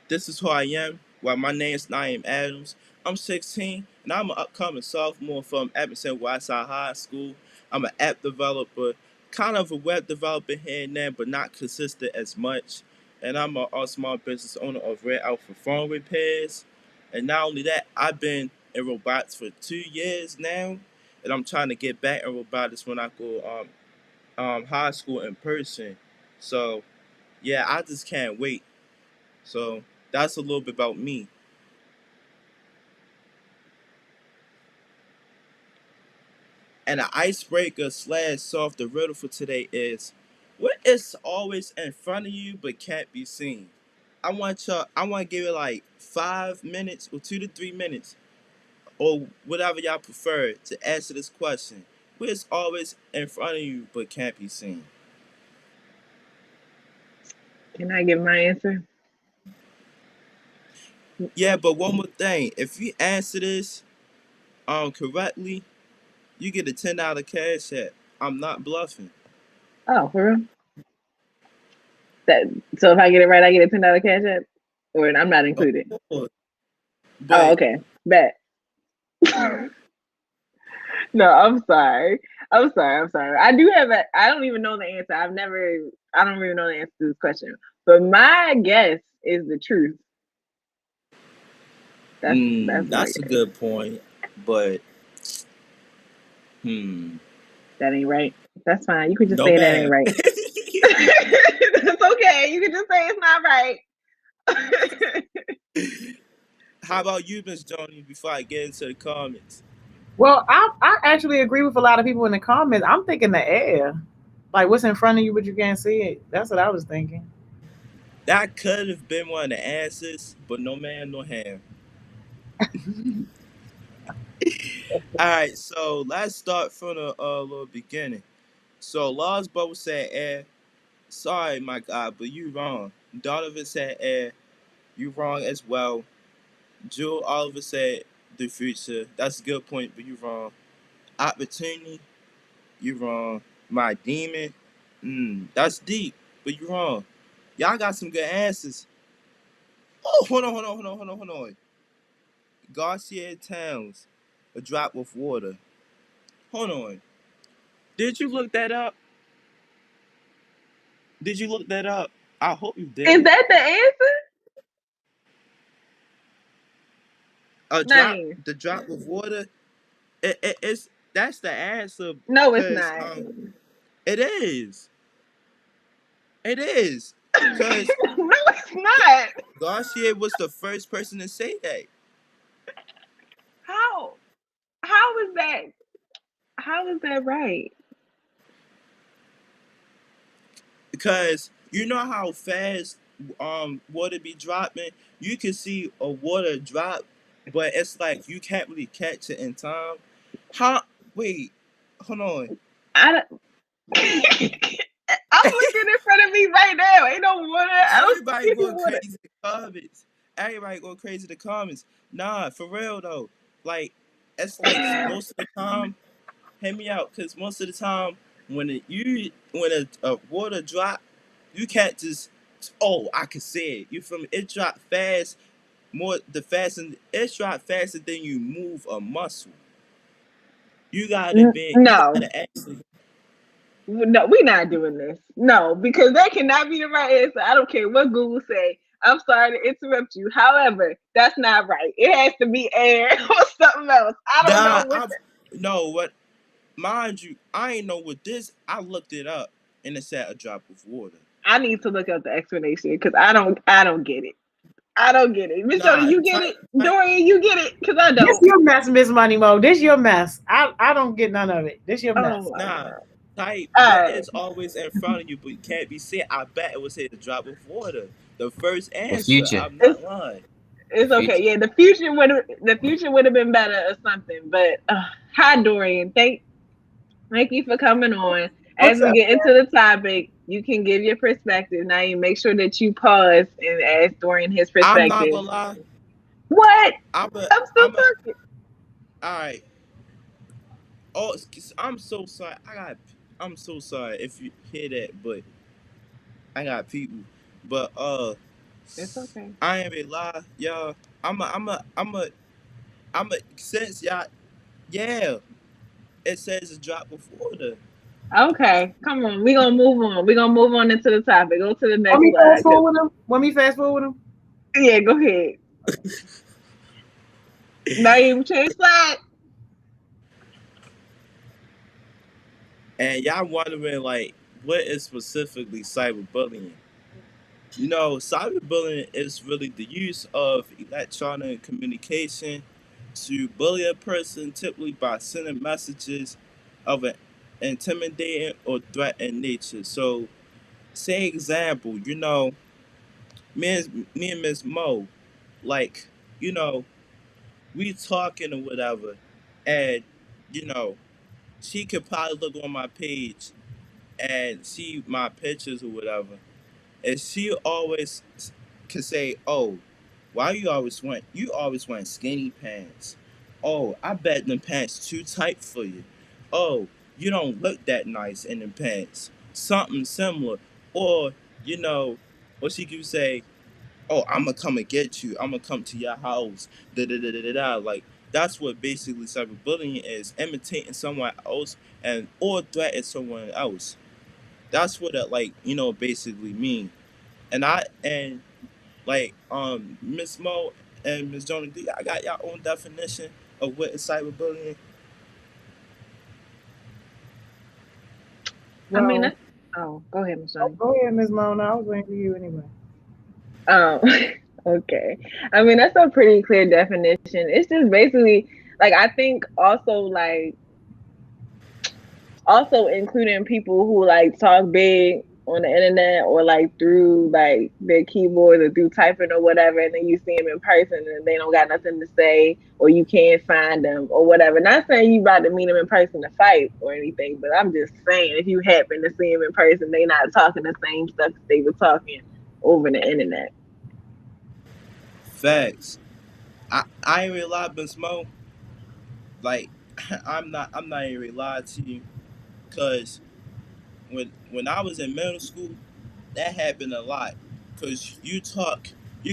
this is who I am. Well, my name is Naeem Adams. I'm 16, and I'm an upcoming sophomore from Edmondson Westside High School. I'm an app developer, kind of a web developer here and there, but not consistent as much. And I'm a small business owner of Red Alpha Phone Repairs. And not only that, I've been in robotics for 2 years now, and I'm trying to get back in robotics when I go high school in person. So yeah, I just can't wait. So that's a little bit about me. And the icebreaker / soft the riddle for today is, what is always in front of you but can't be seen? I want to give it like 5 minutes or 2 to 3 minutes or whatever y'all prefer to answer this question. What is always in front of you but can't be seen? Can I give my answer? Yeah, but one more thing. If you answer this correctly, you get a $10 cash app. I'm not bluffing. Oh, for real? That so if I get it right, I get a $10 cash app, or I'm not Of included. course. Oh, But okay, bet. No, I'm sorry. I'm sorry. I'm sorry. I do have a. I don't even know the answer. I've never. I don't even know the answer to this question. But my guess is the truth. That's my that's a guess. good point. But hmm, That ain't right. That's fine. You could just no say that ain't man. right. That's okay. You can just say it's not right. How about you, Miss Joni? Before I get into the comments, Well, I actually agree with a lot of people in the comments. I'm thinking the air. Like what's in front of you but you can't see it. That's what I was thinking. that could have been one of the answers, but no man, no ham. All right, so let's start from the little beginning. So Lars Bubble said air. Sorry, my God, but you wrong. Donovan said air. You wrong as well. Jewel Oliver said the future. That's a good point, but you wrong. Opportunity. You wrong. My demon. That's deep, but you're wrong. Y'all got some good answers. Oh, hold on. Garcia Towns, a drop with water. Hold on. Did you look that up? Did you look that up? I hope you Is did. that the answer? Nice. The drop with water. It's that's the answer. No, it's Cause not. it is. It is. Cause No, it's not. Garcia was the first person to say that. How? How is that? How is that right? Because you know how fast water be dropping. You can see a water drop, but it's like you can't really catch it in time. How? Wait, hold on. I don't. I'm looking in front of me right now. Ain't no water. I don't Everybody see going water. crazy in the comments. Everybody going crazy in the comments. Nah, for real though. Like it's like most of the time. Hear me out, cause most of the time when a water drop, you can't just I can see it. You feel me? It drop fast. It drop faster than you move a muscle. You No, gotta actually. no, we're not doing this. No, because that cannot be the right answer. I don't care what Google say. I'm sorry to interrupt you. However, that's not right. It has to be air or something else. I don't know. No, what? Mind you, I ain't know what this. I looked it up, and it said a drop of water. I need to look up the explanation because I don't get it. I don't get it. Miss Jody, you get it? Dorian, you get it? Because I don't. This your mess, Miss Money Mo. This your mess. I don't get none of it. This your mess. Type that is always in front of you, but you can't be said. I bet it would say the drop of water. The first answer. Future. I'm not lying. It's okay. Yeah, the future would have been better or something. But hi, Dorian. Thank you for coming on. As we get into the topic, you can give your perspective. Now you make sure that you pause and ask Dorian his perspective. I'm not gonna lie. What? I'm still talking. All right. Oh, I'm so sorry. I'm so sorry if you hear that, but I got people. But it's okay. I ain't gonna lie, y'all. I'm a since y'all, yeah. It says a drop of water. Okay, come on. We're gonna move on. We're gonna move on into the topic. Go to the next slide. Want me fast forward them? Yeah, go ahead. Now you change slide. And y'all wondering like what is specifically cyberbullying? You know, cyberbullying is really the use of electronic communication to bully a person, typically by sending messages of an intimidating or threatening nature. So, say example, you know, me and Miss Mo, like, you know, we talking or whatever, and you know, she could probably look on my page and see my pictures or whatever, and she always can say, "Oh, why you always want skinny pants? Oh, I bet them pants too tight for you. Oh, you don't look that nice in them pants." Something similar, or you know, or she could say, "Oh, I'm gonna come and get you. I'm gonna come to your house." Da da da da da da. Like that's what basically cyberbullying is: imitating someone else and or threatening someone else. That's what it basically mean. And like Miss Mo and Miss Jonah, do y'all got your own definition of what is cyberbullying? I mean, go ahead, Miss Jonah. Go ahead, Miss Mo. I was waiting for you anyway. Okay. I mean, that's a pretty clear definition. It's just basically like I think also including people who like talk big on the internet or like through like their keyboard or through typing or whatever, and then you see them in person and they don't got nothing to say or you can't find them or whatever. Not saying you about to meet them in person to fight or anything, but I'm just saying if you happen to see them in person, they not talking the same stuff that they were talking over the internet. Facts. I ain't really lie, Miss Mo. Like I'm not even really lie to you, cause when I was in middle school, that happened a lot. Cause you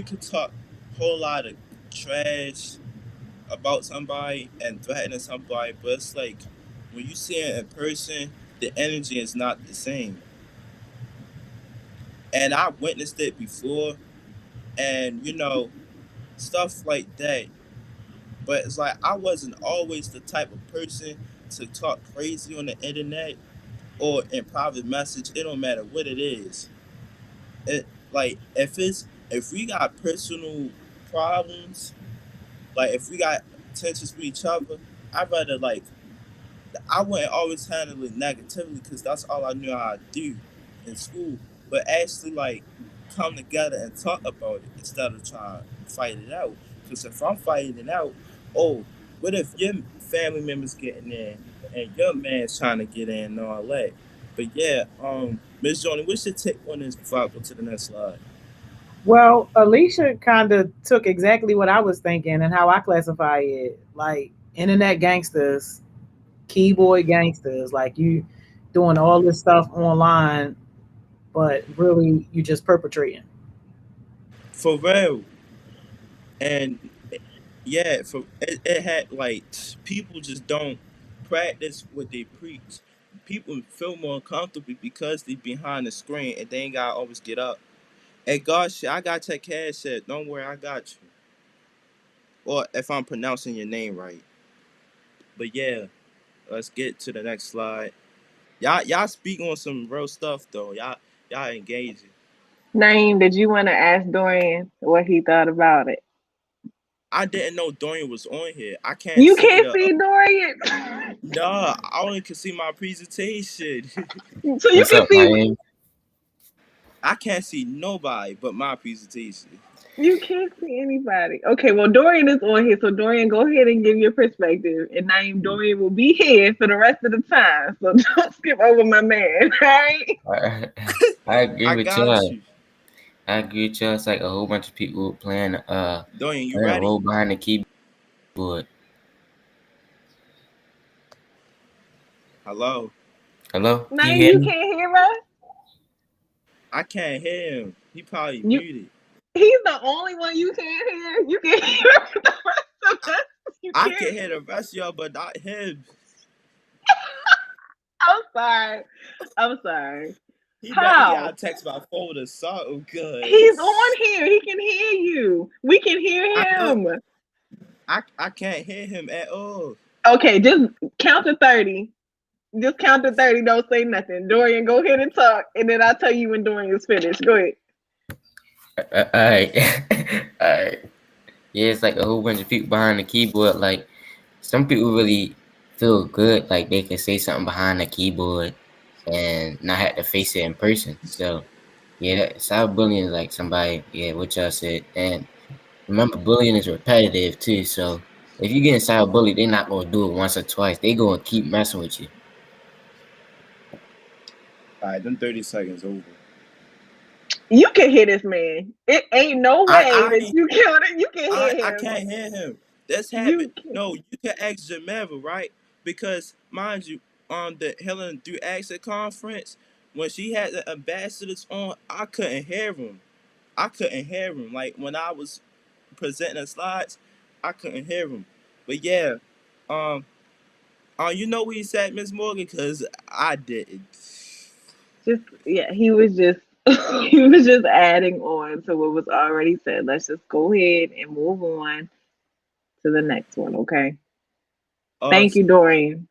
could talk a whole lot of trash about somebody and threatening somebody, but it's like when you see it in person, the energy is not the same. And I witnessed it before, and stuff like that. But it's like I wasn't always the type of person to talk crazy on the internet or in private message. It don't matter what it is. It like if we got personal problems, like if we got tensions with each other, I'd rather I wouldn't always handle it negatively because that's all I knew how to do in school. But actually, come together and talk about it instead of trying to fight it out. Because if I'm fighting it out, oh, what if your family members getting in and your man's trying to get in and all that? But yeah, Miss Joni, what's your take on this before I go to the next slide? Well, Alicia kind of took exactly what I was thinking and how I classify it, like internet gangsters, keyboard gangsters, like you doing all this stuff online, but really you just perpetrating. For real. And yeah, it had people just don't practice what they preach. People feel more comfortable because they behind the screen and they ain't gotta always get up. Hey gosh, I got your cash app. Don't worry, I got you. Or if I'm pronouncing your name right. But yeah, let's get to the next slide. Y'all speak on some real stuff though. Y'all engaging. Naeem, did you want to ask Dorian what he thought about it? I didn't know Dorian was on here. I can't You see can't the. see Dorian, Nah, I only can see my presentation. so you What's can up, see. Naeem? I can't see nobody but my presentation. You can't see anybody. Okay, well Dorian is on here, so Dorian, go ahead and give your perspective. And Naeem, Dorian will be here for the rest of the time, so don't skip over my man. Right? I, I agree I with got y'all. you. I agree with y'all. It's like a whole bunch of people Dorian, you playing a ready? role behind the keyboard. Hello. Hello? Can you Naeem, hear you me? can't hear us. I can't hear him. He probably You, muted. he's the only one you can't hear. You can hear the rest of us. You I can can't. hear the rest of y'all, but not him. I'm sorry. I'm sorry. He How? gotta text my phone or something good. He's on here. He can hear you. We can hear I know him. I can't hear him at all. Okay, just count to 30. Just count to 30. Don't say nothing. Dorian, go ahead and talk, and then I'll tell you when Dorian is finished. Go ahead. Alright. Alright. Yeah, it's like a whole bunch of people behind the keyboard. Like, some people really feel good, like they can say something behind the keyboard and not have to face it in person. So, yeah, cyberbullying is like somebody, yeah, what y'all said. And remember, bullying is repetitive too. So if you get cyberbullied, they're not gonna do it once or twice. They gonna keep messing with you. Alright, them 30 seconds over. You can hear this man. It ain't no way that I you can. You can I hear I him. can't hear him. That's happened. You can. No, you can ask Jameva, right? Because mind you, on the Helen through Access conference, when she had the ambassadors on, I couldn't hear him. I couldn't hear him. Like when I was presenting the slides, I couldn't hear him. But yeah, um, you know what he said, Miss Morgan? Cause I didn't. Just yeah, he was just he was just adding on to what was already said. Let's just go ahead and move on to the next one, okay? Thank you, Awesome. Dorian.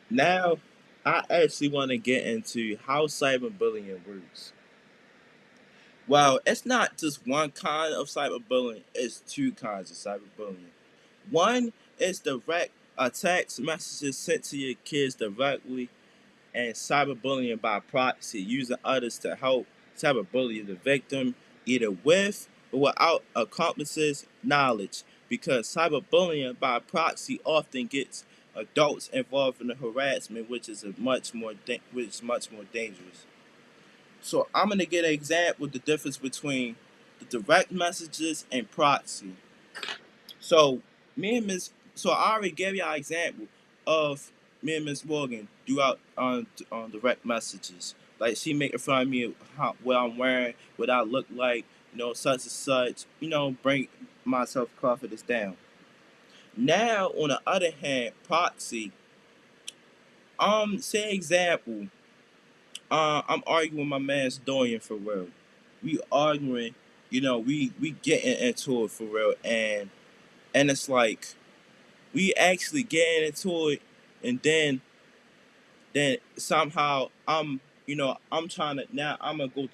Now, I actually want to get into how cyberbullying works. Well, it's not just one kind of cyberbullying, it's two kinds of cyberbullying. One is direct text messages sent to your kids directly, and cyberbullying by proxy, using others to help cyberbully the victim, either with or without accomplices' knowledge, because cyberbullying by proxy often gets adults involved in the harassment, which is much more dangerous. So I'm gonna get an example of the difference between the direct messages and proxy. So me and Miss So I already gave y'all an example of me and Miss Morgan throughout on direct messages. Like she making fun of me what I'm wearing, what I look like, such and such. Bring my self confidence down. Now, on the other hand, Proxy, say example, I'm arguing with my man's Dorian for real. We arguing, we getting into it for real, and it's like we actually getting into it, and then somehow I'm trying to now I'm gonna go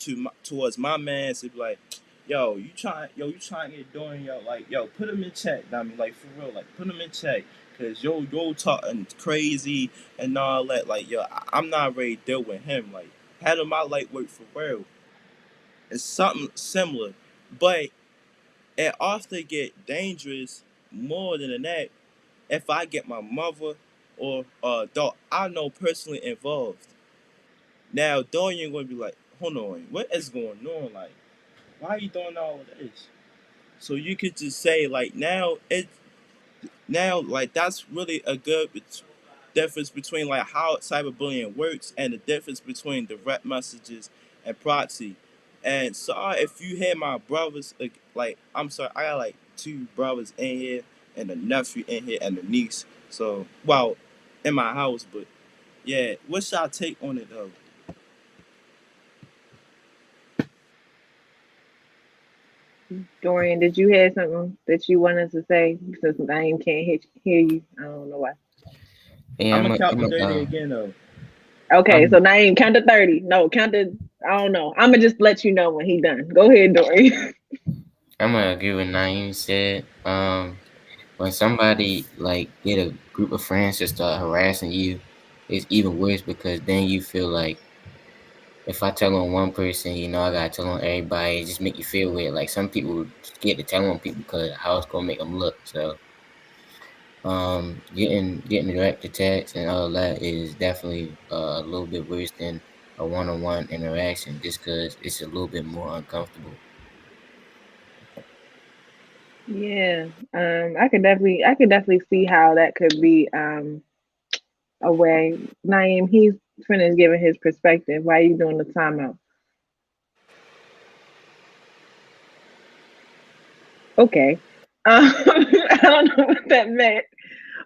towards my man and be like, you trying to get doing like put him in check. I mean like for real, like put him in check. Cause yo talking crazy and all that. Like I'm not ready to deal with him. Like having my light work for real. It's something similar, but it often get dangerous more than that if I get my mother or dog I know personally involved. Now Dorian gonna be like, hold on, what is going on? Like, why are you doing all of this? So you could just say like now like that's really a good difference between like how cyberbullying works and the difference between direct messages and proxy. And sorry if you hear my brothers like I'm sorry, I got like two brothers in here and a nephew in here and a niece. So well, in my house, but yeah, what's y'all take on it though? Dorian, did you have something that you wanted to say? Since Naeem can't hear you, I don't know why. Yeah, I'm gonna count to 30 again though. Okay, so Naeem, count to 30. No, count to, I don't know. I'm gonna just let you know when he done. Go ahead, Dorian. I'm gonna agree with Naeem said. When somebody like get a group of friends to start harassing you, it's even worse because then you feel like if I tell on one person, I gotta tell on everybody. It just make you feel weird. Like some people get to tell on people because how it's gonna make them look. So, getting direct attacks and all that is definitely a little bit worse than a one-on-one interaction, just because it's a little bit more uncomfortable. Yeah, I could definitely see how that could be a way. Naeem, he's finished giving his perspective. Why are you doing the timeout? Okay. I don't know what that meant.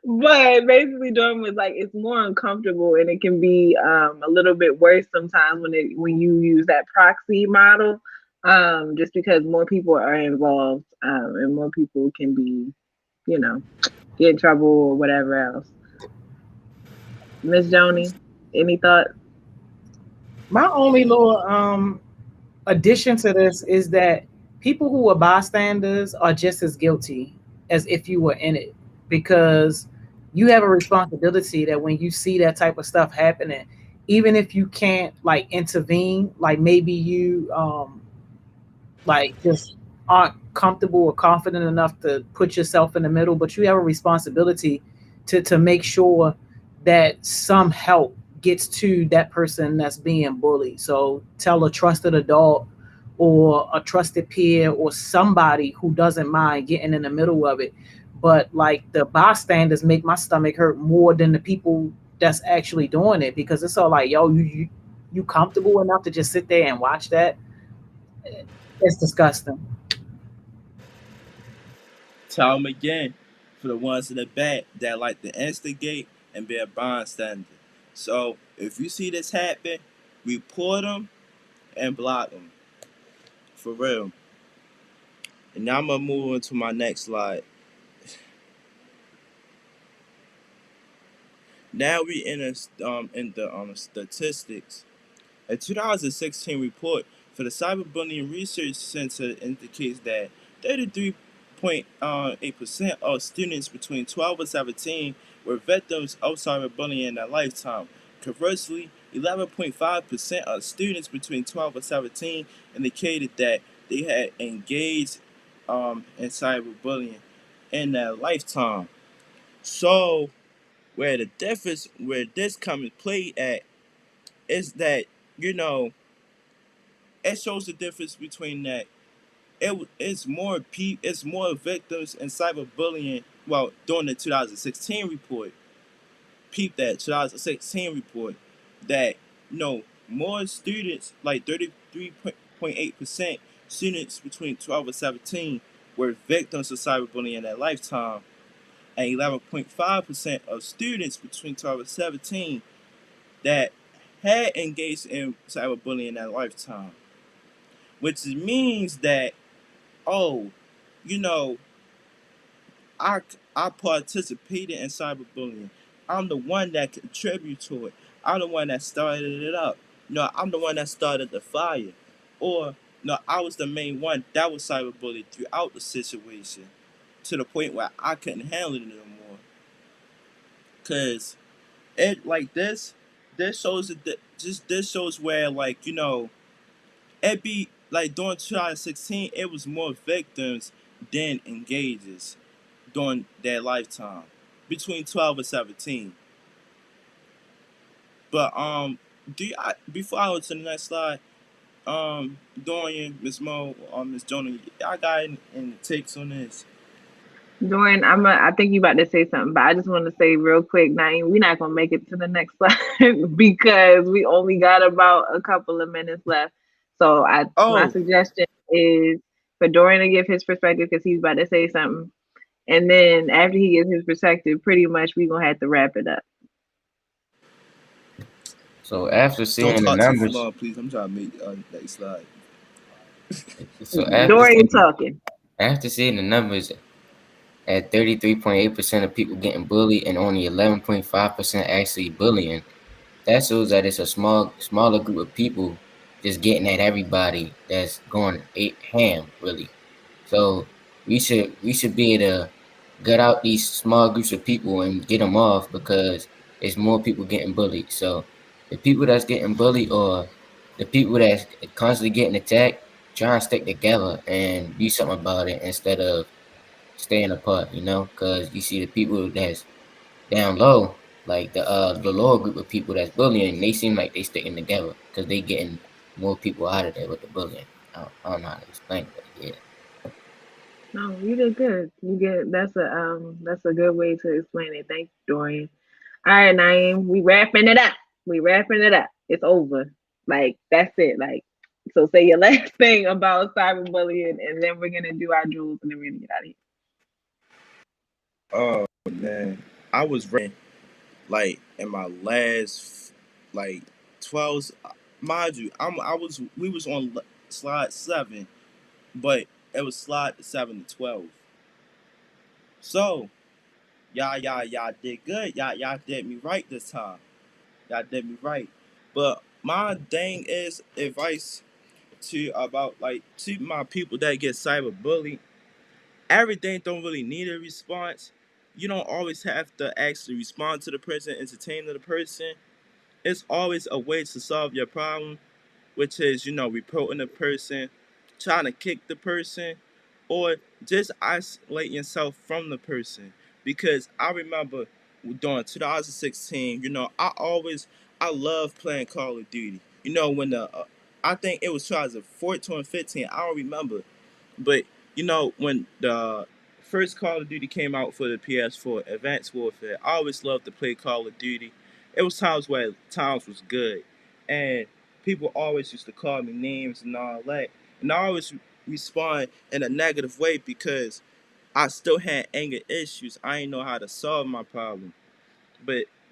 But basically Dorian was like it's more uncomfortable and it can be a little bit worse sometimes when you use that proxy model. Just because more people are involved and more people can be, get in trouble or whatever else. Miss Joni, any thoughts? My only little addition to this is that people who are bystanders are just as guilty as if you were in it, because you have a responsibility that when you see that type of stuff happening, even if you can't like intervene, like maybe you like just aren't comfortable or confident enough to put yourself in the middle, but you have a responsibility to make sure that some help gets to that person that's being bullied. So tell a trusted adult or a trusted peer or somebody who doesn't mind getting in the middle of it. But like the bystanders make my stomach hurt more than the people that's actually doing it, because it's all like, yo, you comfortable enough to just sit there and watch that? It's disgusting. Tell them again for the ones in the back that like to instigate and be a bystander. So if you see this happen, report them and block them. For real. And now I'm gonna move on to my next slide. Now we in the statistics. A 2016 report for the Cyberbullying Research Center indicates that 33.8% of students between 12 and 17 were victims of cyberbullying in their lifetime. Conversely, 11.5% of students between 12 and 17 indicated that they had engaged in cyberbullying in their lifetime. So, where this comes in play at is that you know it shows the difference between that it's more victims in cyberbullying during the 2016 report, peep that 2016 report, that more students, like 33.8% students between 12 and 17, were victims of cyberbullying in their lifetime, and 11.5% of students between 12 and 17 that had engaged in cyberbullying in their lifetime, which means that, oh, you know, I participated in cyberbullying. I'm the one that contributed to it. I'm the one that started it up. I'm the one that started the fire. Or, no, I was the main one that was cyberbullied throughout the situation, to the point where I couldn't handle it anymore. Cause it like this shows that this shows where, like, it be like during 2016 it was more victims than engages during their lifetime between 12 and 17. But before I go to the next slide, Dorian, Miss Mo, or Miss Jonah, y'all got any takes on this? Dorian, I think you about to say something, but I just want to say real quick, Naeem, we're not gonna make it to the next slide because we only got about a couple of minutes left. So my suggestion is for Dorian to give his perspective because he's about to say something, and then after he gives his perspective, pretty much we're gonna have to wrap it up. So after seeing the numbers, long, please. I'm trying to make next slide. So Dorian talking. After seeing the numbers, at 33.8% of people getting bullied and only 11.5% actually bullying, that shows that it's a smaller group of people just getting at everybody that's going ham, really. So we should be able to gut out these small groups of people and get them off, because it's more people getting bullied. So the people that's getting bullied, or the people that's constantly getting attacked, try and stick together and do something about it instead of staying apart, because you see the people that's down low, like the lower group of people that's bullying, they seem like they sticking together because they getting more people out of there with the bullying. I don't know how to explain it, but yeah. No, you did good. That's a good way to explain it. Thanks, Dorian. All right, Naeem, we wrapping it up. It's over. Like, that's it. Like, so say your last thing about cyberbullying, and then we're gonna do our jewels, and then we're gonna get out of here. Oh man, I was like in my last 12s, mind you. We was on slide 7, but it was slide 7 to 12. So y'all did good. Y'all did me right this time. Y'all did me right. But my thing is advice to my people that get cyberbullied. Everything don't really need a response. You don't always have to actually respond to the person, entertain the person. It's always a way to solve your problem, which is, reporting the person, trying to kick the person, or just isolate yourself from the person. Because I remember during 2016, I love playing Call of Duty. When I think it was 2014 or 15, I don't remember. But, when the first Call of Duty came out for the PS4, Advanced Warfare, I always loved to play Call of Duty. It was times where times was good. And people always used to call me names and all that. And I always respond in a negative way because I still had anger issues. I didn't know how to solve my problem.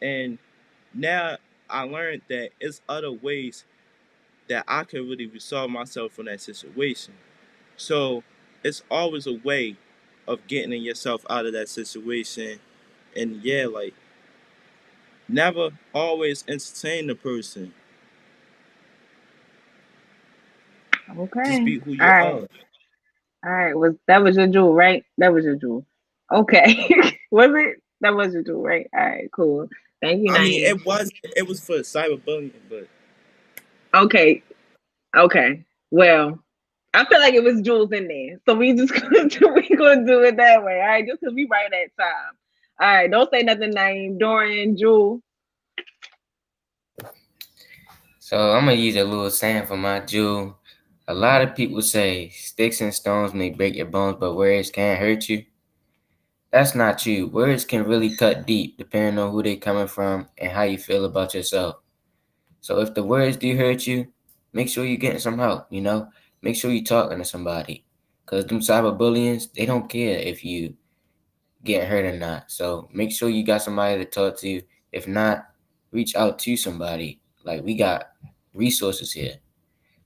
And now I learned that it's other ways that I can really resolve myself from that situation. So it's always a way of getting yourself out of that situation. And yeah, never always entertain the person. Okay. Just be who you All right. are. All right. That was your jewel, right? That was your jewel. Okay. Was it? That was your jewel, right? All right. Cool. Thank you. I mean, it was for cyberbullying, but okay. Well, I feel like it was jewels in there, so we gonna do it that way. All right, just because we right at time. All right, don't say nothing, Naeem. Dorian, Jewel. So I'm gonna use a little saying for my jewel. A lot of people say sticks and stones may break your bones, but words can't hurt you. That's not you. Words can really cut deep depending on who they coming from and how you feel about yourself. So if the words do hurt you, make sure you're getting some help, you know? Make sure you're talking to somebody. Because them cyberbullies, they don't care if you get hurt or not. So make sure you got somebody to talk to. If not, reach out to somebody. Like, we got resources here.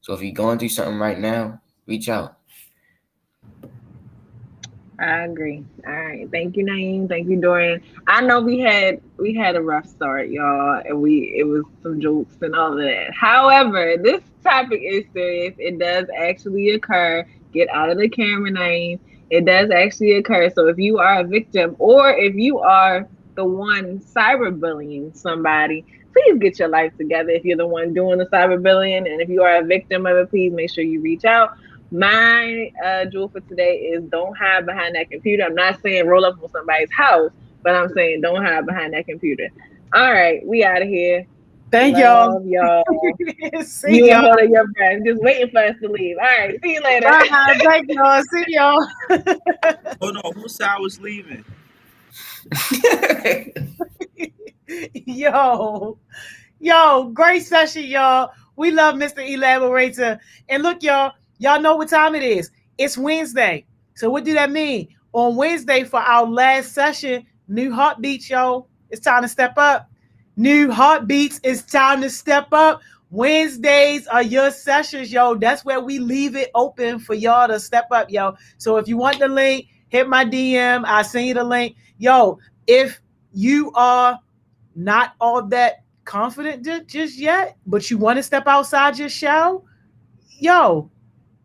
So if you're going through something right now, reach out. I agree. All right. Thank you, Naeem. Thank you, Dorian. I know we had a rough start, y'all, and it was some jokes and all of that. However, this topic is serious. It does actually occur. Get out of the camera, Naeem. It does actually occur. So if you are a victim or if you are the one cyberbullying somebody, please get your life together. If you're the one doing the cyberbullying, and if you are a victim of it, please make sure you reach out. My jewel for today is don't hide behind that computer. I'm not saying roll up on somebody's house, but I'm saying don't hide behind that computer. All right, we out of here. Thank y'all. Love y'all. See You y'all. and holding your breath, just waiting for us to leave. All right, see you later. Bye. Thank y'all. See y'all. Hold on, who said I was leaving? Yo, great session, y'all. We love Mr. Elaborator. And look, y'all know what time it is. It's Wednesday. So what do that mean? On Wednesday for our last session, new heartbeats, yo. It's time to step up. New heartbeats. It's time to step up. Wednesdays are your sessions, yo. That's where we leave it open for y'all to step up, yo. So if you want the link, hit my DM. I'll send you the link. Yo, if you are not all that confident just yet, but you want to step outside your shell, yo,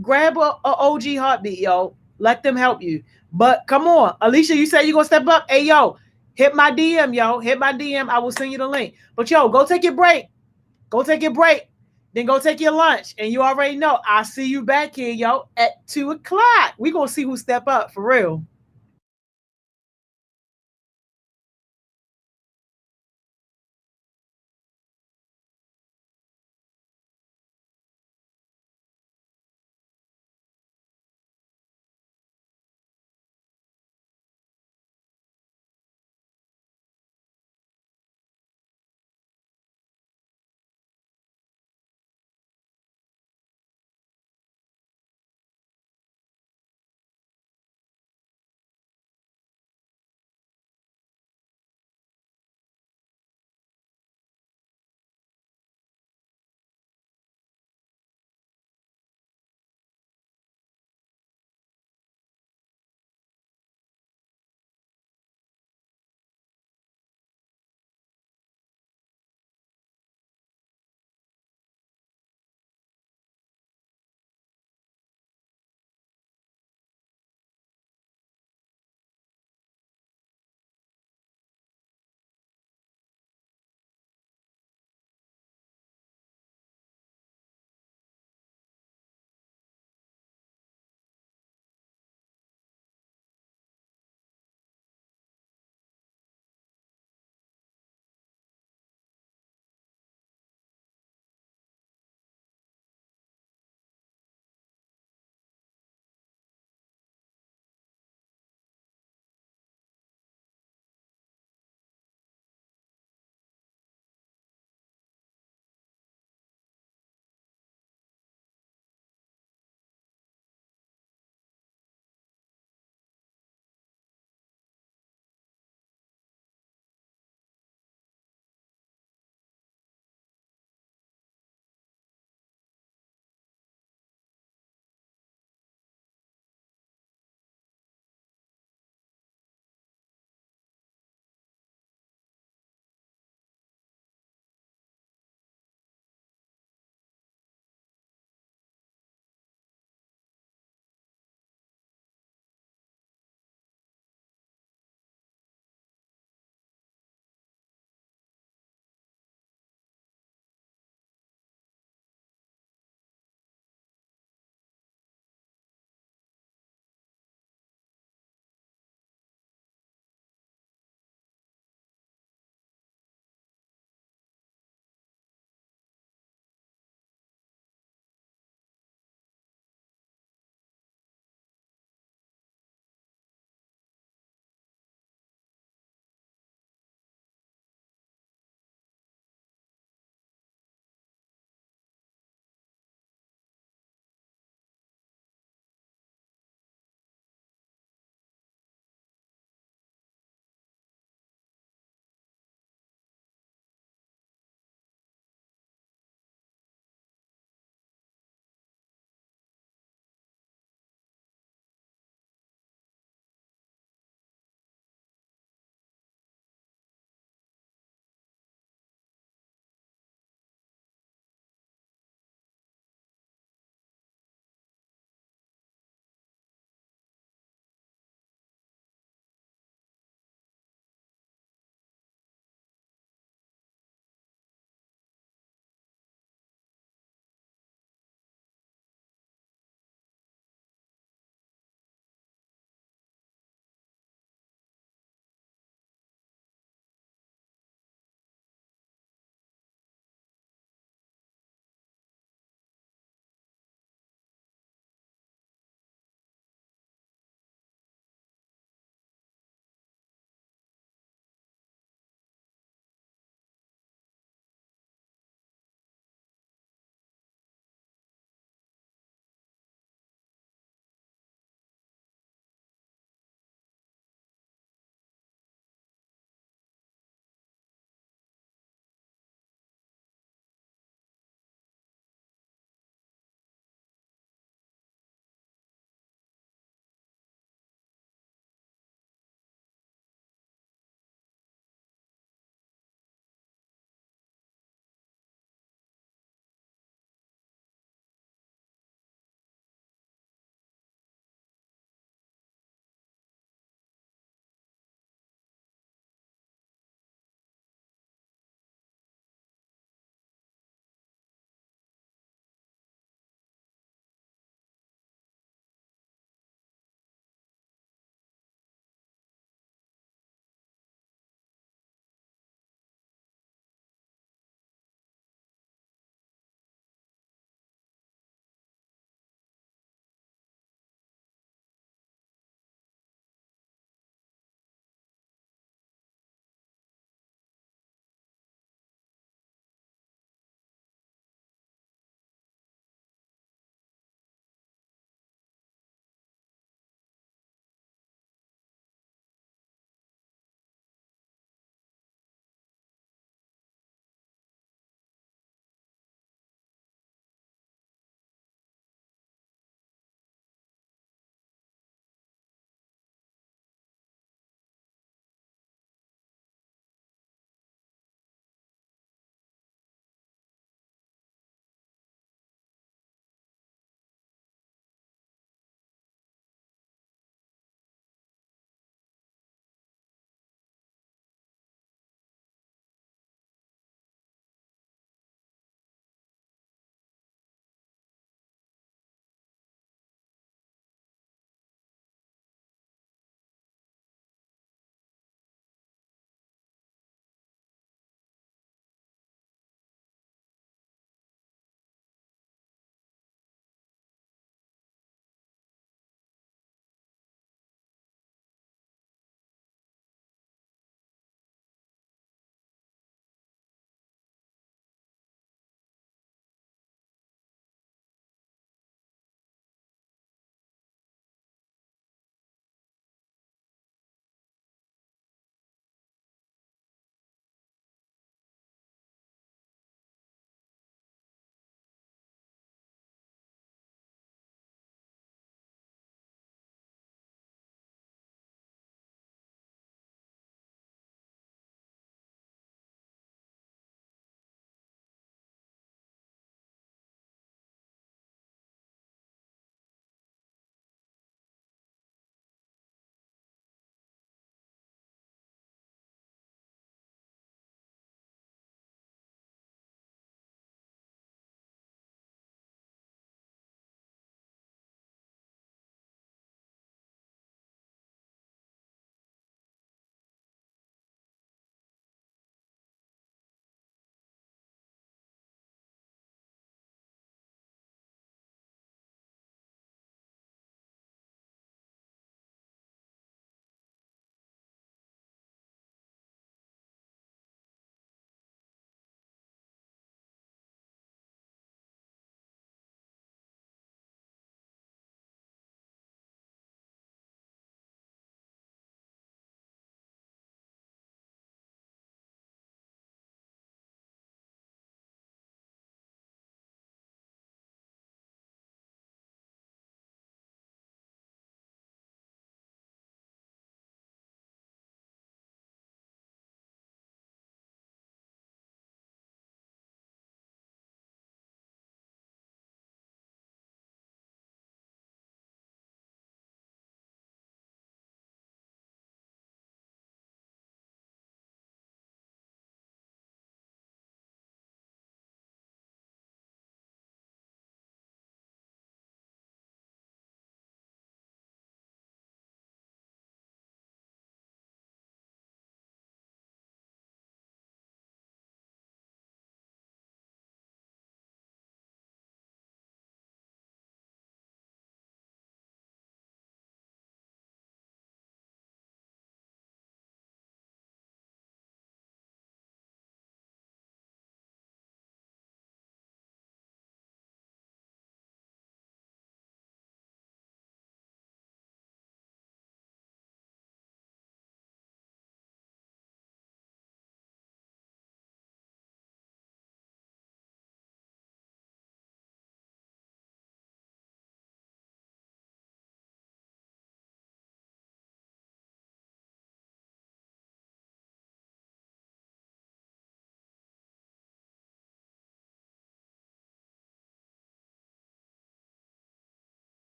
grab a OG heartbeat, yo. Let them help you. But come on, Alicia, you say you're going to step up. Hey, yo, hit my DM, yo. Hit my DM. I will send you the link. But, yo, go take your break. Go take your break. Then go take your lunch. And you already know, I'll see you back here, yo, at 2 o'clock. We're going to see who step up for real.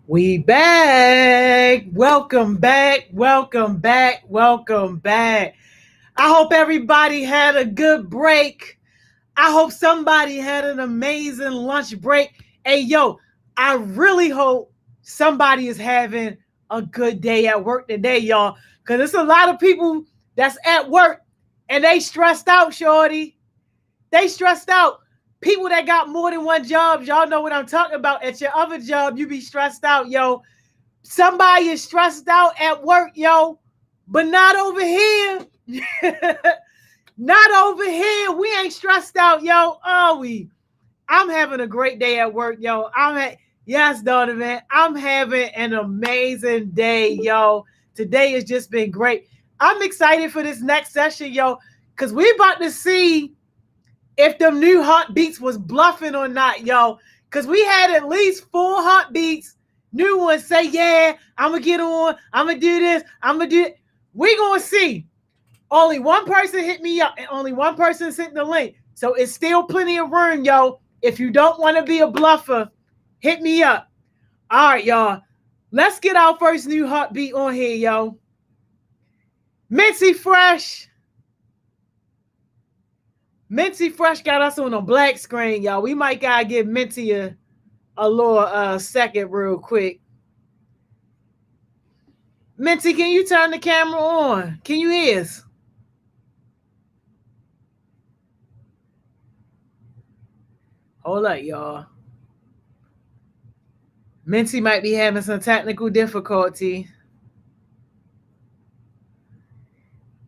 We back. Welcome back. Welcome back. Welcome back. I hope everybody had a good break. I hope somebody had an amazing lunch break. Hey, yo, I really hope somebody is having a good day at work today, y'all. Because there's a lot of people that's at work and they stressed out, shorty. They stressed out. People that got more than one job, y'all know what I'm talking about. At your other job, you be stressed out, yo. Somebody is stressed out at work, yo, but not over here. Not over here. We ain't stressed out, yo. Are we? I'm having a great day at work, yo. Yes, Donovan. I'm having an amazing day, yo. Today has just been great. I'm excited for this next session, yo, because we about to see if them new heartbeats was bluffing or not, yo. Because we had at least 4 heartbeats, new ones say, yeah, I'm going to get on. I'm going to do this. I'm going to do it. We're going to see. Only one person hit me up and only one person sent the link. So it's still plenty of room, yo. If you don't want to be a bluffer, hit me up. All right, y'all. Let's get our first new heartbeat on here, yo. Minty Fresh. Minty Fresh got us on a black screen, y'all. We might gotta give Minty a little second real quick. Minty, can you turn the camera on? Can you hear us? Hold up, y'all. Minty might be having some technical difficulty.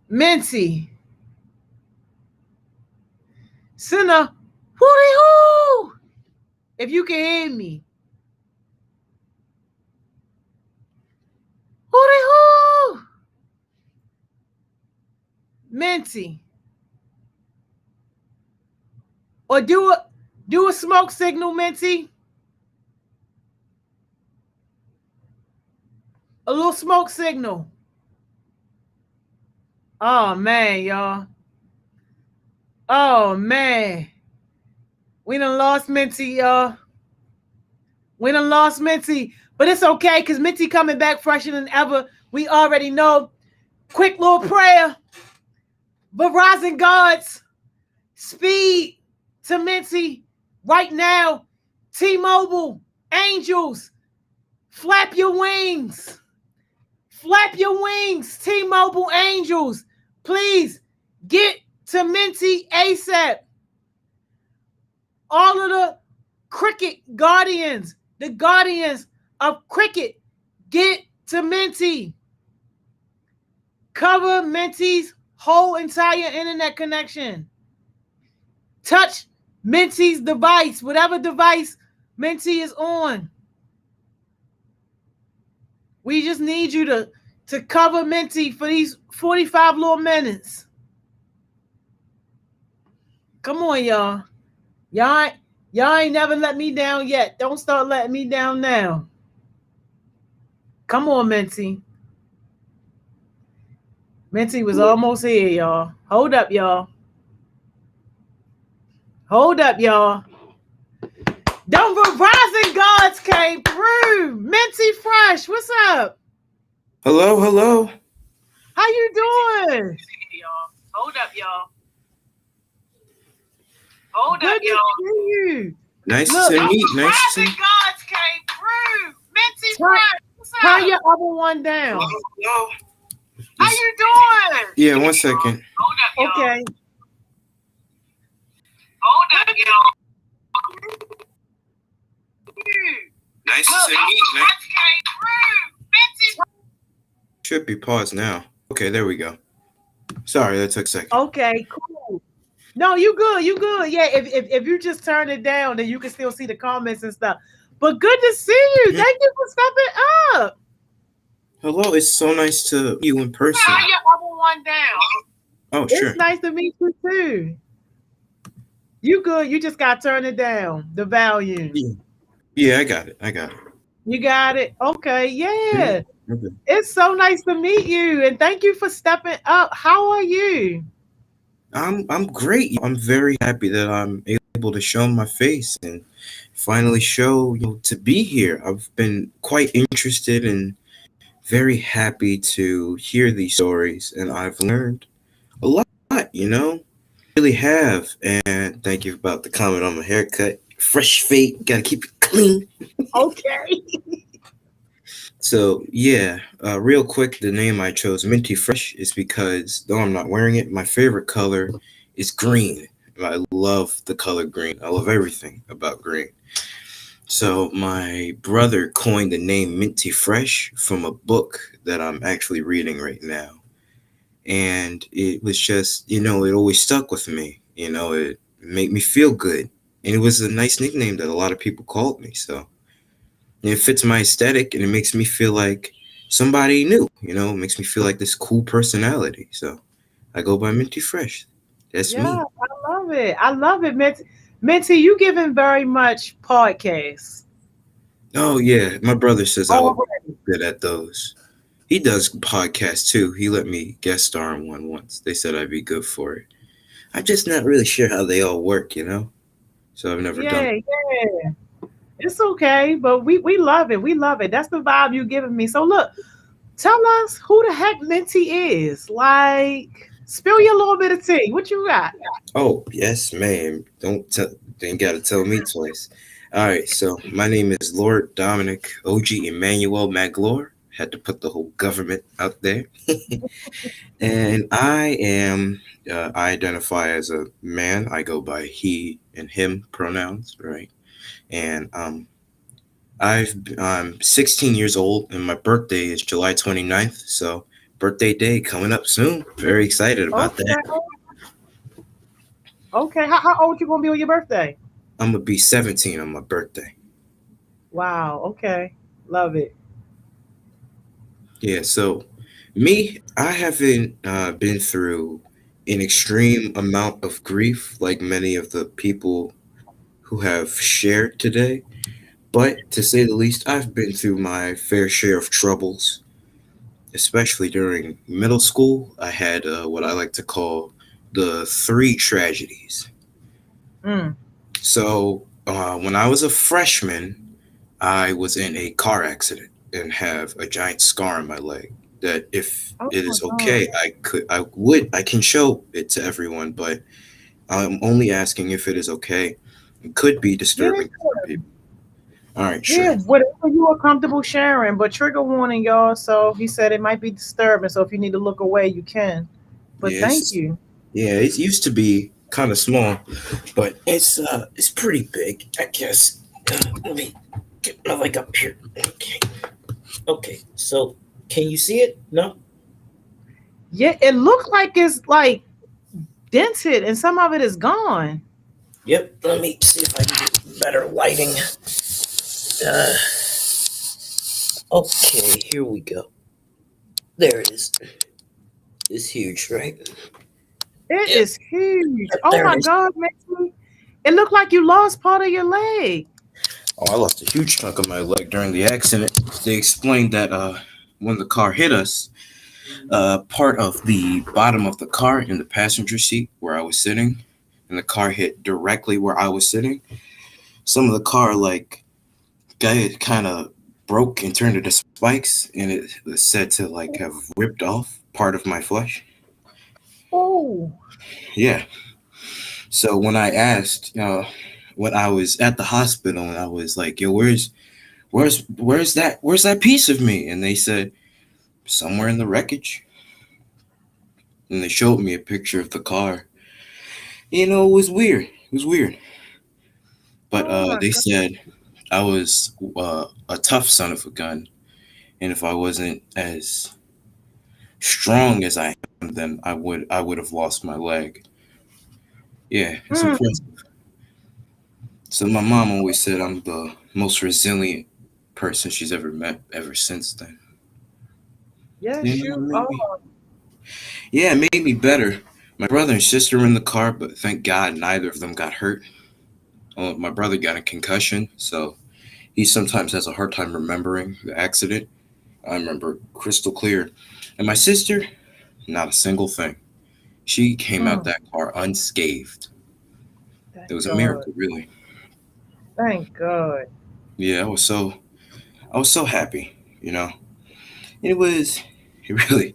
Minty. Send a hooty-hoo if you can hear me. Hooty-hoo. Minty. Or do a smoke signal, Minty. A little smoke signal. Oh, man, y'all. Oh, man. We done lost Minty, y'all. We done lost Minty. But it's okay, because Minty coming back fresher than ever. We already know. Quick little prayer. Verizon gods, speed to Minty right now. T-Mobile, angels, flap your wings. Flap your wings, T-Mobile angels. Please get to Minty ASAP. All of the cricket guardians, the guardians of cricket, get to Minty. Cover Minty's whole entire internet connection. Touch Minty's device, whatever device Minty is on. We just need you to cover Minty for these 45 little minutes. Come on, y'all. Y'all ain't never let me down yet. Don't start letting me down now. Come on, Minty. Minty was almost here, y'all. Hold up, y'all. Hold up, y'all. Them Verizon gods came through. Minty Fresh, what's up? Hello, hello. How you doing? Hold up, y'all. Hold up, y'all. Good to see you. Nice to meet. Nice to meet. Verizon gods came through. Minty Fresh, what's up? Turn your other one down. Hello. How you doing? Yeah, 1 second. Hold up, y'all. Okay. Hold up, y'all. Nice to meet. Nice. Should be paused now. Okay, there we go. Sorry, that took a second. Okay, cool. No, you good. You good. Yeah, if you just turn it down, then you can still see the comments and stuff. But good to see you. Thank you for stepping up. Hello, it's so nice to meet you in person. Turn your other one down. Oh, sure. It's nice to meet you too. You good. You just got to turn it down, the volume. Yeah, I got it. You got it? Okay, yeah. Okay. It's so nice to meet you, and thank you for stepping up. How are you? I'm great. I'm very happy that I'm able able to show my face and finally show, to be here. I've been quite interested and very happy to hear these stories, and I've learned a lot, really have. And thank you about the comment on my haircut. Fresh fade, gotta keep it clean. Okay. So yeah, real quick, the name I chose, Minty Fresh, is because though I'm not wearing it, my favorite color is green. I love the color green. I love everything about green. So my brother coined the name Minty Fresh from a book that I'm actually reading right now. And it was just, it always stuck with me. It made me feel good. And it was a nice nickname that a lot of people called me. So it fits my aesthetic and it makes me feel like somebody new, it makes me feel like this cool personality. So I go by Minty Fresh. That's me. Yeah, I love it. I love it, Minty. Minty, you giving very much podcasts. Oh yeah, my brother says I Oh, would be good at those. He does podcasts too. He let me guest star on one once. They said I'd be good for it. I'm just not really sure how they all work, So I've never done it. yeah. It's okay, but we love it. We love it. That's the vibe you're giving me. So look, tell us who the heck Minty is. Like, spill your little bit of tea. What you got? Oh, yes, ma'am. Ain't gotta tell me twice. All right, so my name is Lord Dominic OG Emmanuel Maglore. Had to put the whole government out there. And I identify as a man. I go by he and him pronouns, right? And I'm 16 years old, and my birthday is July 29th. So birthday day coming up soon. Very excited about that. Okay, how old you gonna be on your birthday? I'm gonna be 17 on my birthday. Wow. Okay, love it. Yeah. So me, I haven't been through an extreme amount of grief like many of the people who have shared today. But to say the least, I've been through my fair share of troubles, especially during middle school. I had what I like to call the three tragedies. Mm. So when I was a freshman, I was in a car accident and have a giant scar on my leg. That if it is okay, I can show it to everyone, but I'm only asking if it is okay. It could be disturbing to some people. All right, sure. Yeah, whatever you are comfortable sharing, but trigger warning, y'all. So he said it might be disturbing. So if you need to look away, you can. But thank you. Yeah, it used to be kind of small, but it's pretty big, I guess. Let me get my leg up here. Okay. So can you see it? No. Yeah, it looked like it's like dented, and some of it is gone. Yep. Let me see if I can get better lighting. Okay, here we go. There it is. It's huge, right? It is huge. Oh my God, man. It looked like you lost part of your leg. Oh, I lost a huge chunk of my leg during the accident. They explained that when the car hit us, part of the bottom of the car in the passenger seat where I was sitting, and the car hit directly where I was sitting. Some of the car, kind of broke and turned into spikes, and it was said to have ripped off part of my flesh. Oh. Yeah. So when I asked, when I was at the hospital, and I was like, "Yo, where's that piece of me?" And they said, "Somewhere in the wreckage." And they showed me a picture of the car. It was weird. It was weird. But they said I was a tough son of a gun, and if I wasn't as strong as I am, then I would have lost my leg. Yeah, it's impressive. So my mom always said I'm the most resilient person she's ever met ever since then. Yes, you are. Yeah, it made me better. My brother and sister were in the car, but thank God neither of them got hurt. My brother got a concussion, so he sometimes has a hard time remembering the accident. I remember crystal clear. And my sister, not a single thing. She came out that car unscathed. It was a God. miracle, really. Thank God. Yeah, I was so happy, you know. It was it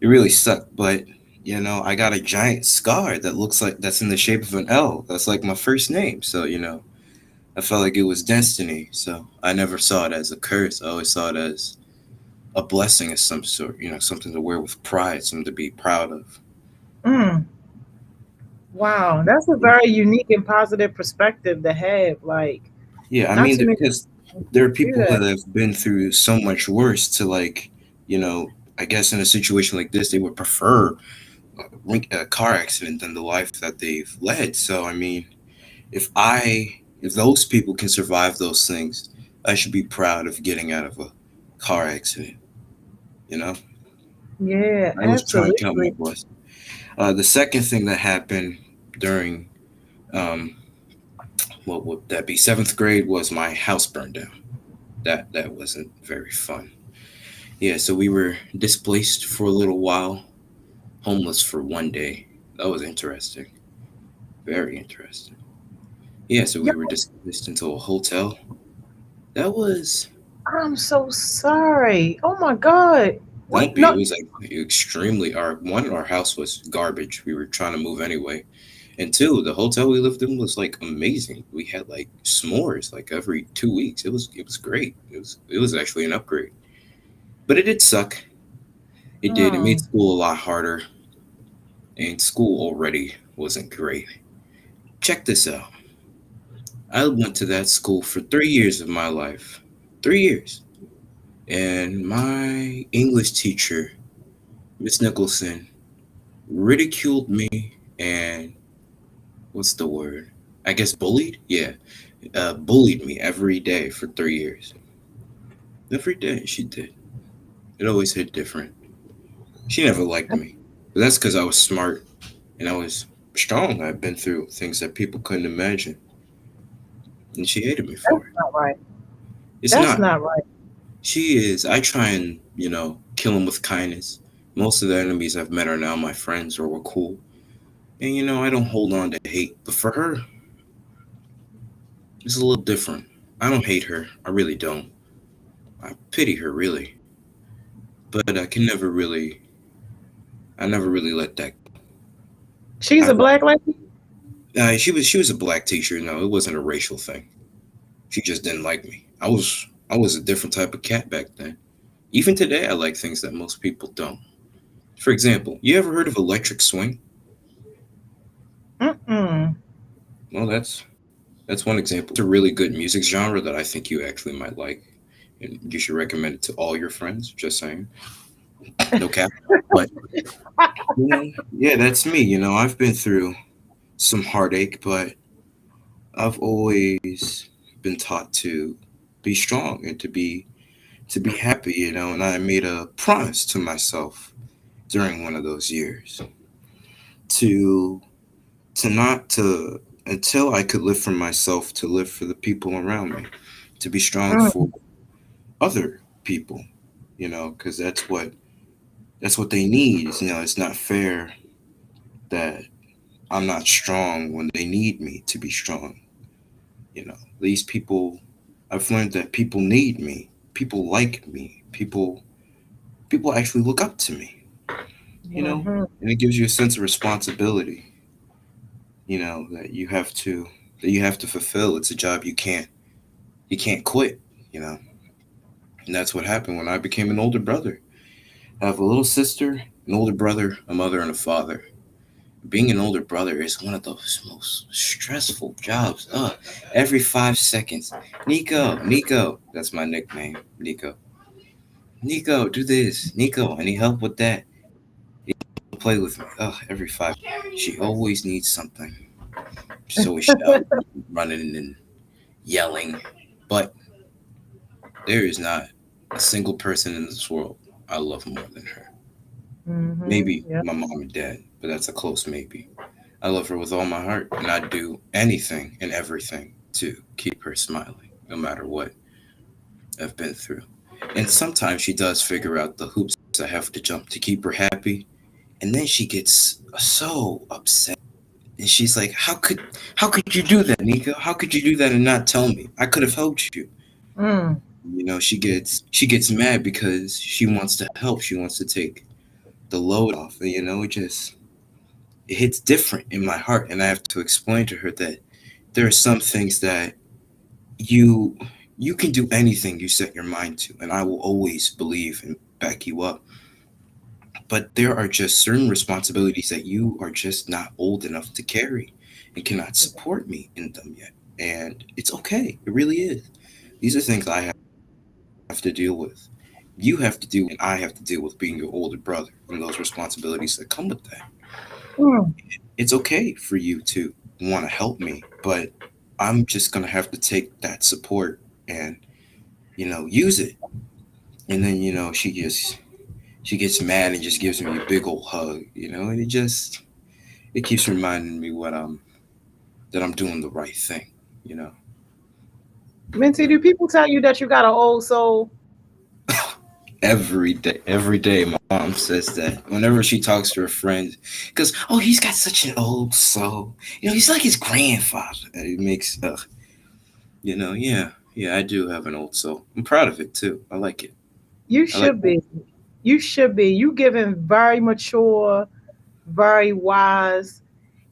really sucked, but I got a giant scar that looks like that's in the shape of an L. That's like my first name. So, I felt like it was destiny. So I never saw it as a curse. I always saw it as a blessing of some sort, something to wear with pride, something to be proud of. Mm. Wow, that's a very unique and positive perspective to have. Like, Yeah, I not mean, too many because there are do people that. that have been through so much worse to I guess in a situation like this, they would prefer a car accident than the life that they've led. So, I mean, if those people can survive those things, I should be proud of getting out of a car accident. You know, Yeah, I was trying to count my absolutely. blessings. The second thing that happened during um, what would that be? Seventh grade was my house burned down. That wasn't very fun. Yeah, so we were displaced for a little while, homeless for one day. That was interesting, very interesting. Yeah, so Yo, we were displaced into a hotel. That was I'm so sorry. Oh my God. What? Don't be. No. It was like extremely. Our house was garbage. We were trying to move anyway, and two, the hotel we lived in was like amazing. We had like s'mores like every 2 weeks. It was great. It was actually an upgrade, but it did suck. It did. It made Oh. school a lot harder, and school already wasn't great. Check this out. I went to that school for 3 years of my life, 3 years, and my English teacher, Miss Nicholson, ridiculed me and what's the word? I guess bullied? Yeah. Bullied me every day for 3 years. Every day she did. It always hit different. She never liked me. But that's because I was smart and I was strong. I've been through things that people couldn't imagine. And she hated me That's for it. not right. It's That's not. not right. She is. I try and, kill them with kindness. Most of the enemies I've met are now my friends or we're cool. And, I don't hold on to hate. But for her, it's a little different. I don't hate her. I really don't. I pity her, really. But I never really let that go. She's I, a black lady? she was a black teacher. No, it wasn't a racial thing. She just didn't like me. I was a different type of cat back then. Even today, I like things that most people don't. For example, you ever heard of electric swing? Mm-mm. Well, that's one example. It's a really good music genre that I think you actually might like, and you should recommend it to all your friends. Just saying, no cap. But yeah, that's me. I've been through some heartache, but I've always been taught to be strong and to be happy. And I made a promise to myself during one of those years to not to until I could live for myself, to live for the people around me, to be strong for Mm. other people, because that's what they need. It's not fair that I'm not strong when they need me to be strong. These people, I've learned that people need me, people like me, people actually look up to me, Mhm. and it gives you a sense of responsibility, that you have to fulfill. It's a job you can't quit, you know. And that's what happened when I became an older brother. I have a little sister, an older brother, a mother, and a father. Being an older brother is one of those most stressful jobs. Every 5 seconds, Nico, that's my nickname, Nico, do this, Nico, any help with that? Play with me. Every 5. She always needs something. She's always shouting, running, and yelling. But there is not a single person in this world I love more than her. Mhm. Maybe Yep. my mom and dad, but that's a close maybe. I love her with all my heart, and I'd do anything and everything to keep her smiling, no matter what I've been through. And sometimes she does figure out the hoops I have to jump to keep her happy, and then she gets so upset And she's like, how could you do that, Nico? How could you do that and not tell me? I could have helped you. Mm. You know, she gets mad because she wants to help. She wants to take the load off. And, you know, it hits different in my heart. And I have to explain to her that there are some things that you can do anything you set your mind to, and I will always believe and back you up. But there are just certain responsibilities that you are just not old enough to carry and cannot support me in them yet. And it's okay. It really is. These are things I have to deal with. You have to deal, and I have to deal with being your older brother and those responsibilities that come with that. Mm. It's okay for you to want to help me, but I'm just going to have to take that support and, you know, use it. And then, you know, she gets mad and just gives me a big old hug, you know, and it keeps reminding me that I'm doing the right thing, you know. Minty, do people tell you that you got an old soul? Every day, my mom says that whenever she talks to her friends, because he's got such an old soul, you know, he's like his grandfather. And it makes, you know, yeah, I do have an old soul. I'm proud of it too. I like it. You should be. You should be. You giving very mature, very wise,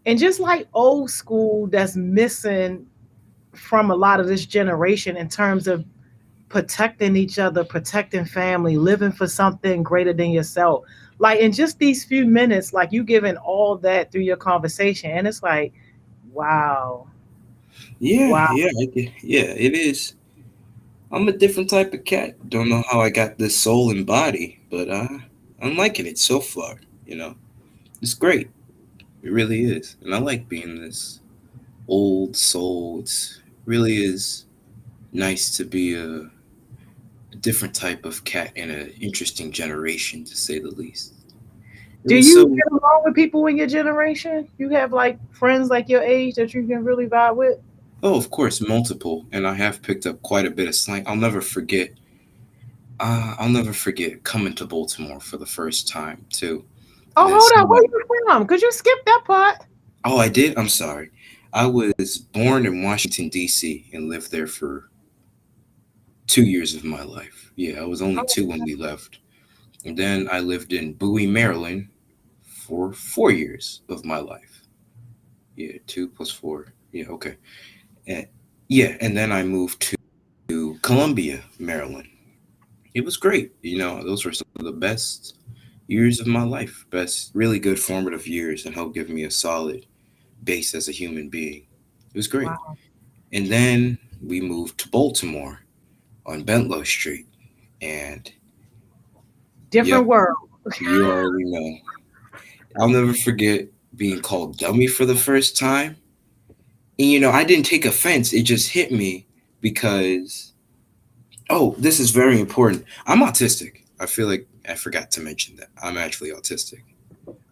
and just like old school that's missing from a lot of this generation in terms of protecting each other, protecting family, living for something greater than yourself. Like in just these few minutes, like you giving all that through your conversation. And it's like, wow. Yeah, Wow. yeah, it is. I'm a different type of cat. Don't know how I got this soul and body, but I'm liking it so far, you know. It's great. It really is. And I like being this old soul. It really is nice to be a different type of cat in an interesting generation, to say the least. Do you get along with people in your generation? You have like friends like your age that you can really vibe with? Oh, of course, multiple. And I have picked up quite a bit of slang. I'll never forget coming to Baltimore for the first time too. Oh, And then hold on. Where somebody- you from? Could you skip that part? Oh, I did? I'm sorry. I was born in Washington, D.C. and lived there for 2 years of my life. Yeah, I was only 2 when we left. And then I lived in Bowie, Maryland for 4 years of my life. Yeah, 2 plus 4. Yeah, okay. And then I moved to Columbia, Maryland. It was great. You know, those were some of the best years of my life. Best, really good formative years, and helped give me a solid base as a human being. It was great. Wow. And then we moved to Baltimore on Bentlow Street. And Different world. you already know. I'll never forget being called dummy for the first time. And, you know, I didn't take offense. It just hit me because, this is very important. I'm autistic. I feel like I forgot to mention that. I'm actually autistic.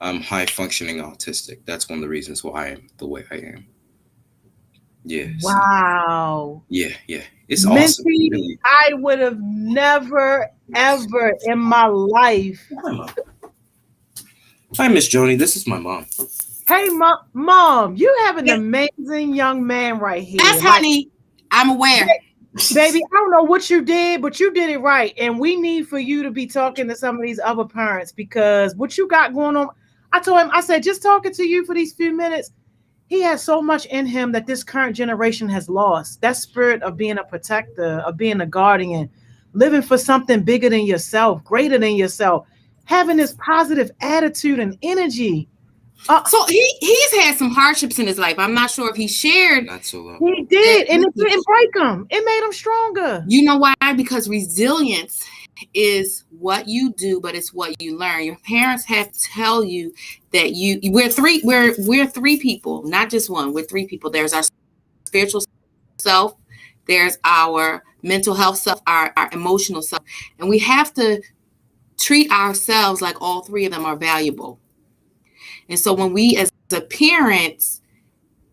I'm high functioning autistic. That's one of the reasons why I am the way I am. Yeah. Wow. Yeah. It's Minty, awesome. Really. I would have never, ever in my life. Hi, Miss Joni. This is my mom. Hey, mom, you have an amazing young man right here. Yes, honey. I'm aware. Baby, I don't know what you did, but you did it right. And we need for you to be talking to some of these other parents, because what you got going on, I told him, I said, just talking to you for these few minutes, he has so much in him that this current generation has lost. That spirit of being a protector, of being a guardian, living for something bigger than yourself, greater than yourself, having this positive attitude and energy. So he's had some hardships in his life. I'm not sure if he shared. Not so long. He did, and it didn't break him. It made him stronger. You know why? Because resilience is what you do, but it's what you learn. Your parents have to tell you that we're three people, not just one. We're 3 people. There's our spiritual self, there's our mental health self, our emotional self, and we have to treat ourselves like all 3 of them are valuable. And so when we as the parents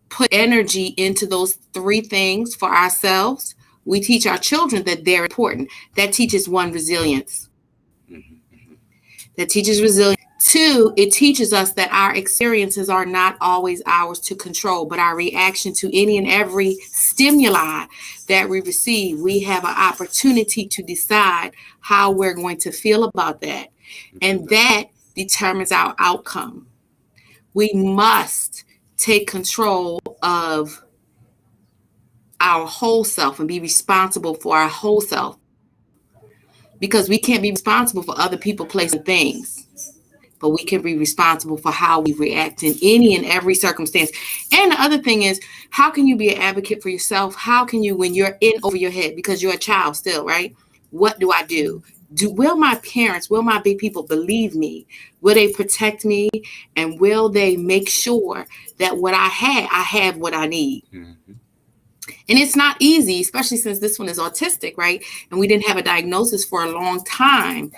put energy into those 3 things for ourselves, we teach our children that they're important. That teaches 1, resilience. That teaches resilience. 2, it teaches us that our experiences are not always ours to control, but our reaction to any and every stimuli that we receive. We have an opportunity to decide how we're going to feel about that. And that determines our outcome. We must take control of our whole self and be responsible for our whole self, because we can't be responsible for other people, places, and things, but we can be responsible for how we react in any and every circumstance. And the other thing is, how can you be an advocate for yourself? How can you, when you're in over your head, because you're a child still, right? What do I do? Will my parents, will my big people believe me? Will they protect me? And will they make sure that what I have what I need? Mm-hmm. And it's not easy, especially since this one is autistic, right? And we didn't have a diagnosis for a long time.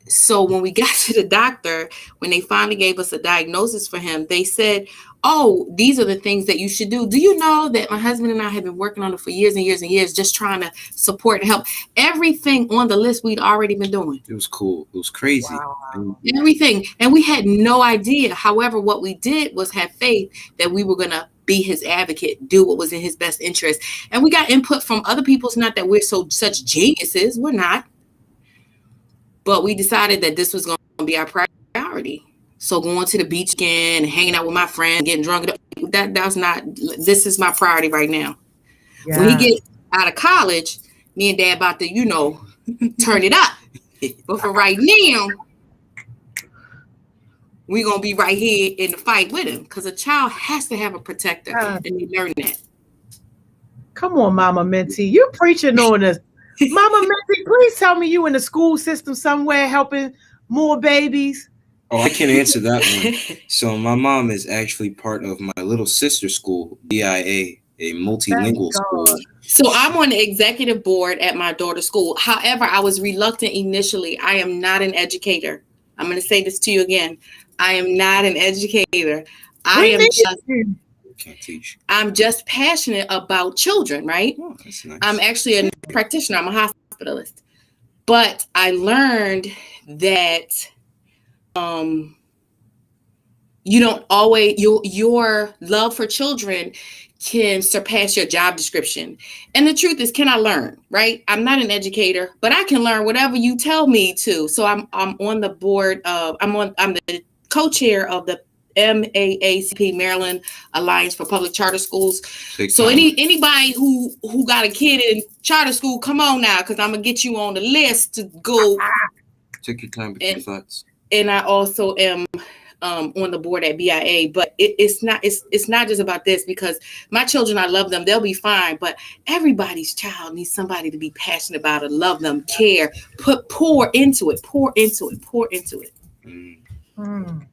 So when we got to the doctor, when they finally gave us a diagnosis for him, they said, oh, these are the things that you should do. Do you know that my husband and I have been working on it for years and years and years, just trying to support and help? Everything on the list we'd already been doing. It was cool. It was crazy. Wow. Everything. And we had no idea. However, what we did was have faith that we were going to be his advocate, do what was in his best interest. And we got input from other people. It's not that we're such geniuses. We're not. But we decided that this was going to be our priority. So going to the beach again, hanging out with my friends, getting drunk, that's not, this is my priority right now. Yeah. When he gets out of college, me and Dad about to, turn it up. But for right now, we're going to be right here in the fight with him, because a child has to have a protector, and they learn that. Come on, Mama Minty. You're preaching on us. Mama Minty, please tell me you in the school system somewhere helping more babies. Oh, I can answer that one. So my mom is actually part of my little sister's school, BIA, a multilingual school. So I'm on the executive board at my daughter's school. However, I was reluctant initially. I am not an educator. I'm going to say this to you again. I am not an educator. Can't teach. I'm just passionate about children, right? Oh, that's nice. I'm actually a practitioner. I'm a hospitalist. But I learned that you don't always, your love for children can surpass your job description. And the truth is, can I learn, right? I'm not an educator, but I can learn whatever you tell me to. So I'm on the board of, I'm the co-chair of the MAACP, Maryland Alliance for Public Charter Schools. So anybody who got a kid in charter school, come on now, because I'm gonna get you on the list to go. Take your time with your thoughts. And I also am on the board at BIA, but it's not just about this, because my children, I love them, they'll be fine, but everybody's child needs somebody to be passionate about it, love them, care, pour into it. So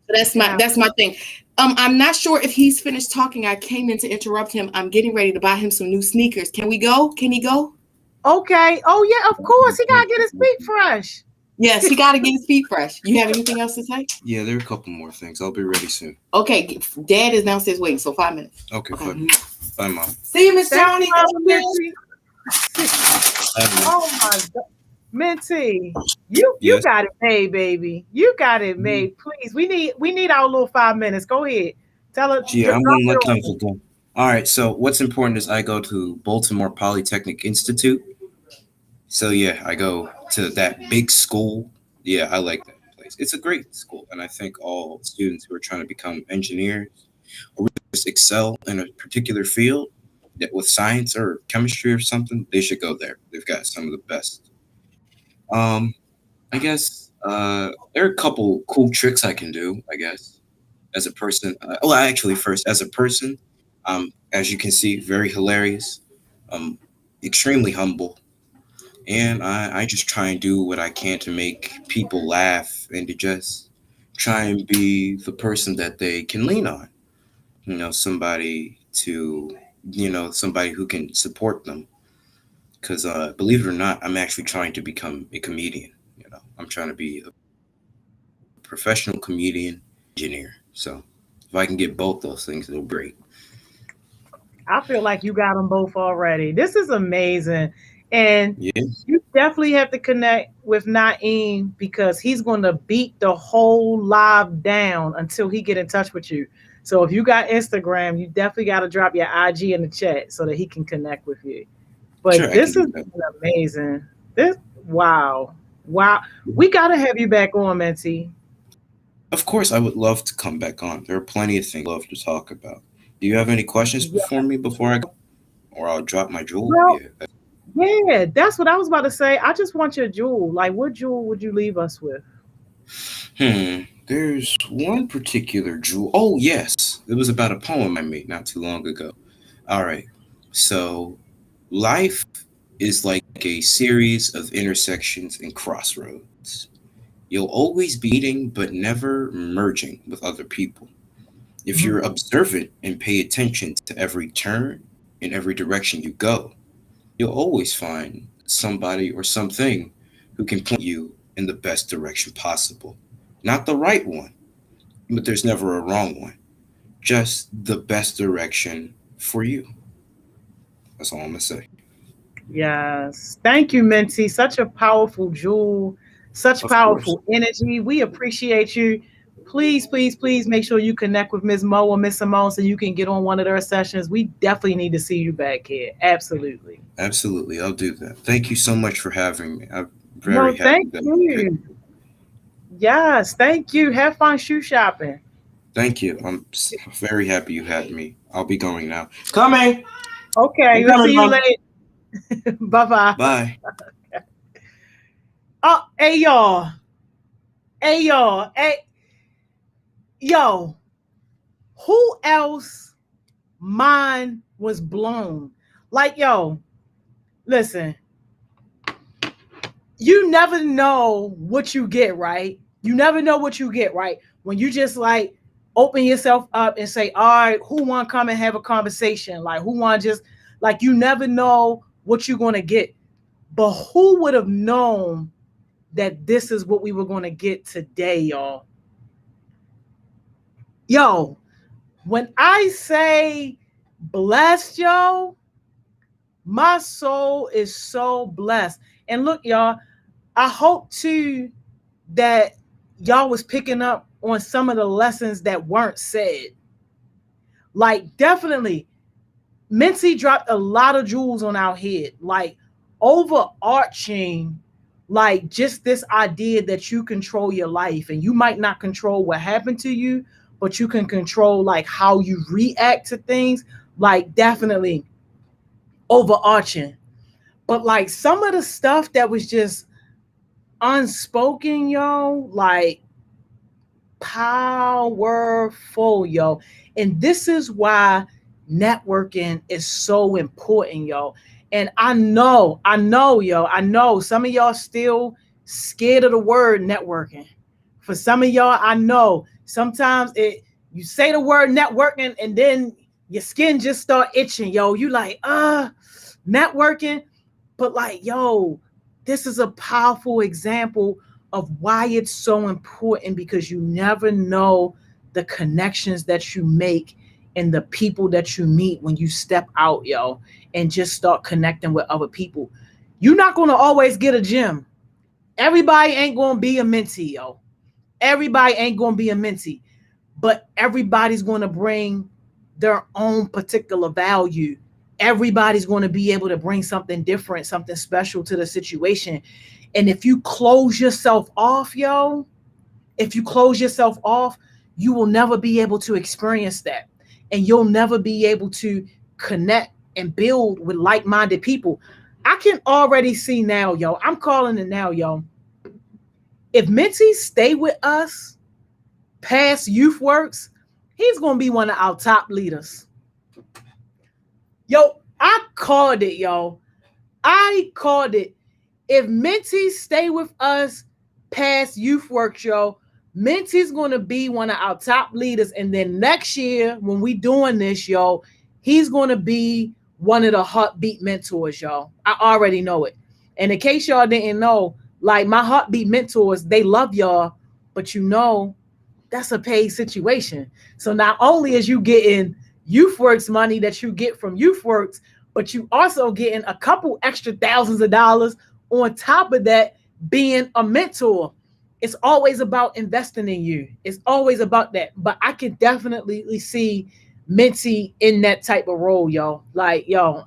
that's my thing. I'm not sure if he's finished talking. I came in to interrupt him. I'm getting ready to buy him some new sneakers. Can we go? Can he go? Okay. Oh yeah, of course. He gotta get his feet fresh. Yes, he gotta get his feet fresh. You have anything else to say? Yeah, there are a couple more things. I'll be ready soon. Okay, Dad is downstairs waiting, so 5 minutes. Okay. Fine. Bye, Mom. See you, Miss Johnny. Oh my God. Minty, you got it made, baby. You got it made. Please, we need our little 5 minutes. Go ahead. Tell us. Yeah, I'm gonna let them go. All right. So what's important is I go to Baltimore Polytechnic Institute. So yeah, I go to that big school. Yeah, I like that place. It's a great school, and I think all students who are trying to become engineers or just excel in a particular field, that with science or chemistry or something, they should go there. They've got some of the best. I guess there are a couple cool tricks I can do, I guess, as a person. First, as a person, as you can see, very hilarious, extremely humble. And I just try and do what I can to make people laugh and to just try and be the person that they can lean on. Somebody who can support them. Because believe it or not, I'm actually trying to become a comedian. I'm trying to be a professional comedian, engineer. So if I can get both those things, it'll be great. I feel like you got them both already. This is amazing. And Yeah. you definitely have to connect with Naeem because he's going to beat the whole live down until he get in touch with you. So if you got Instagram, you definitely got to drop your IG in the chat so that he can connect with you. But Sure, I this can is do that. amazing. Wow. We got to have you back on, Minty. Of course, I would love to come back on. There are plenty of things I'd love to talk about. Do you have any questions Yeah. before I go? Or I'll drop my jewel? Well, Yeah. yeah, that's what I was about to say. I just want your jewel. Like, what jewel would you leave us with? There's one particular jewel. Oh, yes. It was about a poem I made not too long ago. All right. So, life is like a series of intersections and crossroads. You'll always be meeting, but never merging with other people. If you're observant and pay attention to every turn in every direction you go, you'll always find somebody or something who can point you in the best direction possible. Not the right one, but there's never a wrong one. Just the best direction for you. That's all I'm going to say. Yes. Thank you, Minty. Such a powerful jewel, such Of powerful course. energy. We appreciate you. Please, please, please make sure you connect with Ms. Mo or Miss Simone so you can get on one of their sessions. We definitely need to see you back here. Absolutely. Absolutely. I'll do that. Thank you so much for having me. I'm No, very happy thank that you. Yes, thank you. Have fun shoe shopping. Thank you. I'm very happy you had me. I'll be going now. Coming. Okay, I'm we'll coming, see you Mom. later. Bye-bye. Bye. Oh, hey, y'all. Hey, y'all. Hey, yo. Who else mind was blown? Like, yo, listen. You never know what you get, right? You never know what you get, right? When you just like open yourself up and say, all right, who want to come and have a conversation? Like, who want to just, like, you never know what you're going to get. But who would have known that this is what we were going to get today, y'all? Yo, when I say blessed, yo, my soul is so blessed. And look, y'all, I hope too that y'all was picking up on some of the lessons that weren't said. Like, definitely, Minty dropped a lot of jewels on our head. Like, overarching, like, just this idea that you control your life and you might not control what happened to you, but you can control, like, how you react to things. Like, definitely overarching. But, like, some of the stuff that was just unspoken, yo, like, powerful, yo. And this is why networking is so important, yo. And I know, yo, I know some of y'all still scared of the word networking. For some of y'all, I know sometimes you say the word networking and then your skin just start itching, yo. You like, networking. But like, yo, this is a powerful example of why it's so important, because you never know the connections that you make and the people that you meet when you step out, yo, and just start connecting with other people. You're not going to always get a gym. Everybody ain't going to be a Minty, yo. Everybody ain't going to be a Minty, but everybody's going to bring their own particular value. Everybody's going to be able to bring something different, something special to the situation. And if you close yourself off, yo, if you close yourself off, you will never be able to experience that. And you'll never be able to connect and build with like-minded people. I can already see now, yo. I'm calling it now, yo. If Minty stay with us past YouthWorks, he's going to be one of our top leaders. Yo, I called it, yo. I called it. If Minty stay with us past YouthWorks, yo, Minty's going to be one of our top leaders. And then next year, when we doing this, yo, he's going to be one of the Heartbeat mentors, y'all. I already know it. And in case y'all didn't know, like, my Heartbeat mentors, they love y'all, but you know, that's a paid situation. So not only is you getting YouthWorks money that you get from YouthWorks, but you also getting a couple extra thousands of dollars on top of that being a mentor. It's always about investing in you. It's always about that. But I can definitely see Minty in that type of role, yo. Like, yo,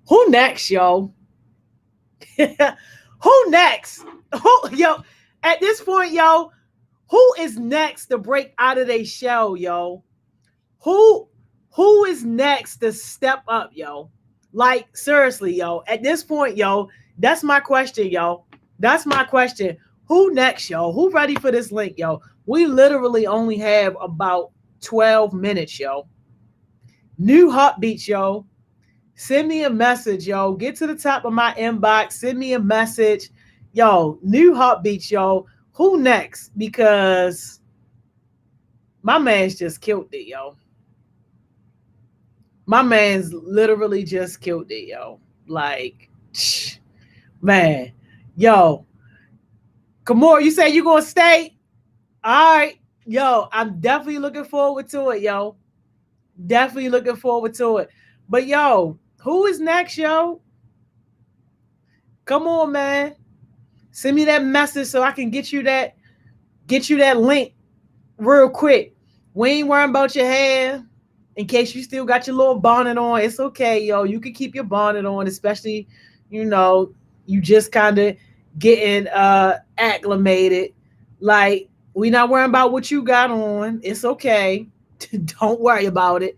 who next, yo? Who next? Yo, at this point, yo, who is next to break out of their shell, yo? Who is next to step up, yo? Like, seriously, yo. At this point, yo, that's my question, yo. That's my question. Who next, yo? Who ready for this link, yo? We literally only have about 12 minutes, yo. New Heartbeats, yo. Send me a message, yo. Get to the top of my inbox. Send me a message. Yo, New Heartbeats, yo. Who next? Because my man's just killed it, yo. My man's literally just killed it, yo. Like, man. Yo. Kamora, you say you gonna stay? All right. Yo, I'm definitely looking forward to it, yo. Definitely looking forward to it. But, yo, who is next, yo? Come on, man. Send me that message so I can get you that link real quick. We ain't worrying about your hair. In case you still got your little bonnet on, it's okay, yo. You can keep your bonnet on, especially, you know, you just kind of getting acclimated. Like, we not worrying about what you got on. It's okay. Don't worry about it.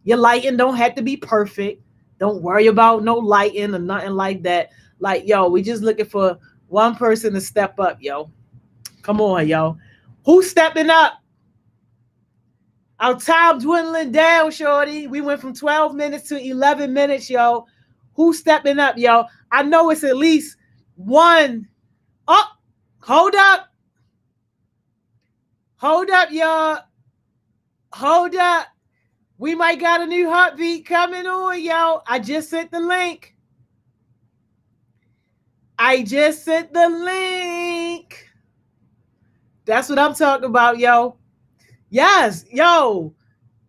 Your lighting don't have to be perfect. Don't worry about no lighting or nothing like that. Like, yo, we just looking for one person to step up, yo. Come on, yo. Who's stepping up? Our time dwindling down, shorty. We went from 12 minutes to 11 minutes, yo. Who's stepping up, yo? I know it's at least one. Oh, hold up. Hold up, y'all. Hold up. We might got a new heartbeat coming on, yo. I just sent the link. I just sent the link. That's what I'm talking about, yo. Yes, yo.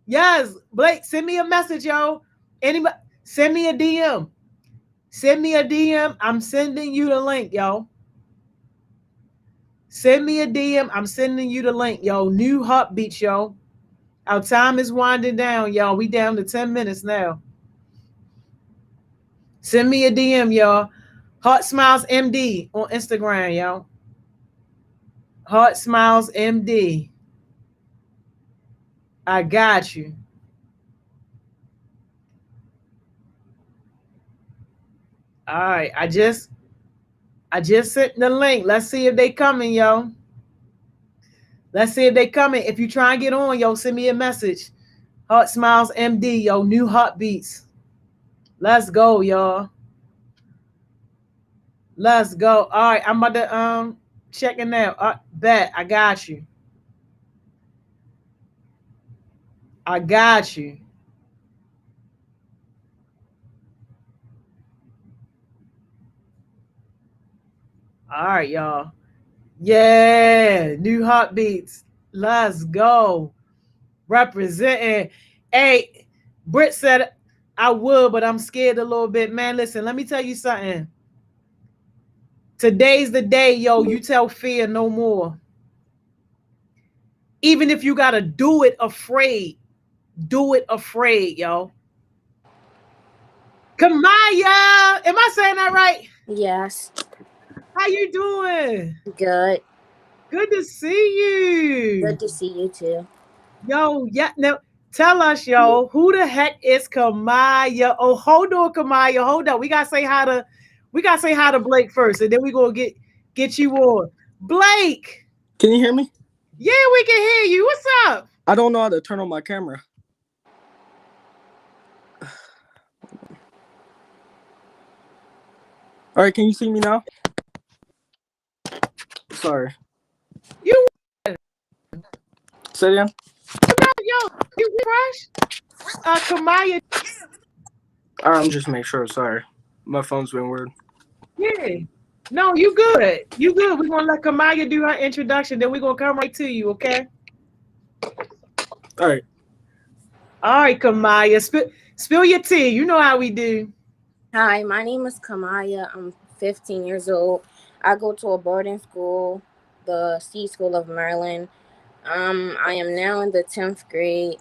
Yes, Blake, send me a message, yo. Anybody, send me a DM. Send me a DM. I'm sending you the link, yo. Send me a DM. I'm sending you the link, yo. New Heartbeats, yo. Our time is winding down, y'all. We down to 10 minutes now. Send me a DM, y'all. Heart Smiles MD on Instagram, y'all. Heart Smiles MD. I got you. All right. I just sent the link. Let's see if they coming, yo. Let's see if they coming. If you try and get on, yo, send me a message. Heart Smiles MD, yo. New Heartbeats. Let's go, y'all. Let's go. All right. I'm about to check it now. Bet. I got you. I got you. All right, y'all. Yeah, New Heartbeats. Let's go. Representing. Hey, Britt said I would, but I'm scared a little bit. Man, listen, let me tell you something. Today's the day, yo. You tell fear no more. Even if you got to do it afraid. Do it afraid, yo. Kamaya, am I saying that right? Yes. How you doing? Good. Good to see you. Good to see you too. Yo, yeah. Now tell us, yo, who the heck is Kamaya? Oh, hold on, Kamaya. Hold up. We gotta say hi to Blake first, and then we gonna get you on. Blake. Can you hear me? Yeah, we can hear you. What's up? I don't know how to turn on my camera. All right, can you see me now? Sorry. You. Say it again. Yo, you fresh? Kamaya. I'm just making sure. Sorry, my phone's been weird. Yeah. No, you good. You good. We're gonna let Kamaya do her introduction, then we're gonna come right to you, okay? All right. All right, Kamaya. Spill your tea. You know how we do. Hi, my name is Kamaya. I'm 15 years old. I go to a boarding school, the C School of Maryland. I am now in the 10th grade,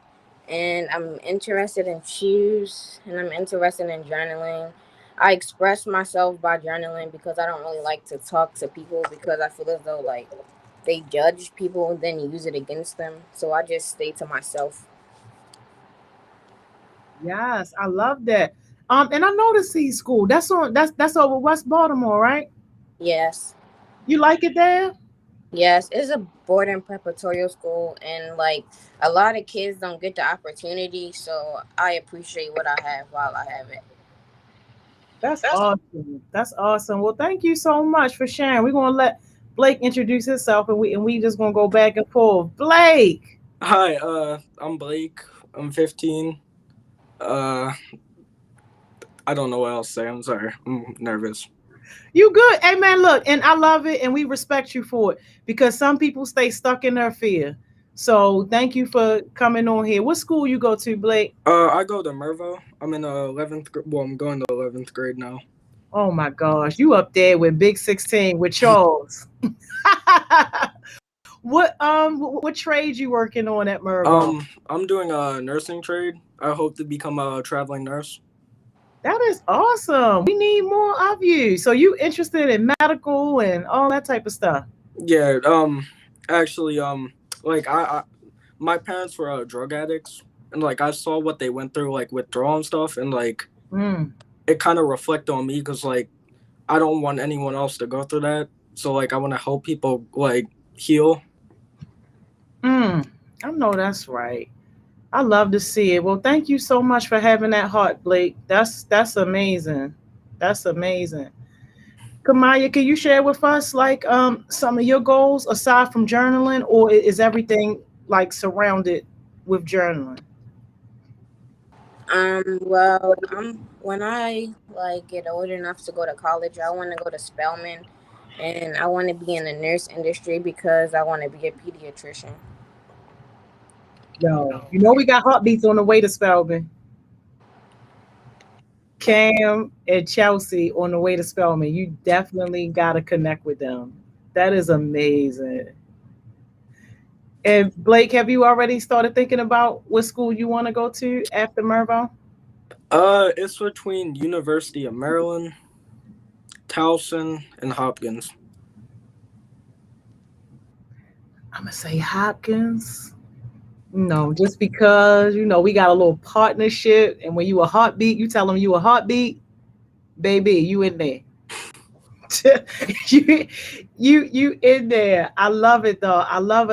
and I'm interested in shoes, and I'm interested in journaling. I express myself by journaling because I don't really like to talk to people because I feel as though like they judge people and then use it against them. So I just stay to myself. Yes, I love that. And I know the C School. That's over West Baltimore, right? Yes. You like it there? Yes, it's a boarding preparatory school, and like a lot of kids don't get the opportunity, so I appreciate what I have while I have it. That's awesome. That's awesome. Well, thank you so much for sharing. We're gonna let Blake introduce himself, and we just gonna go back and forth. Blake. Hi, I'm Blake. I'm 15. I don't know what else to say. I'm sorry. I'm nervous. You good. Hey man, look, and I love it, and we respect you for it because some people stay stuck in their fear. So thank you for coming on here. What school you go to, Blake? I go to Mervo. I'm in 11th. Well, I'm going to 11th grade now. Oh my gosh, you up there with Big 16 with Charles. What trade you working on at Mervo? I'm doing a nursing trade. I hope to become a traveling nurse. That is awesome. We need more of you. So you interested in medical and all that type of stuff? Yeah. Actually, like my parents were drug addicts, and like I saw what they went through, like withdrawal and stuff, and like it kind of reflected on me because like I don't want anyone else to go through that. So like I want to help people like heal. I know that's right. I love to see it. Well, thank you so much for having that heart, Blake. That's amazing. That's amazing. Kamaya, can you share with us like some of your goals aside from journaling, or is everything like surrounded with journaling? Well, when I like get old enough to go to college, I want to go to Spelman, and I want to be in the nurse industry because I want to be a pediatrician. Yo, you know we got heartbeats on the way to Spelman. Cam and Chelsea on the way to Spelman. You definitely got to connect with them. That is amazing. And Blake, have you already started thinking about what school you want to go to after Mervo? It's between University of Maryland, Towson, and Hopkins. I'm gonna say Hopkins. No, just because we got a little partnership, and when you a heartbeat, you tell them you a heartbeat, baby, you in there. you in there. I love it though. I love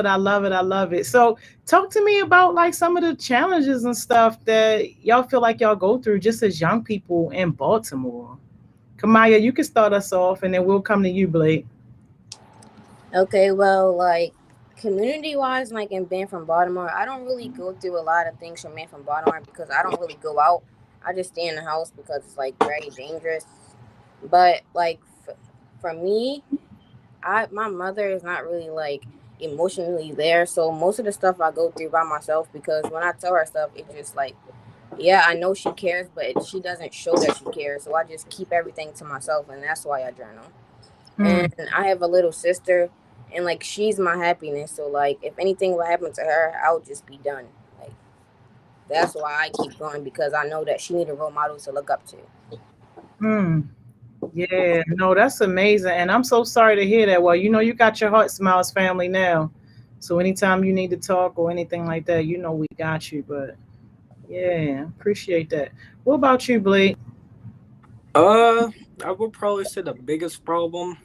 it. So talk to me about like some of the challenges and stuff that y'all feel like y'all go through just as young people in Baltimore. Kamaya, you can start us off, and then we'll come to you, Blake. Okay, well, like community-wise, like in being from Baltimore, I don't really go through a lot of things from being from Baltimore because I don't really go out. I just stay in the house because it's like very dangerous. But like for me, my mother is not really like emotionally there, so most of the stuff I go through by myself because when I tell her stuff, it's just like, yeah, I know she cares, but she doesn't show that she cares, so I just keep everything to myself, and that's why I journal. And I have a little sister, and like she's my happiness, so like if anything would happen to her, I'll just be done. Like that's why I keep going because I know that she need a role model to look up to. Yeah, no, that's amazing. And I'm so sorry to hear that. Well, you got your Heart Smiles family now. So anytime you need to talk or anything like that, we got you. But yeah, appreciate that. What about you, Blake? I would probably say the biggest problem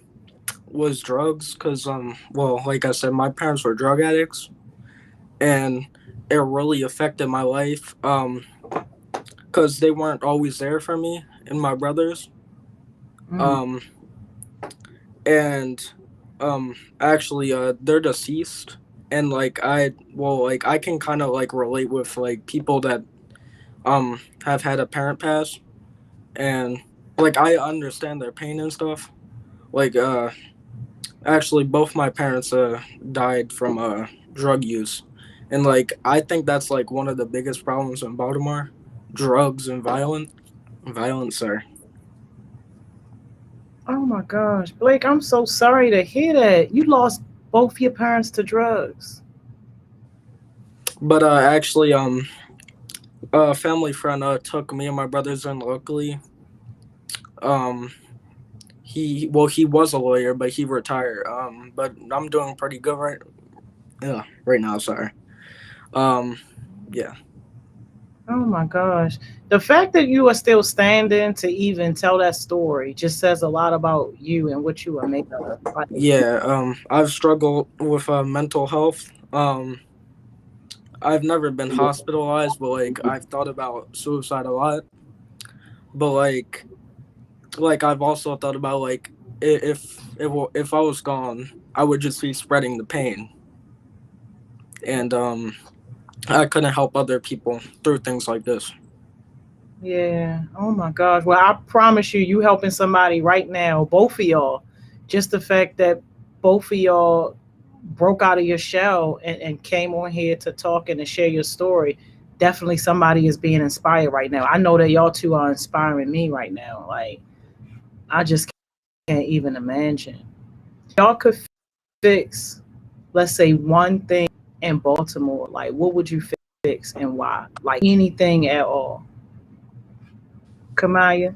was drugs because, well, like I said, my parents were drug addicts. And it really affected my life because they weren't always there for me and my brothers. Actually they're deceased, and like I can kind of like relate with like people that have had a parent pass, and like I understand their pain and stuff. Like actually both my parents died from drug use, and like I think that's like one of the biggest problems in Baltimore, drugs and violence, sir. Oh my gosh, Blake, I'm so sorry to hear that. You lost both your parents to drugs. But actually, a family friend took me and my brothers in locally. He was a lawyer, but he retired. But I'm doing pretty good right now. Sorry. Yeah. Oh my gosh. The fact that you are still standing to even tell that story just says a lot about you and what you are made of. Like, Yeah. I've struggled with mental health. I've never been hospitalized, but like I've thought about suicide a lot. But like I've also thought about like if I was gone, I would just be spreading the pain, and I couldn't help other people through things like this. yeah. Oh my gosh. Well, I promise you, you helping somebody right now, both of y'all. Just the fact that both of y'all broke out of your shell and came on here to talk and to share your story. Definitely somebody is being inspired right now. I know that y'all two are inspiring me right now. Like, I just can't even imagine. Y'all could fix, let's say, one thing in Baltimore. Like, what would you fix and why? Like, anything at all. Kamaya?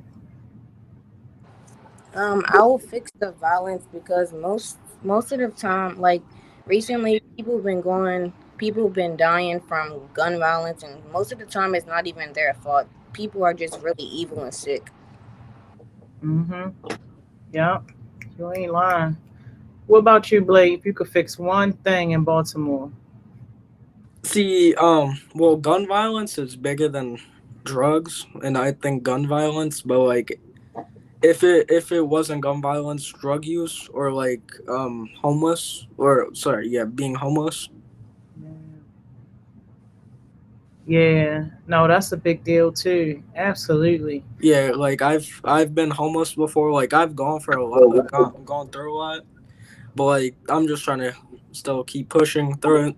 I will fix the violence because most of the time, like recently, people have been dying from gun violence, and most of the time, it's not even their fault. People are just really evil and sick. Mm-hmm. Yeah, you ain't lying. What about you, Blake? If you could fix one thing in Baltimore. See, well, gun violence is bigger than drugs, and I think gun violence, but like if it wasn't gun violence, drug use or like being homeless. Yeah, no, that's a big deal too. Absolutely. Yeah, like I've been homeless before. Like I've gone for a lot, gone through a lot, but like I'm just trying to still keep pushing through it,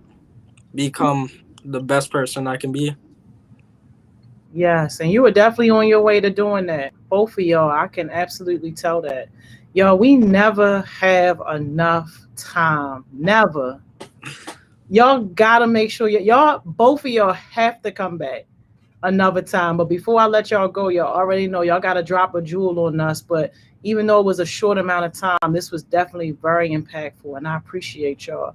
become the best person I can be. Yes, and you were definitely on your way to doing that. Both of y'all, I can absolutely tell that. Yo, we never have enough time. Never. Y'all gotta make sure y'all, both of y'all have to come back another time. But before I let y'all go, y'all already know y'all gotta drop a jewel on us. But even though it was a short amount of time, this was definitely very impactful, and I appreciate y'all.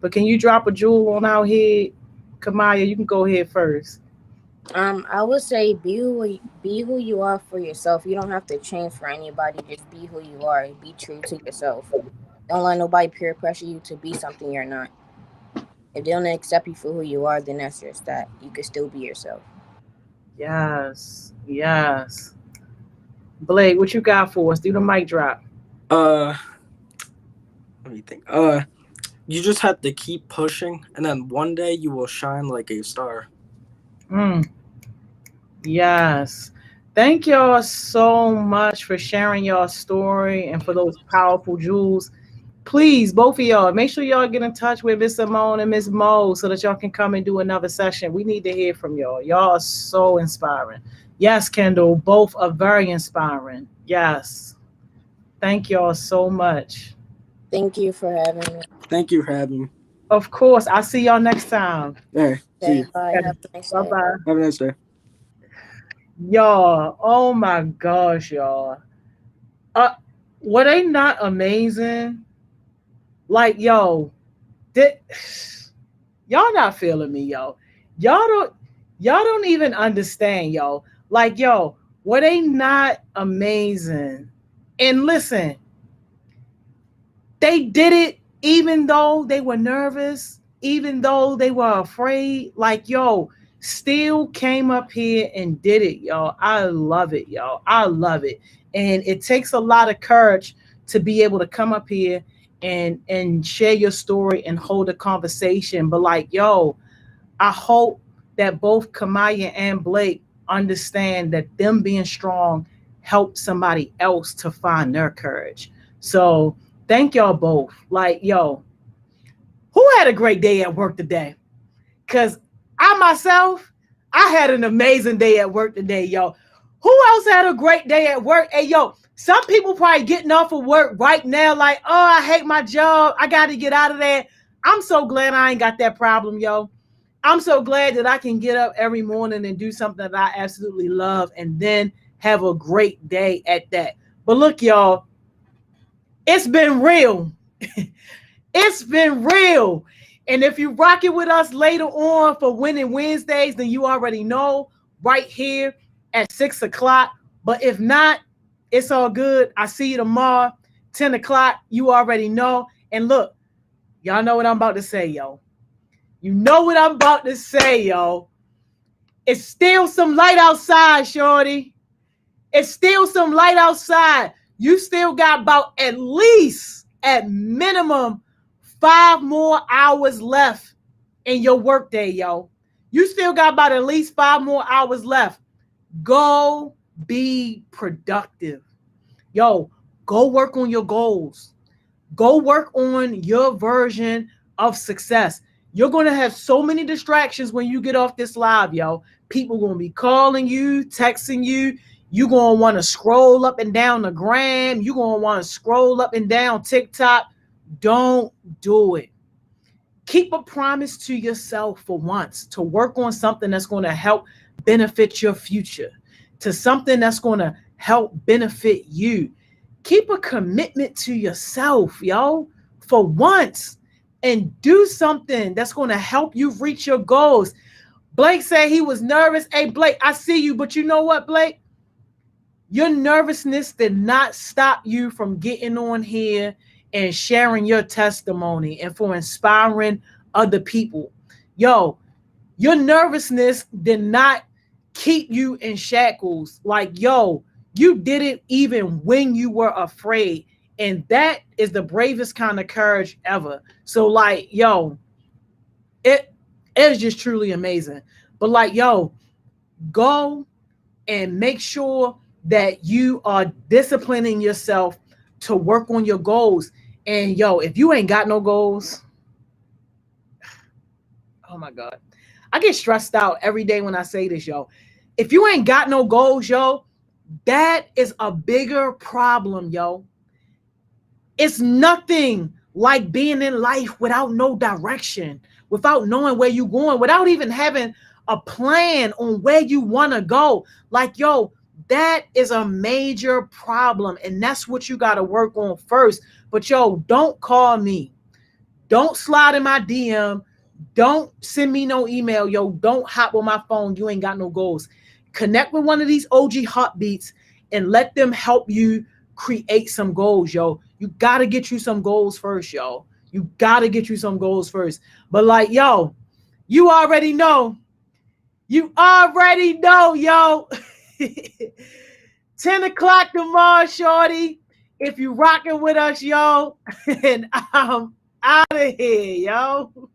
But can you drop a jewel on our head? Kamaya, you can go ahead first. I would say be who you are for yourself. You don't have to change for anybody. Just be who you are. Be true to yourself. Don't let nobody peer pressure you to be something you're not. If they don't accept you for who you are, then that's just that. You can still be yourself. Yes, yes. Blake, what you got for us? Do the mic drop. Let me think. You just have to keep pushing, and then one day you will shine like a star. Yes. Thank y'all so much for sharing your story and for those powerful jewels. Please, both of y'all, make sure y'all get in touch with Miss Simone and Miss Mo so that y'all can come and do another session. We need to hear from y'all. Y'all are so inspiring. Yes, Kendall, both are very inspiring. Yes. Thank y'all so much. Thank you for having me. Thank you for having me. Of course. I'll see y'all next time. Hey, see you. Bye. Have a nice day. Bye-bye. Have a nice day. Y'all, oh my gosh, y'all. Were they not amazing? Like, yo, y'all not feeling me, yo. Y'all don't even understand, yo. Like, yo, were they not amazing? And listen, they did it even though they were nervous, even though they were afraid. Like, yo, still came up here and did it, y'all. I love it, y'all. I love it. And it takes a lot of courage to be able to come up here and share your story and hold a conversation. But like, yo, I hope that both Kamaya and Blake understand that them being strong helped somebody else to find their courage. So thank y'all both. Like, yo, who had a great day at work today? Because I myself, I had an amazing day at work today, yo. Who else had a great day at work? Hey, yo, some people probably getting off of work right now like, oh, I hate my job. I got to get out of there. I'm so glad I ain't got that problem, yo. I'm so glad that I can get up every morning and do something that I absolutely love and then have a great day at that. But look, y'all, it's been real. It's been real. And if you rock it with us later on for Winning Wednesdays, then you already know right here at 6 o'clock. But if not, it's all good. I see you tomorrow, 10 o'clock. You already know. And look, y'all know what I'm about to say, yo. You know what I'm about to say, yo. It's still some light outside, shorty. It's still some light outside. You still got about at least, at minimum, 5 more hours left in your workday, yo. You still got about at least 5 more hours left. Go be productive. Yo, go work on your goals. Go work on your version of success. You're going to have so many distractions when you get off this live, yo. People going to be calling you, texting you. You're going to want to scroll up and down the gram. You're going to want to scroll up and down TikTok. Don't do it. Keep a promise to yourself for once to work on something that's going to help benefit your future, to something that's going to help benefit you. Keep a commitment to yourself, yo, for once, and do something that's going to help you reach your goals. Blake said he was nervous. Hey, Blake, I see you, but you know what, Blake? Your nervousness did not stop you from getting on here and sharing your testimony and for inspiring other people. Yo, your nervousness did not keep you in shackles. Like, yo, you did it even when you were afraid. And that is the bravest kind of courage ever. So, like, yo, it is just truly amazing. But, like, yo, go and make sure that you are disciplining yourself to work on your goals. And, yo, if you ain't got no goals, oh, my God. I get stressed out every day when I say this, yo. If you ain't got no goals, yo, that is a bigger problem, yo. It's nothing like being in life without no direction, without knowing where you're going, without even having a plan on where you want to go. Like, yo, that is a major problem. And that's what you got to work on first. But, yo, don't call me. Don't slide in my DM. Don't send me no email. Yo, don't hop on my phone. You ain't got no goals. Connect with one of these OG Heartbeats and let them help you create some goals, yo. You got to get you some goals first, yo. You got to get you some goals first. But, like, yo, you already know. You already know, yo. 10 o'clock tomorrow, shorty. If you rocking with us, yo. And I'm out of here, yo.